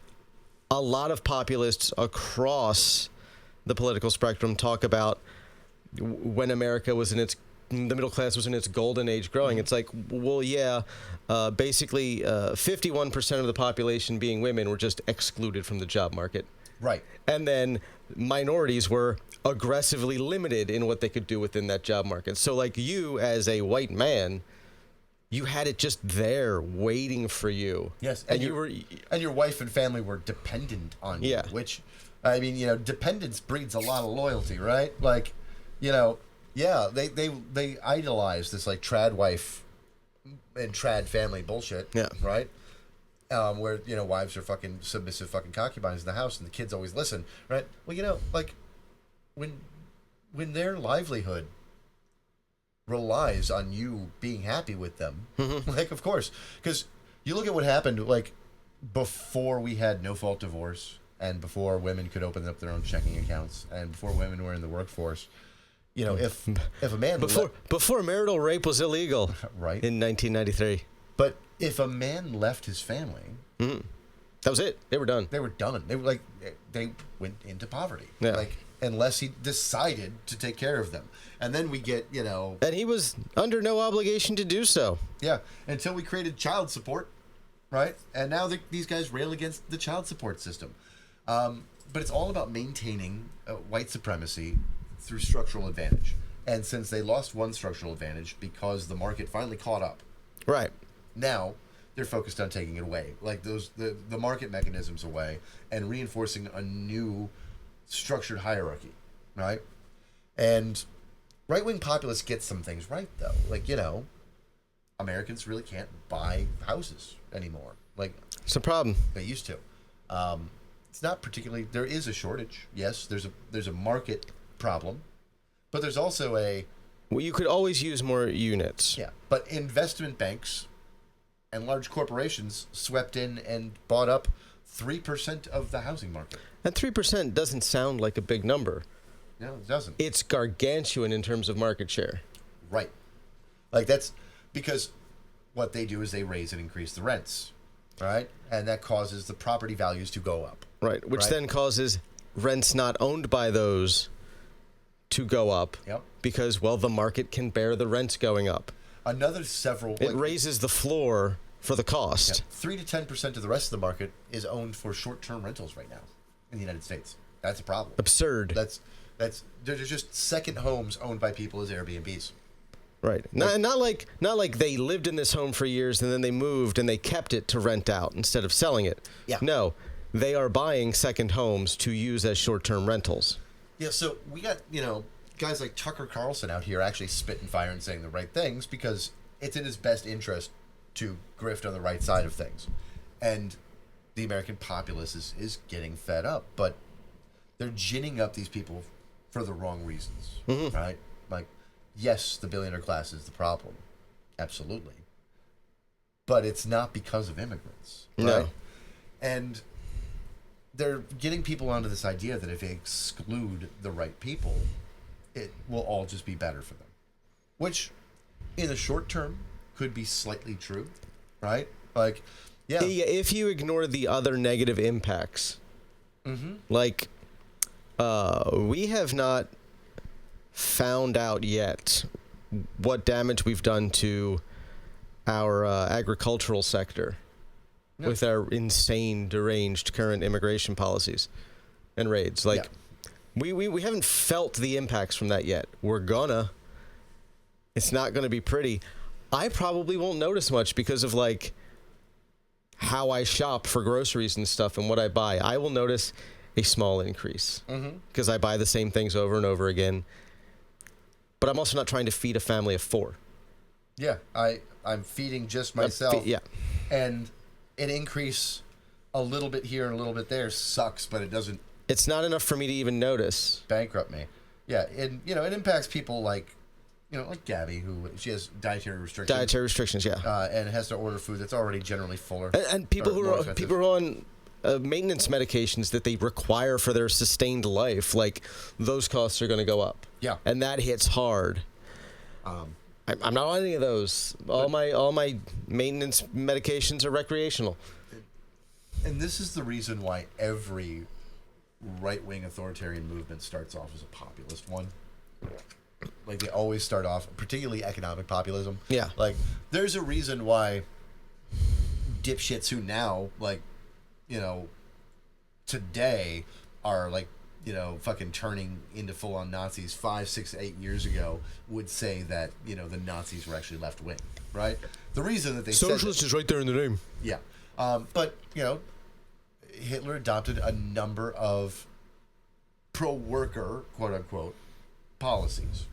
a lot of populists across the political spectrum talk about when America was in its the middle class was in its golden age growing. It's like, well, basically 51% of the population being women were just excluded from the job market. Right. And then minorities were aggressively limited in what they could do within that job market. So, like, you as a white man, you had it just there waiting for you. Yes. And your wife and family were dependent on you, which, I mean, dependence breeds a lot of loyalty, right? Like, they idolize this, like, trad wife and trad family bullshit, right? Where, wives are fucking submissive fucking concubines in the house and the kids always listen, right? Well, like, when their livelihood relies on you being happy with them, like, of course, because you look at what happened, like, before we had no-fault divorce and before women could open up their own checking accounts and before women were in the workforce, if a man before marital rape was illegal, right, in 1993, but if a man left his family, that That was it. They were done. They were done. They were like, they went into poverty. Yeah. Like, unless he decided to take care of them. And then we get, And he was under no obligation to do so. yeah, until we created child support, right? And now these guys rail against the child support system. But it's all about maintaining white supremacy through structural advantage. And since they lost one structural advantage because the market finally caught up, Right. now they're focused on taking it away, like the market mechanisms away, and reinforcing a new structured hierarchy, right? And right-wing populists get some things right, though. Like, Americans really can't buy houses anymore like It's a problem. they used to. It's not particularly. There is a shortage. Yes, there's a market problem, but there's also Well, you could always use more units. yeah. But investment banks and large corporations swept in and bought up 3% of the housing market. And 3% doesn't sound like a big number. No, it doesn't. It's gargantuan in terms of market share. Right. Like, that's because what they do is they raise and increase the rents, right? And that causes the property values to go up. Right. Which Right. then causes rents not owned by those to go up. Yep. Because, well, the market can bear the rents going up. Another several. It raises the floor for the cost. 3 to 10% of the rest of the market is owned for short-term rentals right now in the United States. That's a problem. Absurd. There's just second homes owned by people as Airbnbs. Right. Not like they lived in this home for years and then they moved and they kept it to rent out instead of selling it. Yeah. No, they are buying second homes to use as short-term rentals. Yeah, so we got, guys like Tucker Carlson out here actually spitting fire and saying the right things because it's in his best interest to grift on the right side of things. And the American populace is getting fed up, but they're ginning up these people for the wrong reasons, right? Like, yes, the billionaire class is the problem. Absolutely. But it's not because of immigrants, right? No. And they're getting people onto this idea that if they exclude the right people, it will all just be better for them. Which, in the short term, could be slightly true, right? Like, yeah. If you ignore the other negative impacts, like, we have not found out yet what damage we've done to our agricultural sector with our insane, deranged current immigration policies and raids. Like, we haven't felt the impacts from that yet. We're gonna. It's not gonna be pretty. I probably won't notice much because of, like, how I shop for groceries and stuff and what I buy. I will notice a small increase because I buy the same things over and over again. But I'm also not trying to feed a family of 4. Yeah, I'm feeding just myself. Yeah. And an increase a little bit here and a little bit there sucks, but it doesn't It's not enough for me to even notice. bankrupt me. Yeah, and it impacts people like Gabby, who she has dietary restrictions. Dietary restrictions, yeah. And has to order food that's already generally fuller. And people who more are expensive. on maintenance medications that they require for their sustained life, like, those costs are going to go up. Yeah. And that hits hard. I'm not on any of those. All my maintenance medications are recreational. And this is the reason why every right-wing authoritarian movement starts off as a populist one. Like, they always start off, particularly economic populism. Yeah. Like, there's a reason why dipshits who now, like, today are, like, fucking turning into full-on Nazis 5, 6, 8 years ago would say that, the Nazis were actually left-wing, right? The reason that they Socialist is right there in the name. yeah. But, Hitler adopted a number of pro-worker, quote-unquote, policies.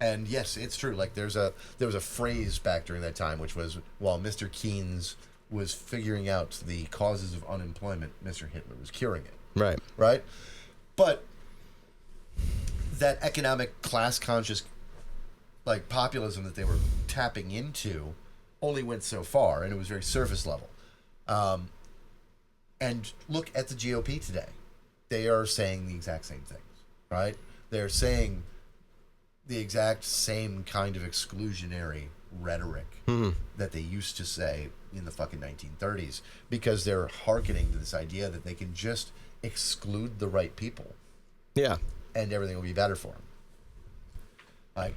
And yes, it's true. Like, there was a phrase back during that time, which was, while Mr. Keynes was figuring out the causes of unemployment, Mr. Hitler was curing it. Right. Right? But that economic class-conscious, like, populism that they were tapping into only went so far, and it was very surface level. And look at the GOP today. They are saying the exact same things, right? They're saying the exact same kind of exclusionary rhetoric that they used to say in the fucking 1930s, because they're hearkening to this idea that they can just exclude the right people. Yeah. And everything will be better for them. Like,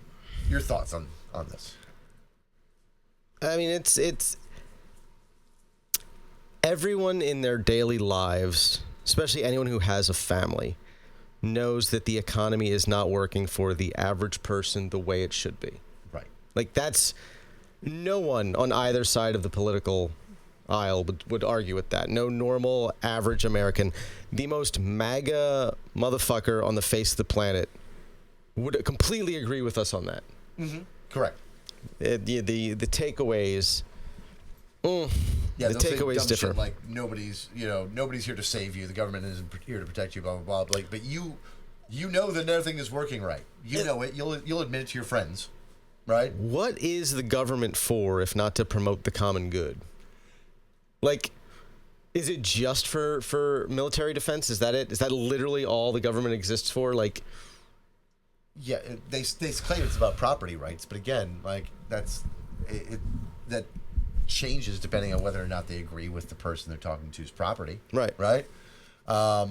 your thoughts on this? I mean, it's everyone in their daily lives, especially anyone who has a family, knows that the economy is not working for the average person the way it should be. Right. Like, that's no one on either side of the political aisle would argue with that. No normal average American, the most MAGA motherfucker on the face of the planet, would completely agree with us on that. Mm-hmm. Correct. The takeaways. Yeah, the takeaways differ. Like, nobody's here to save you. The government isn't here to protect you. Blah blah blah. Like, but you know that nothing is working right. You know it. You'll admit it to your friends, right? What is the government for if not to promote the common good? Like, is it just for military defense? Is that it? Is that literally all the government exists for? Like, yeah, they claim it's about property rights, but again, like, that changes depending on whether or not they agree with the person they're talking to's property. Right. Right. But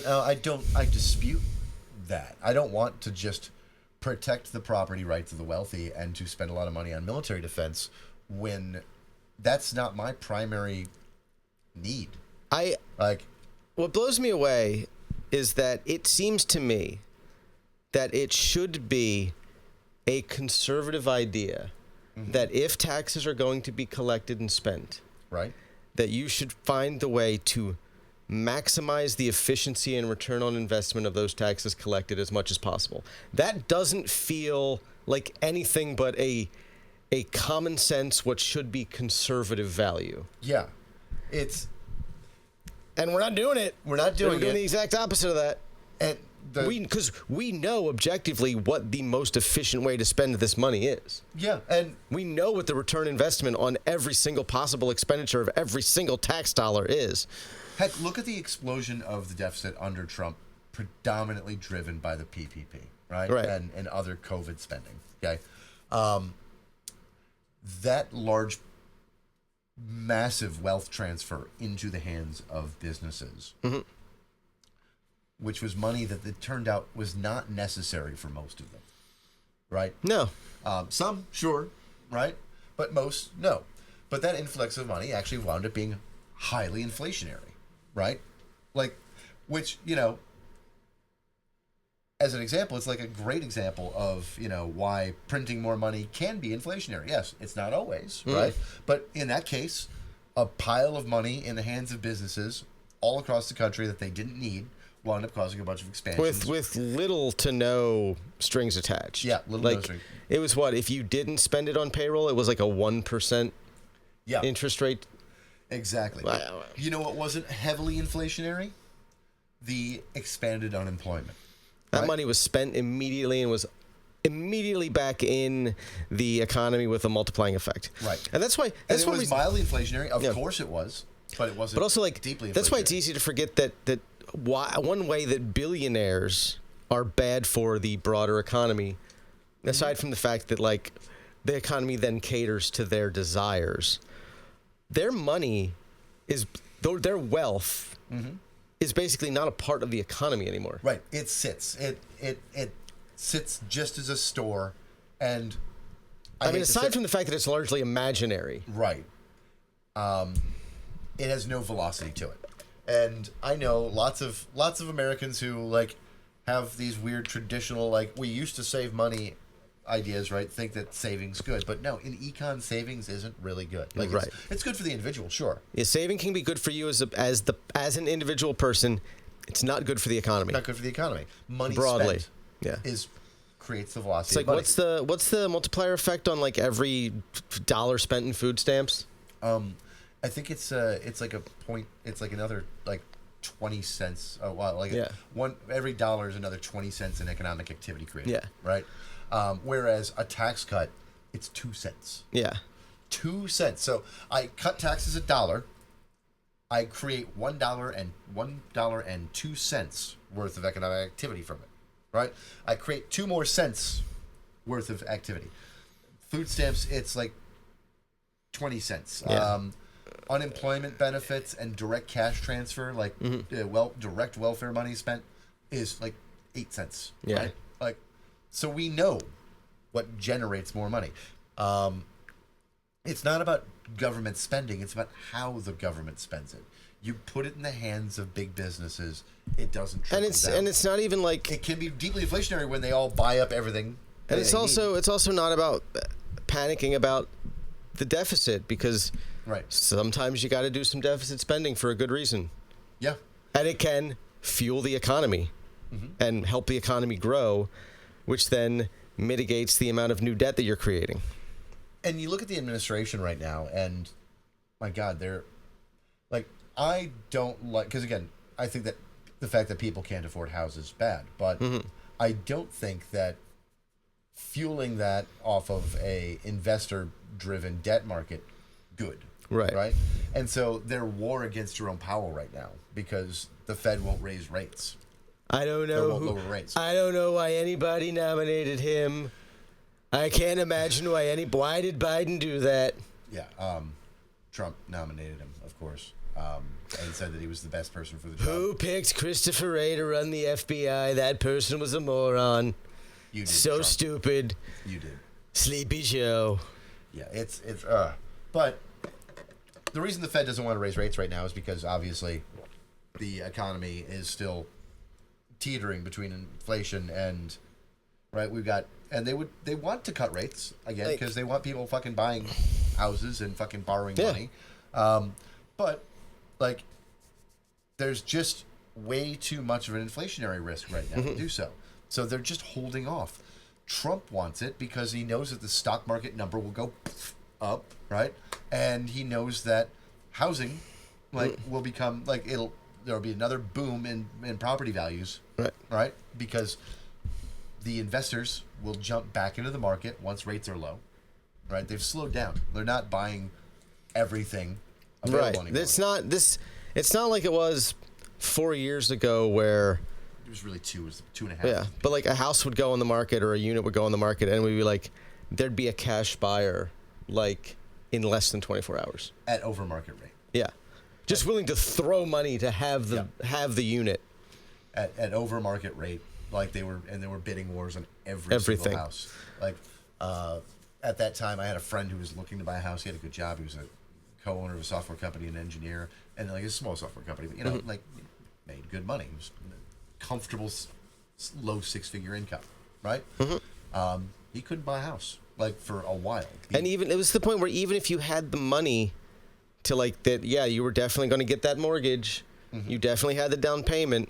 I dispute that. I don't want to just protect the property rights of the wealthy and to spend a lot of money on military defense when that's not my primary need. What blows me away is that it seems to me that it should be a conservative idea that if taxes are going to be collected and spent, right, that you should find the way to maximize the efficiency and return on investment of those taxes collected as much as possible. That doesn't feel like anything but a common sense, what should be conservative value. Yeah. And we're not doing it. We're not doing it. We're doing the exact opposite of that. And because we know objectively what the most efficient way to spend this money is. Yeah, and we know what the return investment on every single possible expenditure of every single tax dollar is. Heck, look at the explosion of the deficit under Trump, predominantly driven by the PPP, right? And other COVID spending. Okay, that large, massive wealth transfer into the hands of businesses. Mm-hmm. Which was money that it turned out was not necessary for most of them, right? No. Some, sure, right? But most, no. But that influx of money actually wound up being highly inflationary, right? Like, which, as an example, it's like a great example of, why printing more money can be inflationary. Yes, it's not always, right? But in that case, a pile of money in the hands of businesses all across the country that they didn't need wound up causing a bunch of expansions. With little to no strings attached. Yeah, little no strings. It was what? If you didn't spend it on payroll, it was like a 1% interest rate. Exactly. Wow. You know what wasn't heavily inflationary? The expanded unemployment. That money was spent immediately and was immediately back in the economy with a multiplying effect. Right. And that's why... It was mildly inflationary. Of course it was. But it wasn't. But also, deeply inflationary. That's why it's easy to forget that one way that billionaires are bad for the broader economy, aside from the fact that the economy then caters to their desires, their money their wealth is basically not a part of the economy anymore. Right. It sits. It sits just as a store, and aside from the fact that it's largely imaginary. Right. It has no velocity to it. And I know lots of Americans who have these weird traditional we used to save money ideas, right? Think that saving's good, but no, in econ savings isn't really good. Right. It's good for the individual, sure. Yeah, saving can be good for you as an individual person. It's not good for the economy. Not good for the economy. Money broadly, spent creates the velocity. It's like of money. what's the multiplier effect on every dollar spent in food stamps? I think it's like a point. It's like another 20 cents. Oh, wow! Every dollar is another 20 cents in economic activity created. Yeah. Right. Whereas a tax cut, it's 2 cents. Yeah. 2 cents. So I cut taxes $1. I create $1.02 worth of economic activity from it. Right. I create 2 more cents worth of activity. Food stamps, it's like 20 cents. Yeah. Unemployment benefits and direct cash transfer, like direct welfare money spent, is like 8 cents. Yeah. Right? Like, so we know what generates more money. It's not about government spending. It's about how the government spends it. You put it in the hands of big businesses. It doesn't trickle down. And it's not even like It can be deeply inflationary when they all buy up everything. And it's also not about panicking about the deficit, because Right. sometimes you got to do some deficit spending for a good reason. Yeah. And it can fuel the economy and help the economy grow, which then mitigates the amount of new debt that you're creating. And you look at the administration right now, and my God, they're like, I don't like, because again, I think that the fact that people can't afford houses is bad, but I don't think that fueling that off of a investor-driven debt market, good. Right. And so they're war against Jerome Powell right now because the Fed won't raise rates. I don't know. Won't lower rates. I don't know why anybody nominated him. I can't imagine why did Biden do that? Yeah. Trump nominated him, of course, and said that he was the best person for the job. Who picked Christopher Wray to run the FBI? That person was a moron. You did. So Trump. stupid. You did. Sleepy Joe. Yeah, but the reason the Fed doesn't want to raise rates right now is because obviously the economy is still teetering between inflation and they want to cut rates again because they want people fucking buying houses and fucking borrowing money. But like there's just way too much of an inflationary risk right now to do so. So they're just holding off. Trump wants it because he knows that the stock market number will go up, right? And he knows that housing will become there'll be another boom in property values, right? Because the investors will jump back into the market once rates are low, right? They've slowed down. They're not buying everything available anymore. It's not like it was 4 years ago where it was really two and a half. Yeah, but like a house would go on the market or a unit would go on the market, and we'd be like, there'd be a cash buyer like in less than 24 hours at over market rate. Yeah, just willing to throw money to have the unit at over market rate. Like there were bidding wars on everything. Single house. Like at that time, I had a friend who was looking to buy a house. He had a good job. He was a co-owner of a software company, an engineer, and like a small software company. But like made good money. He was comfortable, low six-figure income, right? He couldn't buy a house like for a while. And even it was the point where even if you had the money to like that, you were definitely going to get that mortgage. You definitely had the down payment.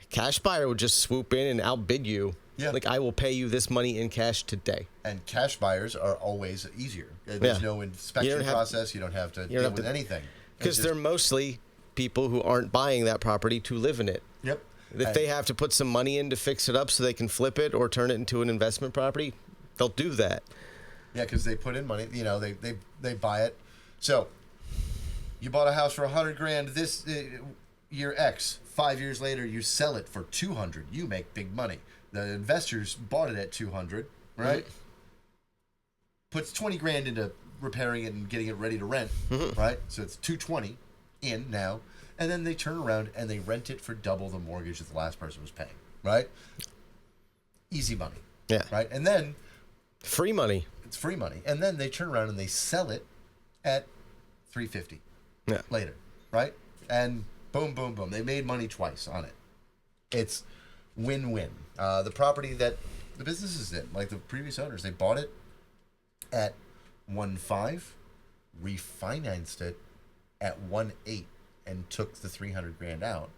Cash buyer would just swoop in and outbid you. Yeah. Like, I will pay you this money in cash today. And cash buyers are always easier. There's no inspection process. You don't have to deal with anything. Because they're mostly people who aren't buying that property to live in it. Yep. If they have to put some money in to fix it up so they can flip it or turn it into an investment property, they'll do that. Yeah, because they put in money. They buy it. So, you bought a house for $100,000 this year X. 5 years later, you sell it for $200,000. You make big money. The investors bought it at $200,000, right? Puts $20,000 into repairing it and getting it ready to rent, right? So it's $220,000 in now, and then they turn around and they rent it for double the mortgage that the last person was paying, right? Easy money, right? And then free money. It's free money, and then they turn around and they sell it at $350,000 later, right? And boom, boom, boom. They made money twice on it. It's win-win. The property that the businesses did, like the previous owners, they bought it at 1.5, refinanced it at 1.8, and took the $300,000 out,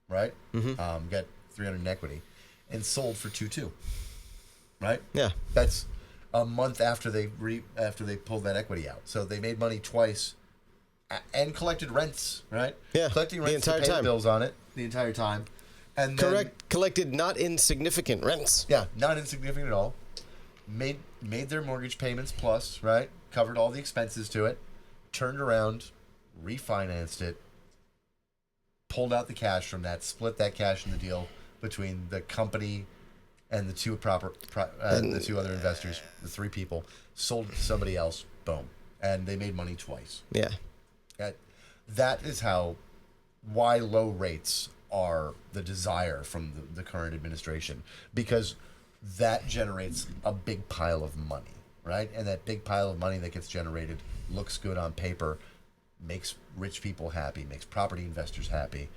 right? Got $300,000 in equity, and sold for 2.2, right? Yeah, that's a month after they pulled that equity out. So they made money twice. And collected rents, right? Yeah, collecting rents to pay the bills on it the entire time, and then, collected not insignificant rents. Yeah, not insignificant at all. Made their mortgage payments plus, right? Covered all the expenses to it. Turned around, refinanced it, pulled out the cash from that, split that cash in the deal between the company and the two the two other investors, the three people, sold it to somebody else. Boom, and they made money twice. Yeah. That is why low rates are the desire from the current administration, because that generates a big pile of money, right? And that big pile of money that gets generated looks good on paper, makes rich people happy, makes property investors happy.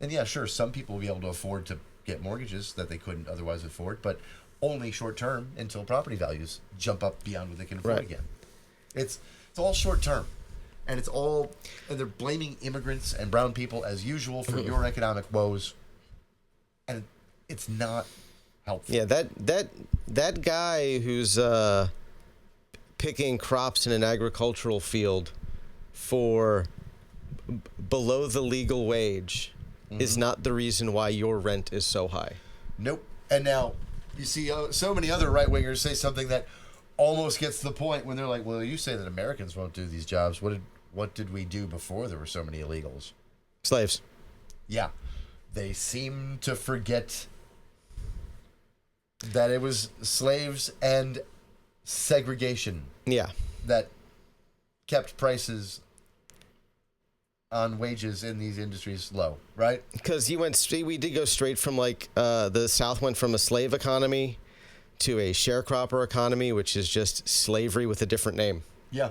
And yeah, sure, some people will be able to afford to get mortgages that they couldn't otherwise afford, but only short term until property values jump up beyond what they can afford again. It's all short term. And they're blaming immigrants and brown people as usual for your economic woes. And it's not helpful. Yeah, that guy who's picking crops in an agricultural field for below the legal wage is not the reason why your rent is so high. Nope. And now you see so many other right-wingers say something that almost gets to the point when they're like, well, you say that Americans won't do these jobs. What did we do before there were so many illegals? Slaves. Yeah. They seem to forget that it was slaves and segregation. Yeah. That kept prices on wages in these industries low, right? Because we did go straight from the South went from a slave economy to a sharecropper economy, which is just slavery with a different name. Yeah.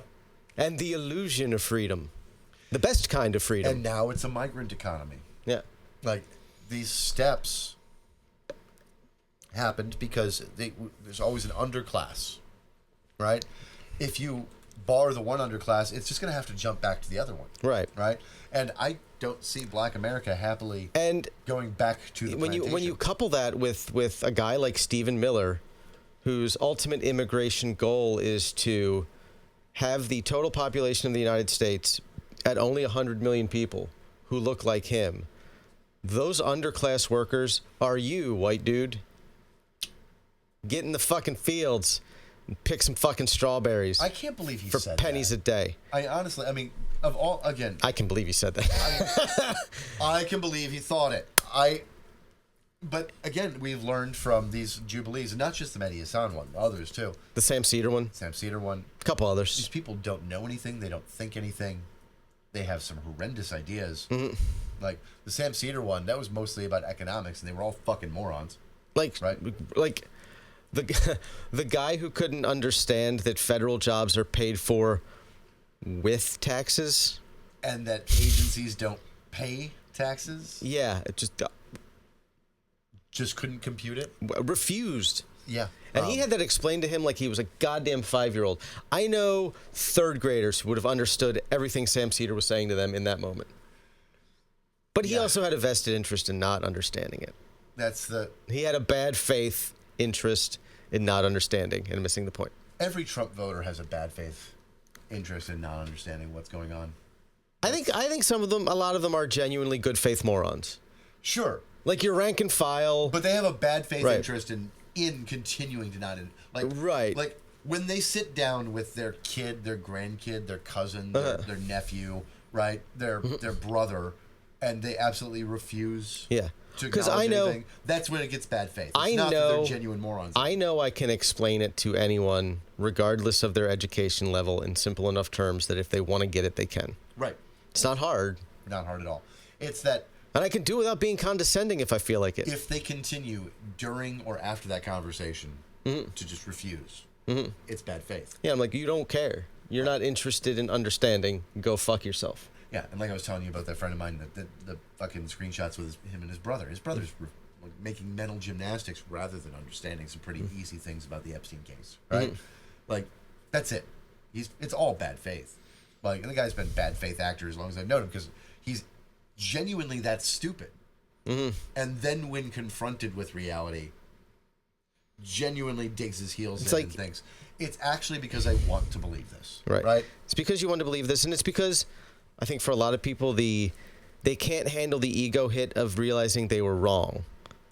And the illusion of freedom. The best kind of freedom. And now it's a migrant economy. Yeah. Like, these steps happened because there's always an underclass, right? If you bar the one underclass, it's just going to have to jump back to the other one. Right. Right? And I don't see Black America happily going back to the plantation. When you couple that with a guy like Stephen Miller, whose ultimate immigration goal is to have the total population of the United States at only 100 million people who look like him, those underclass workers are you, white dude. Get in the fucking fields and pick some fucking strawberries. I can't believe he for said pennies that. a day. I mean, of all, again. I can believe he said that. I can believe he thought it. But again, we've learned from these Jubilees, and not just the Mehdi Hassan one, others too. The Sam Cedar one. A couple others. These people don't know anything. They don't think anything. They have some horrendous ideas. Mm-hmm. Like the Sam Cedar one, that was mostly about economics, and they were all fucking morons. Like the guy who couldn't understand that federal jobs are paid for with taxes, and that agencies don't pay taxes. Yeah, it just couldn't compute it. Refused. Yeah. And he had that explained to him like he was a goddamn 5-year-old. I know third graders would have understood everything Sam Cedar was saying to them in that moment. But he also had a vested interest in not understanding it. He had a bad faith interest in not understanding and missing the point. Every Trump voter has a bad faith interest in not understanding what's going on. I think a lot of them are genuinely good faith morons. Sure. Like your rank and file. But they have a bad faith interest in continuing to not... Like, when they sit down with their kid, their grandkid, their cousin, their nephew, right? Their brother, and they absolutely refuse to acknowledge anything, that's when it gets bad faith. It's not that they're genuine morons. I know I can explain it to anyone, regardless of their education level, in simple enough terms that if they want to get it, they can. Right. It's not hard. Not hard at all. It's that... And I can do it without being condescending if I feel like it. If they continue during or after that conversation to just refuse, it's bad faith. Yeah, I'm like, you don't care. You're not interested in understanding. Go fuck yourself. Yeah, and like I was telling you about that friend of mine, the fucking screenshots with him and his brother. His brother's making mental gymnastics rather than understanding some pretty easy things about the Epstein case, right? Like, that's it. It's all bad faith. Like, and the guy's been bad faith actor as long as I've known him because he's genuinely that stupid. And then when confronted with reality, genuinely digs his heels in and thinks, it's actually because I want to believe this. Right? It's because you want to believe this, and it's because I think for a lot of people, they can't handle the ego hit of realizing they were wrong.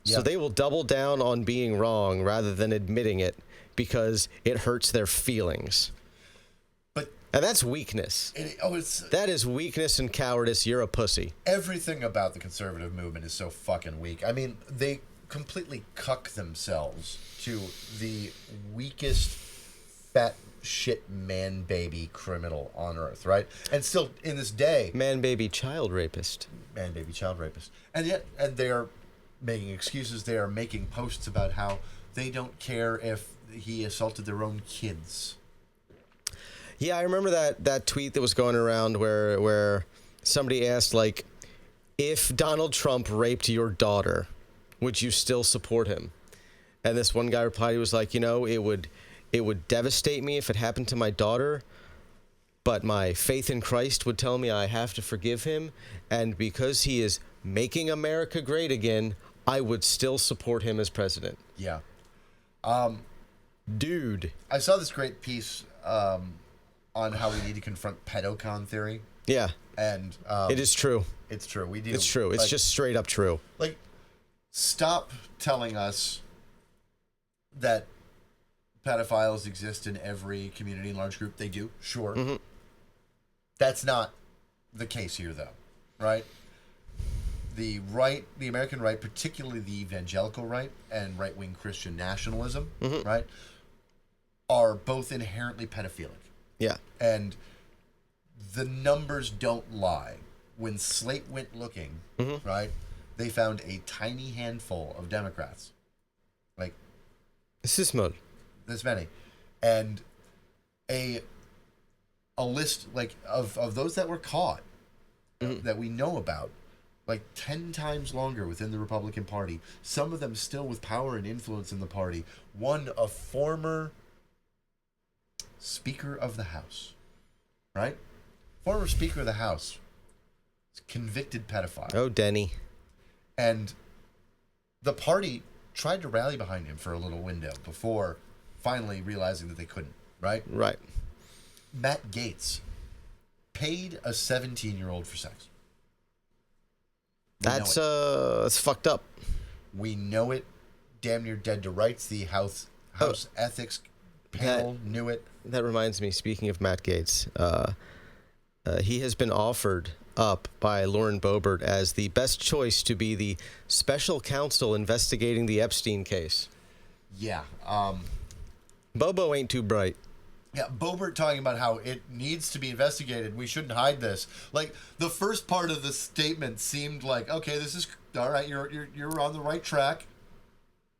Yeah. So they will double down on being wrong rather than admitting it because it hurts their feelings. And that's weakness. That is weakness and cowardice. You're a pussy. Everything about the conservative movement is so fucking weak. I mean, they completely cuck themselves to the weakest fat shit man baby criminal on earth, right? And still in this day, Man, baby, child rapist. man baby child rapist, and yet they are making excuses. They are making posts about how they don't care if he assaulted their own kids. Yeah, I remember that tweet that was going around where somebody asked, like, if Donald Trump raped your daughter, would you still support him? And this one guy replied, he was like, it would devastate me if it happened to my daughter, but my faith in Christ would tell me I have to forgive him, and because he is making America great again, I would still support him as president. Yeah. Dude. I saw this great piece on how we need to confront pedocon theory. Yeah. And it is true. It's true. We do. It's true. It's just straight up true. Like, stop telling us that pedophiles exist in every community and large group. They do, sure. Mm-hmm. That's not the case here, though, right? The right, the American right, particularly the evangelical right and right-wing Christian nationalism, right, are both inherently pedophilic. Yeah. And the numbers don't lie. When Slate went looking, right, they found a tiny handful of Democrats. Like, This many. And a list, like, of those that were caught, that we know about, like 10 times longer within the Republican Party. Some of them still with power and influence in the party. One, a former Speaker of the House, right? Former Speaker of the House, convicted pedophile. Oh, Denny. And the party tried to rally behind him for a little window before finally realizing that they couldn't, right? Right. Matt Gaetz paid a 17-year-old for sex. That's fucked up. We know it. Damn near dead to rights. The House Ethics panel knew it. That reminds me, speaking of Matt Gaetz, he has been offered up by Lauren Boebert as the best choice to be the special counsel investigating the Epstein case. Yeah. Bobo ain't too bright. Yeah, Boebert talking about how it needs to be investigated. We shouldn't hide this. Like, the first part of the statement seemed like, okay, this is all right. You're on the right track.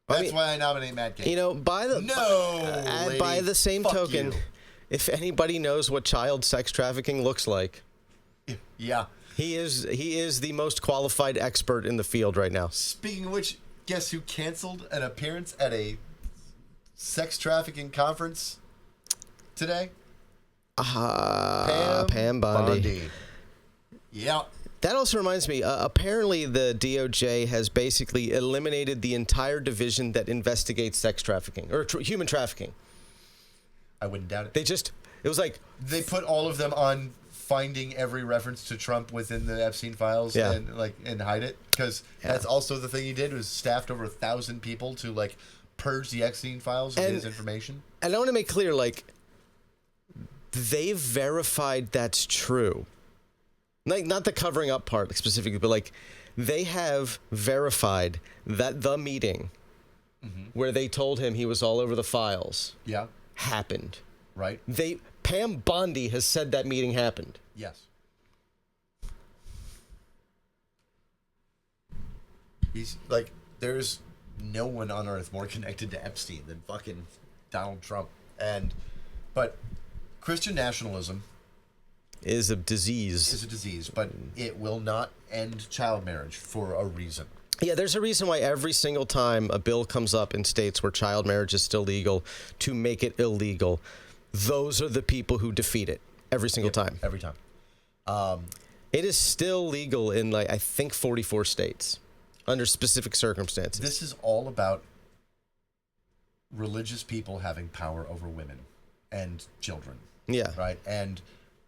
That's why I nominate Matt Gaetz. By the same token, you. If anybody knows what child sex trafficking looks like, yeah, he is the most qualified expert in the field right now. Speaking of which, guess who canceled an appearance at a sex trafficking conference today? Pam Bondi. Yeah. That also reminds me, apparently the DOJ has basically eliminated the entire division that investigates sex trafficking, or human trafficking. I wouldn't doubt it. It was like... They put all of them on finding every reference to Trump within the Epstein files and hide it. Because that's also the thing he did, was staffed over 1,000 people to, like, purge the Epstein files of his information. And I want to make clear, like, they've verified that's true. Like, not the covering up part specifically, but like, they have verified that the meeting where they told him he was all over the files happened. Right. Pam Bondi has said that meeting happened. Yes. He's like, there's no one on earth more connected to Epstein than fucking Donald Trump. But Christian nationalism is a disease. But it will not end child marriage for a reason. Yeah, there's a reason why every single time a bill comes up in states where child marriage is still legal, to make it illegal, those are the people who defeat it every single time. Every time. It is still legal in, like, I think 44 states under specific circumstances. This is all about religious people having power over women and children. Yeah. Right? And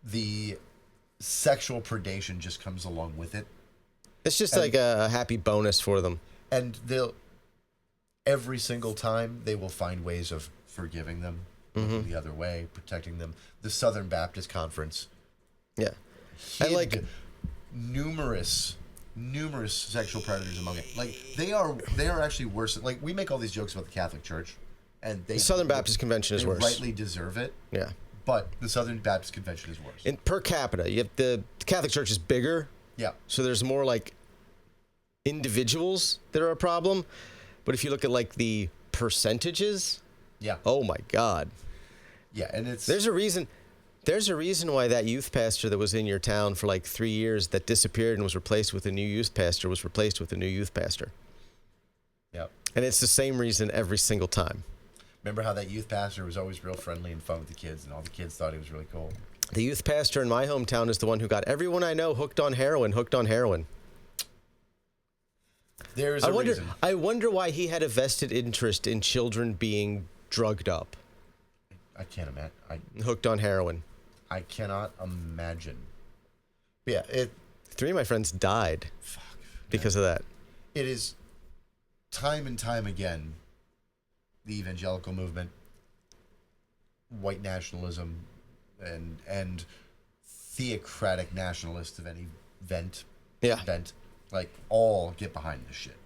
the sexual predation just comes along with it. It's just like a happy bonus for them. And every single time, they will find ways of forgiving them, looking the other way, protecting them. The Southern Baptist Conference. Yeah. And like numerous numerous sexual predators among it. Like they are actually worse. Like we make all these jokes about the Catholic Church, and the Southern Baptist Convention is worse. They rightly deserve it. Yeah. But the Southern Baptist Convention is worse. And per capita, you have the Catholic Church is bigger. Yeah. So there's more like individuals that are a problem. But if you look at like the percentages, yeah. Oh my God. Yeah, and it's There's a reason why that youth pastor that was in your town for like 3 years that disappeared and was replaced with a new youth pastor was replaced with a new youth pastor. Yep. And it's the same reason every single time. Remember how that youth pastor was always real friendly and fun with the kids, and all the kids thought he was really cool? The youth pastor in my hometown is the one who got everyone I know hooked on heroin. There's a reason. I wonder why he had a vested interest in children being drugged up. I can't imagine. Hooked on heroin. I cannot imagine. Yeah, 3 of my friends died because of that. It is time and time again the evangelical movement, white nationalism, and theocratic nationalists of any bent, like all get behind this shit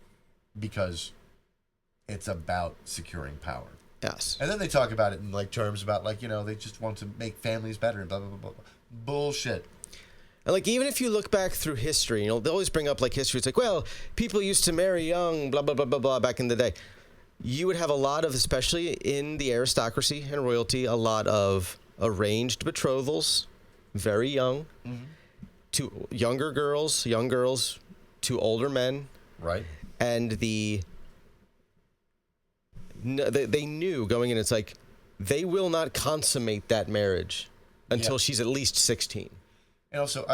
because it's about securing power. Yes. And then they talk about it in like terms about like, you know, they just want to make families better and blah, blah, blah, blah. Bullshit. And like, even if you look back through history, you know, they always bring up like history. It's like, well, people used to marry young, blah, blah, blah, blah, blah, back in the day. You would have a lot of, especially in the aristocracy and royalty, a lot of arranged betrothals, very young, to young girls to older men. Right. And they knew going in, it's like, they will not consummate that marriage until she's at least 16. And also,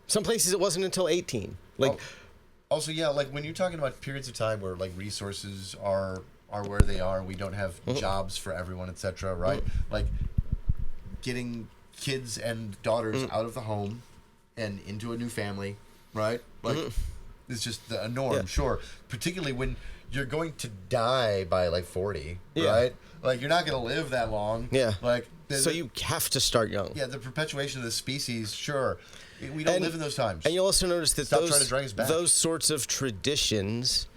some places it wasn't until 18. Like, also, yeah, like when you're talking about periods of time where like resources are where they are, we don't have jobs for everyone, etc. Right? Like getting kids and daughters out of the home and into a new family, right? Like it's just a norm, sure. Particularly when you're going to die by like 40, right? Like you're not going to live that long. Yeah. Like so you have to start young. Yeah, the perpetuation of the species, sure. We don't live in those times. And you'll also notice that Stop trying to drag us back. Those sorts of traditions,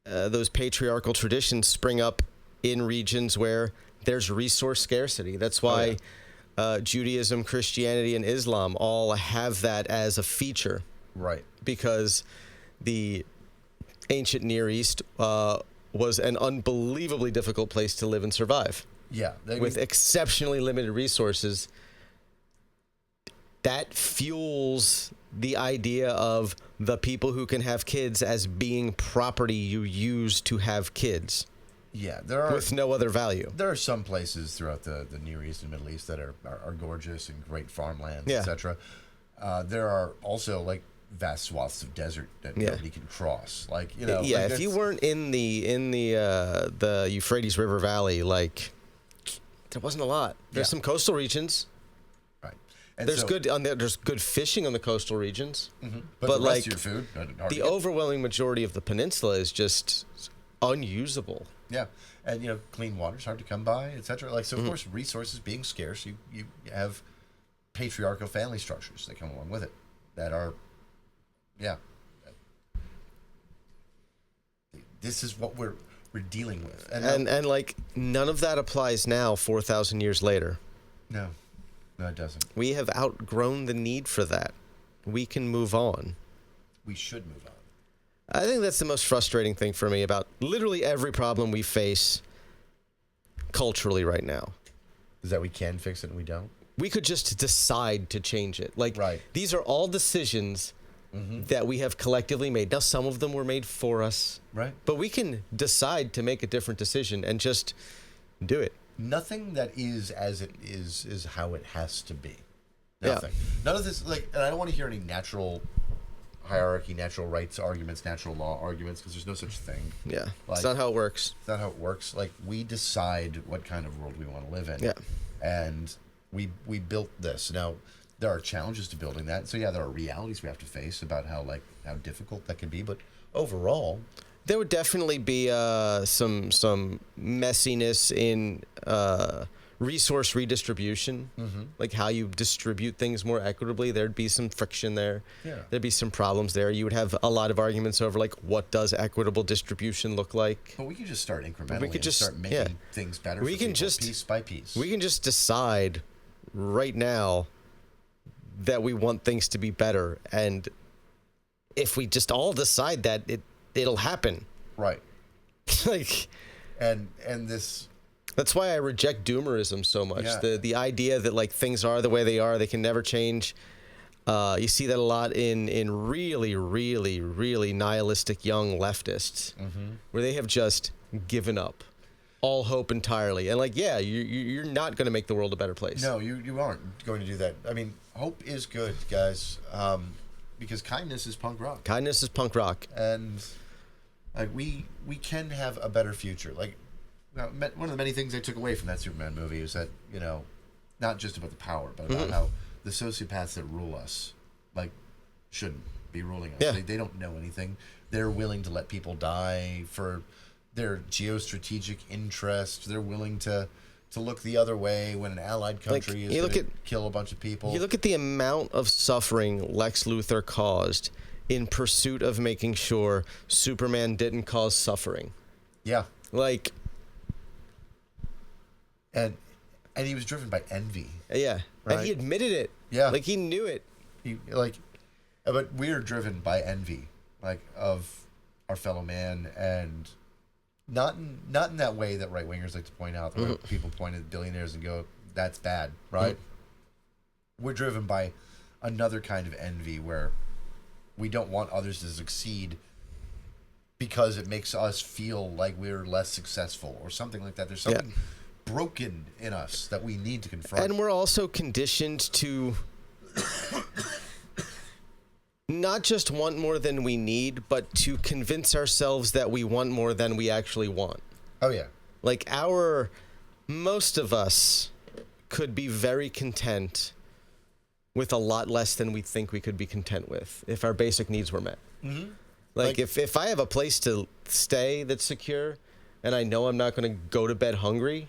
those patriarchal traditions, spring up in regions where there's resource scarcity. That's why Judaism, Christianity, and Islam all have that as a feature. Right. Because the ancient Near East was an unbelievably difficult place to live and survive. Yeah. With exceptionally limited resources. That fuels the idea of the people who can have kids as being property you use to have kids. Yeah, there are with no other value. There are some places throughout the Near East and Middle East that are gorgeous and great farmlands, etc. There are also like vast swaths of desert that nobody can cross. Like like if you weren't in the Euphrates River Valley, like there wasn't a lot. There's some coastal regions. And there's good fishing on the coastal regions, but the rest of your food, the overwhelming majority of the peninsula is just unusable. Yeah, and clean water's hard to come by, etc. Like so, of course, resources being scarce, you have patriarchal family structures that come along with it that are, this is what we're dealing with, and like none of that applies now, 4,000 years later. No. No, it doesn't. We have outgrown the need for that. We can move on. We should move on. I think that's the most frustrating thing for me about literally every problem we face culturally right now. Is that we can fix it and we don't? We could just decide to change it. Like, these are all decisions that we have collectively made. Now, some of them were made for us. Right. But we can decide to make a different decision and just do it. Nothing that is as it is how it has to be. Nothing. Yeah. None of this, and I don't want to hear any natural hierarchy, natural rights arguments, natural law arguments, because there's no such thing. Yeah. It's not how it works. It's not how it works. Like, we decide what kind of world we want to live in. Yeah. And we built this. Now, there are challenges to building that. So, there are realities we have to face about how difficult that can be. But overall, there would definitely be some messiness in resource redistribution, like how you distribute things more equitably, there'd be some friction there. Yeah. There'd be some problems there. You would have a lot of arguments over, like, what does equitable distribution look like? But we could just start incrementally. We could just start making things better. We for can people, just piece by piece. We can just decide right now that we want things to be better, and if we just all decide that, it'll happen. Right. Like, and this. That's why I reject doomerism so much. Yeah. The idea that, like, things are the way they are, they can never change. You see that a lot in really, really, really nihilistic young leftists, where they have just given up all hope entirely. And, like, yeah, you're not going to make the world a better place. No, you aren't going to do that. I mean, hope is good, guys, because kindness is punk rock. Kindness is punk rock. And like we can have a better future. Like, one of the many things I took away from that Superman movie is that, you know, not just about the power, but about how the sociopaths that rule us, like, shouldn't be ruling us. Yeah. They don't know anything. They're willing to let people die for their geostrategic interest. They're willing to look the other way when an allied country is going to kill a bunch of people. You look at the amount of suffering Lex Luthor caused in pursuit of making sure Superman didn't cause suffering. Yeah. Like... And he was driven by envy. Yeah. Right? And he admitted it. Yeah. Like, he knew it. But we're driven by envy, like, of our fellow man, and not in that way that right wingers like to point out. Where people point at billionaires and go, "That's bad," right? We're driven by another kind of envy where we don't want others to succeed because it makes us feel like we're less successful or something like that. There's something broken in us that we need to confront. And we're also conditioned to not just want more than we need, but to convince ourselves that we want more than we actually want. Oh, yeah. Like, most of us could be very content with a lot less than we think we could be content with if our basic needs were met. Like, if I have a place to stay that's secure and I know I'm not going to go to bed hungry,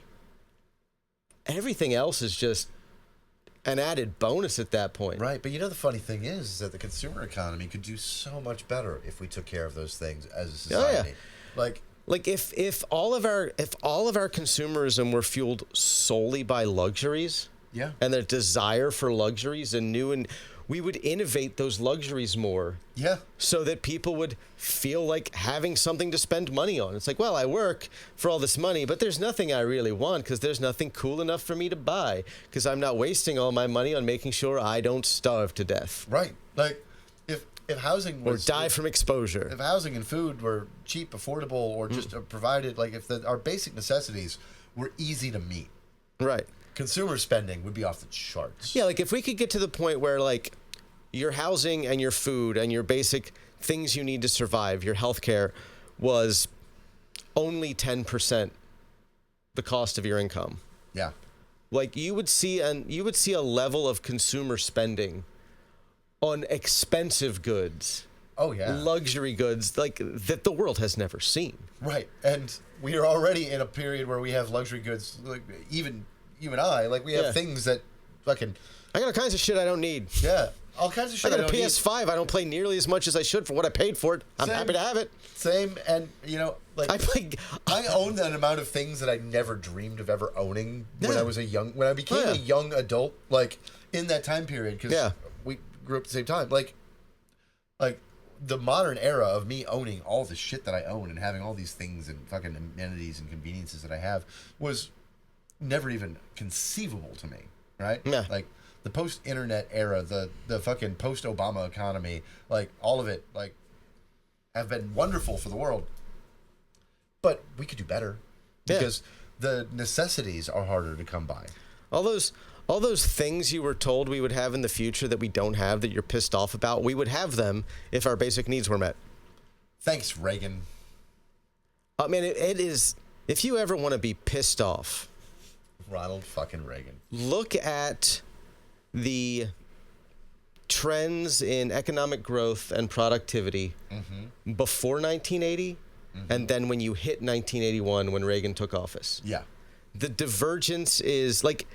everything else is just an added bonus at that point. Right, but you know the funny thing is that the consumer economy could do so much better if we took care of those things as a society. Like if all of our consumerism were fueled solely by luxuries, and their desire for luxuries and we would innovate those luxuries more. Yeah. So that people would feel like having something to spend money on. It's like, well, I work for all this money, but there's nothing I really want because there's nothing cool enough for me to buy because I'm not wasting all my money on making sure I don't starve to death. Right. Like, if housing was... Or die from exposure. If housing and food were cheap, affordable, or just provided, like, if our basic necessities were easy to meet. Right. Consumer spending would be off the charts. Yeah, like, if we could get to the point where, like, your housing and your food and your basic things you need to survive, your healthcare, was only 10% the cost of your income. Yeah. Like, you would see a level of consumer spending on expensive goods. Oh, yeah. Luxury goods, like, that the world has never seen. Right. And we are already in a period where we have luxury goods, like, even you and I, like, we have things that fucking... I got all kinds of shit I don't need. Yeah. All kinds of shit I got a PS5. I don't play nearly as much as I should for what I paid for it. I'm happy to have it. Same. And, you know, like... I own an amount of things that I never dreamed of ever owning when I became a young adult, like, in that time period, because we grew up at the same time. Like, the modern era of me owning all the shit that I own and having all these things and fucking amenities and conveniences that I have was never even conceivable to me, right? Yeah. Like, the post-internet era, the fucking post-Obama economy, like, all of it, like, have been wonderful for the world. But we could do better because the necessities are harder to come by. All those things you were told we would have in the future that we don't have, that you're pissed off about, we would have them if our basic needs were met. Thanks, Reagan. I mean, it is... If you ever want to be pissed off... Ronald fucking Reagan. Look at the trends in economic growth and productivity before 1980 and then when you hit 1981 when Reagan took office. Yeah. the divergence is like,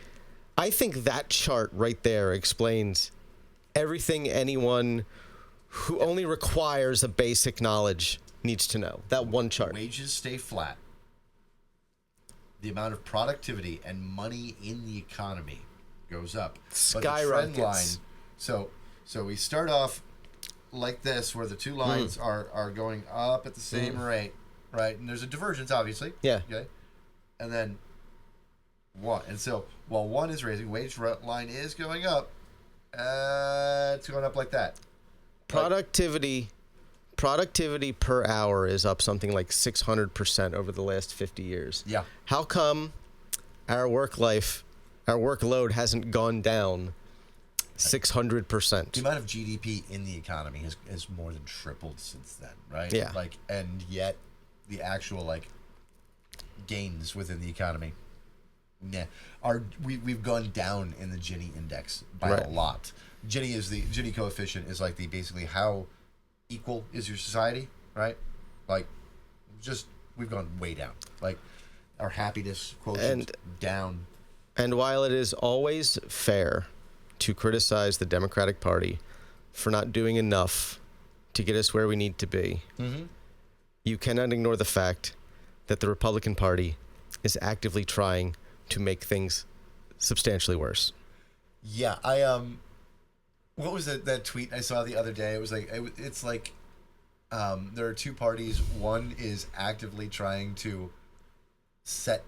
I think that chart right there explains everything anyone who only requires a basic knowledge needs to know. That one chart. Wages stay flat. The amount of productivity and money in the economy goes up. But the trend line, so we start off like this, where the two lines are going up at the same rate, right? And there's a divergence, obviously. Yeah. Okay. And then one, and so while one is raising, wage line is going up. It's going up like that. Productivity per hour is up something like 600% over the last 50 years. Yeah. How come our workload hasn't gone down 600%? The amount of GDP in the economy has more than tripled since then, right? Yeah. Like, and yet the actual like gains within the economy, we've gone down in the Gini index by a lot. Gini coefficient is like basically how equal is your society, right? Like, just we've gone way down. Like, our happiness quotient down. And while it is always fair to criticize the Democratic Party for not doing enough to get us where we need to be, you cannot ignore the fact that the Republican Party is actively trying to make things substantially worse. Yeah, what was that tweet I saw the other day? It was like, it's like, there are two parties. One is actively trying to set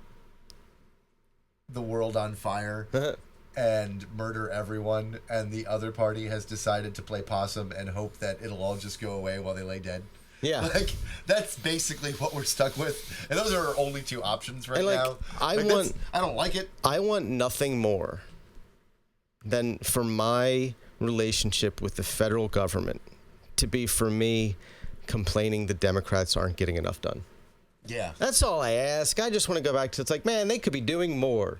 the world on fire and murder everyone, and the other party has decided to play possum and hope that it'll all just go away while they lay dead. Yeah. Like, that's basically what we're stuck with. And those are our only two options right now. I don't like it. I want nothing more than for my relationship with the federal government to be, for me, complaining the Democrats aren't getting enough done. Yeah. That's all I ask. I just want to go back to, it's like, man, they could be doing more.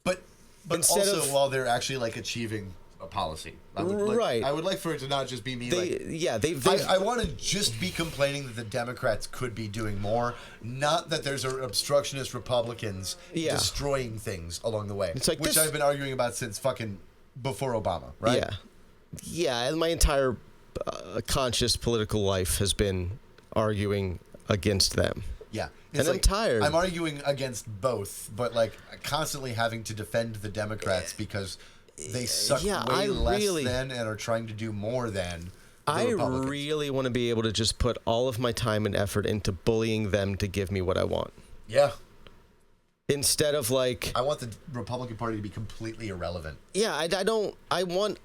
But Instead also of, while they're actually like achieving a policy. I would like for it to not just be me. I want to just be complaining that the Democrats could be doing more, not that there's obstructionist Republicans destroying things along the way. It's like which I've been arguing about since fucking before Obama, right? Yeah, and my entire conscious political life has been arguing against them. Yeah. And I'm tired. I'm arguing against both, but like constantly having to defend the Democrats because they suck way less than and are trying to do more than the Republicans. I really want to be able to just put all of my time and effort into bullying them to give me what I want. Yeah. Instead of like, I want the Republican Party to be completely irrelevant. Yeah, I want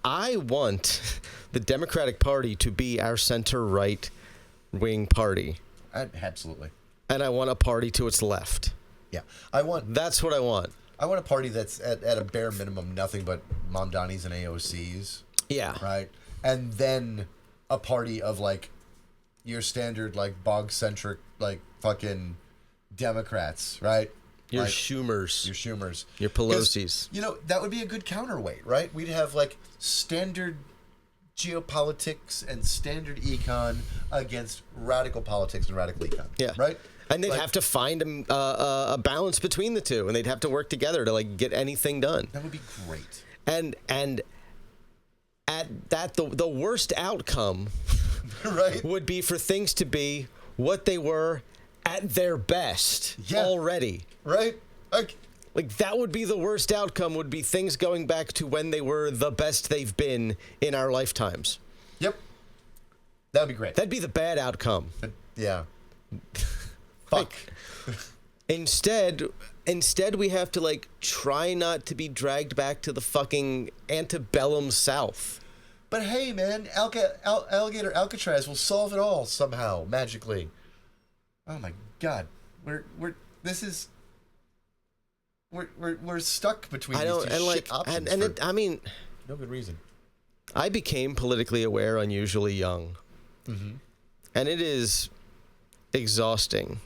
the Democratic Party to be our center right wing party. Absolutely. And I want a party to its left. Yeah. That's what I want. I want a party that's at a bare minimum nothing but Mamdanis and AOCs. Yeah. Right? And then a party of like your standard like bog-centric like fucking Democrats, right? Your like, Schumers. Your Pelosi's. You know, that would be a good counterweight, right? We'd have like standard geopolitics and standard econ against radical politics and radical econ. Yeah. Right? And they'd have to find a balance between the two, and they'd have to work together to like get anything done. That would be great. And at that, the worst outcome right. would be for things to be what they were at their best already. Right? Like that would be the worst outcome, would be things going back to when they were the best they've been in our lifetimes. Yep. That'd be great. That'd be the bad outcome. Yeah. Fuck. Instead we have to like try not to be dragged back to the fucking antebellum South. But hey, man, alligator Alcatraz will solve it all somehow magically. Oh my God, we're stuck between these two shit options. No good reason. I became politically aware unusually young, and it is exhausting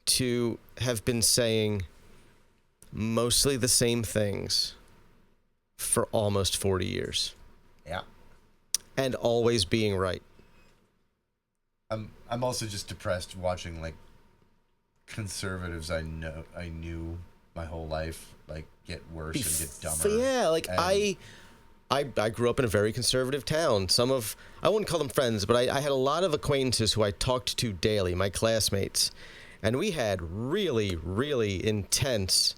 to have been saying mostly the same things for almost 40 years. Yeah. And always being right. I'm also just depressed watching like conservatives I knew my whole life like get worse and get dumber. Yeah, like and I grew up in a very conservative town. I wouldn't call them friends, but I had a lot of acquaintances who I talked to daily, my classmates. And we had really, really intense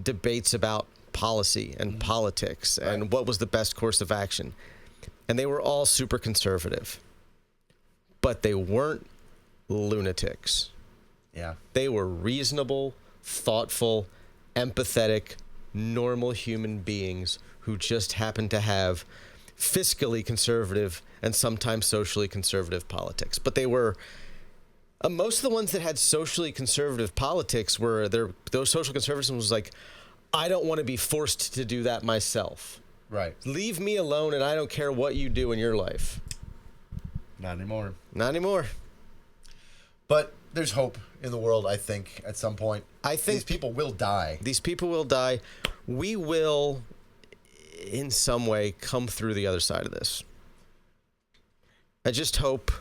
debates about policy and politics and what was the best course of action. And they were all super conservative. But they weren't lunatics. Yeah. They were reasonable, thoughtful, empathetic, normal human beings who just happened to have fiscally conservative and sometimes socially conservative politics. But they were most of the ones that had socially conservative politics were those social conservatism was like, I don't want to be forced to do that myself. Right. Leave me alone, and I don't care what you do in your life. Not anymore. Not anymore. But there's hope in the world, I think, at some point. I think these people will die. These people will die. We will, in some way, come through the other side of this. I just hope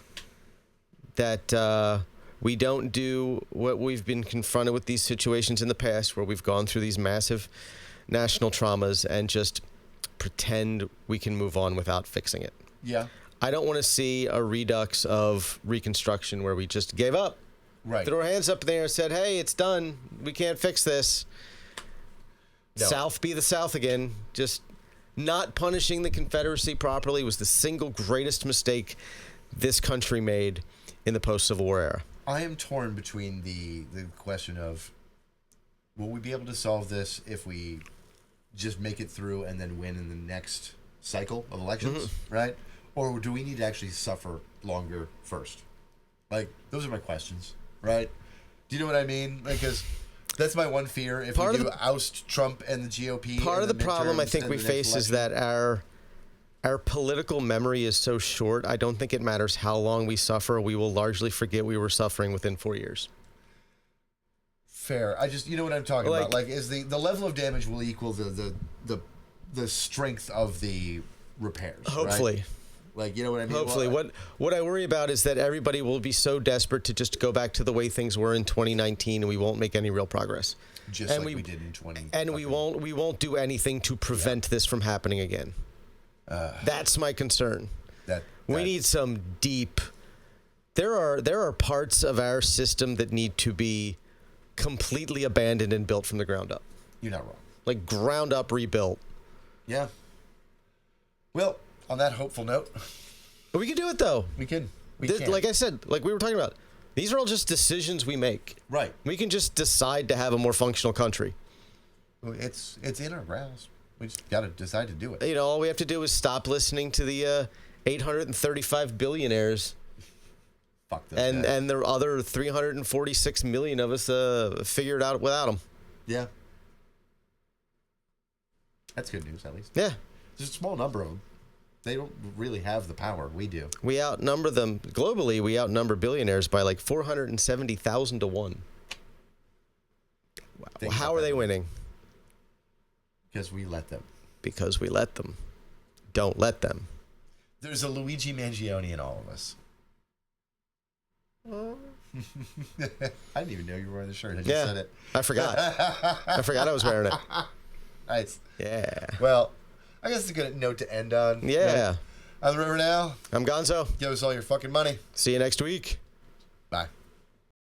that we don't do what we've been confronted with these situations in the past where we've gone through these massive national traumas and just pretend we can move on without fixing it. Yeah. I don't want to see a redux of Reconstruction where we just gave up. Right. Threw our hands up there and said, hey, it's done. We can't fix this. No. South be the South again. Just not punishing the Confederacy properly was the single greatest mistake this country made in the post-Civil War era. I am torn between the question of, will we be able to solve this if we just make it through and then win in the next cycle of elections, right? Or do we need to actually suffer longer first? Like, those are my questions, right? Do you know what I mean? Like, because that's my one fear. If we do oust Trump and the GOP. Part of the problem I think we face is that our political memory is so short. I don't think it matters how long we suffer. We will largely forget we were suffering within 4 years. Fair. You know what I'm talking about. Like, is the level of damage will equal the strength of the repairs. Hopefully. Right? Like, you know what I mean? Hopefully. What I worry about is that everybody will be so desperate to just go back to the way things were in 2019, and we won't make any real progress. Just like we did in 2020. And we won't do anything to prevent this from happening again. That's my concern. We need some deep. There are parts of our system that need to be completely abandoned and built from the ground up. You're not wrong. Like ground up rebuilt. Yeah. Well, on that hopeful note, but we can do it though. We can. Like I said, like we were talking about, these are all just decisions we make. Right. We can just decide to have a more functional country. It's in our grasp. We just got to decide to do it. You know, all we have to do is stop listening to the 835 billionaires. Fuck those and guys. And the other 346 million of us figure it out without them. Yeah. That's good news, at least. Yeah. There's a small number of them. They don't really have the power. We do. We outnumber them. Globally, we outnumber billionaires by like 470,000 to 1. Wow. How are they winning? Because we let them. Because we let them. Don't let them. There's a Luigi Mangione in all of us. I didn't even know you were wearing the shirt. I just said it. I forgot. I forgot I was wearing it. Nice. Yeah. Well, I guess it's a good note to end on. Yeah. I'm the River now. I'm Gonzo. Give us all your fucking money. See you next week.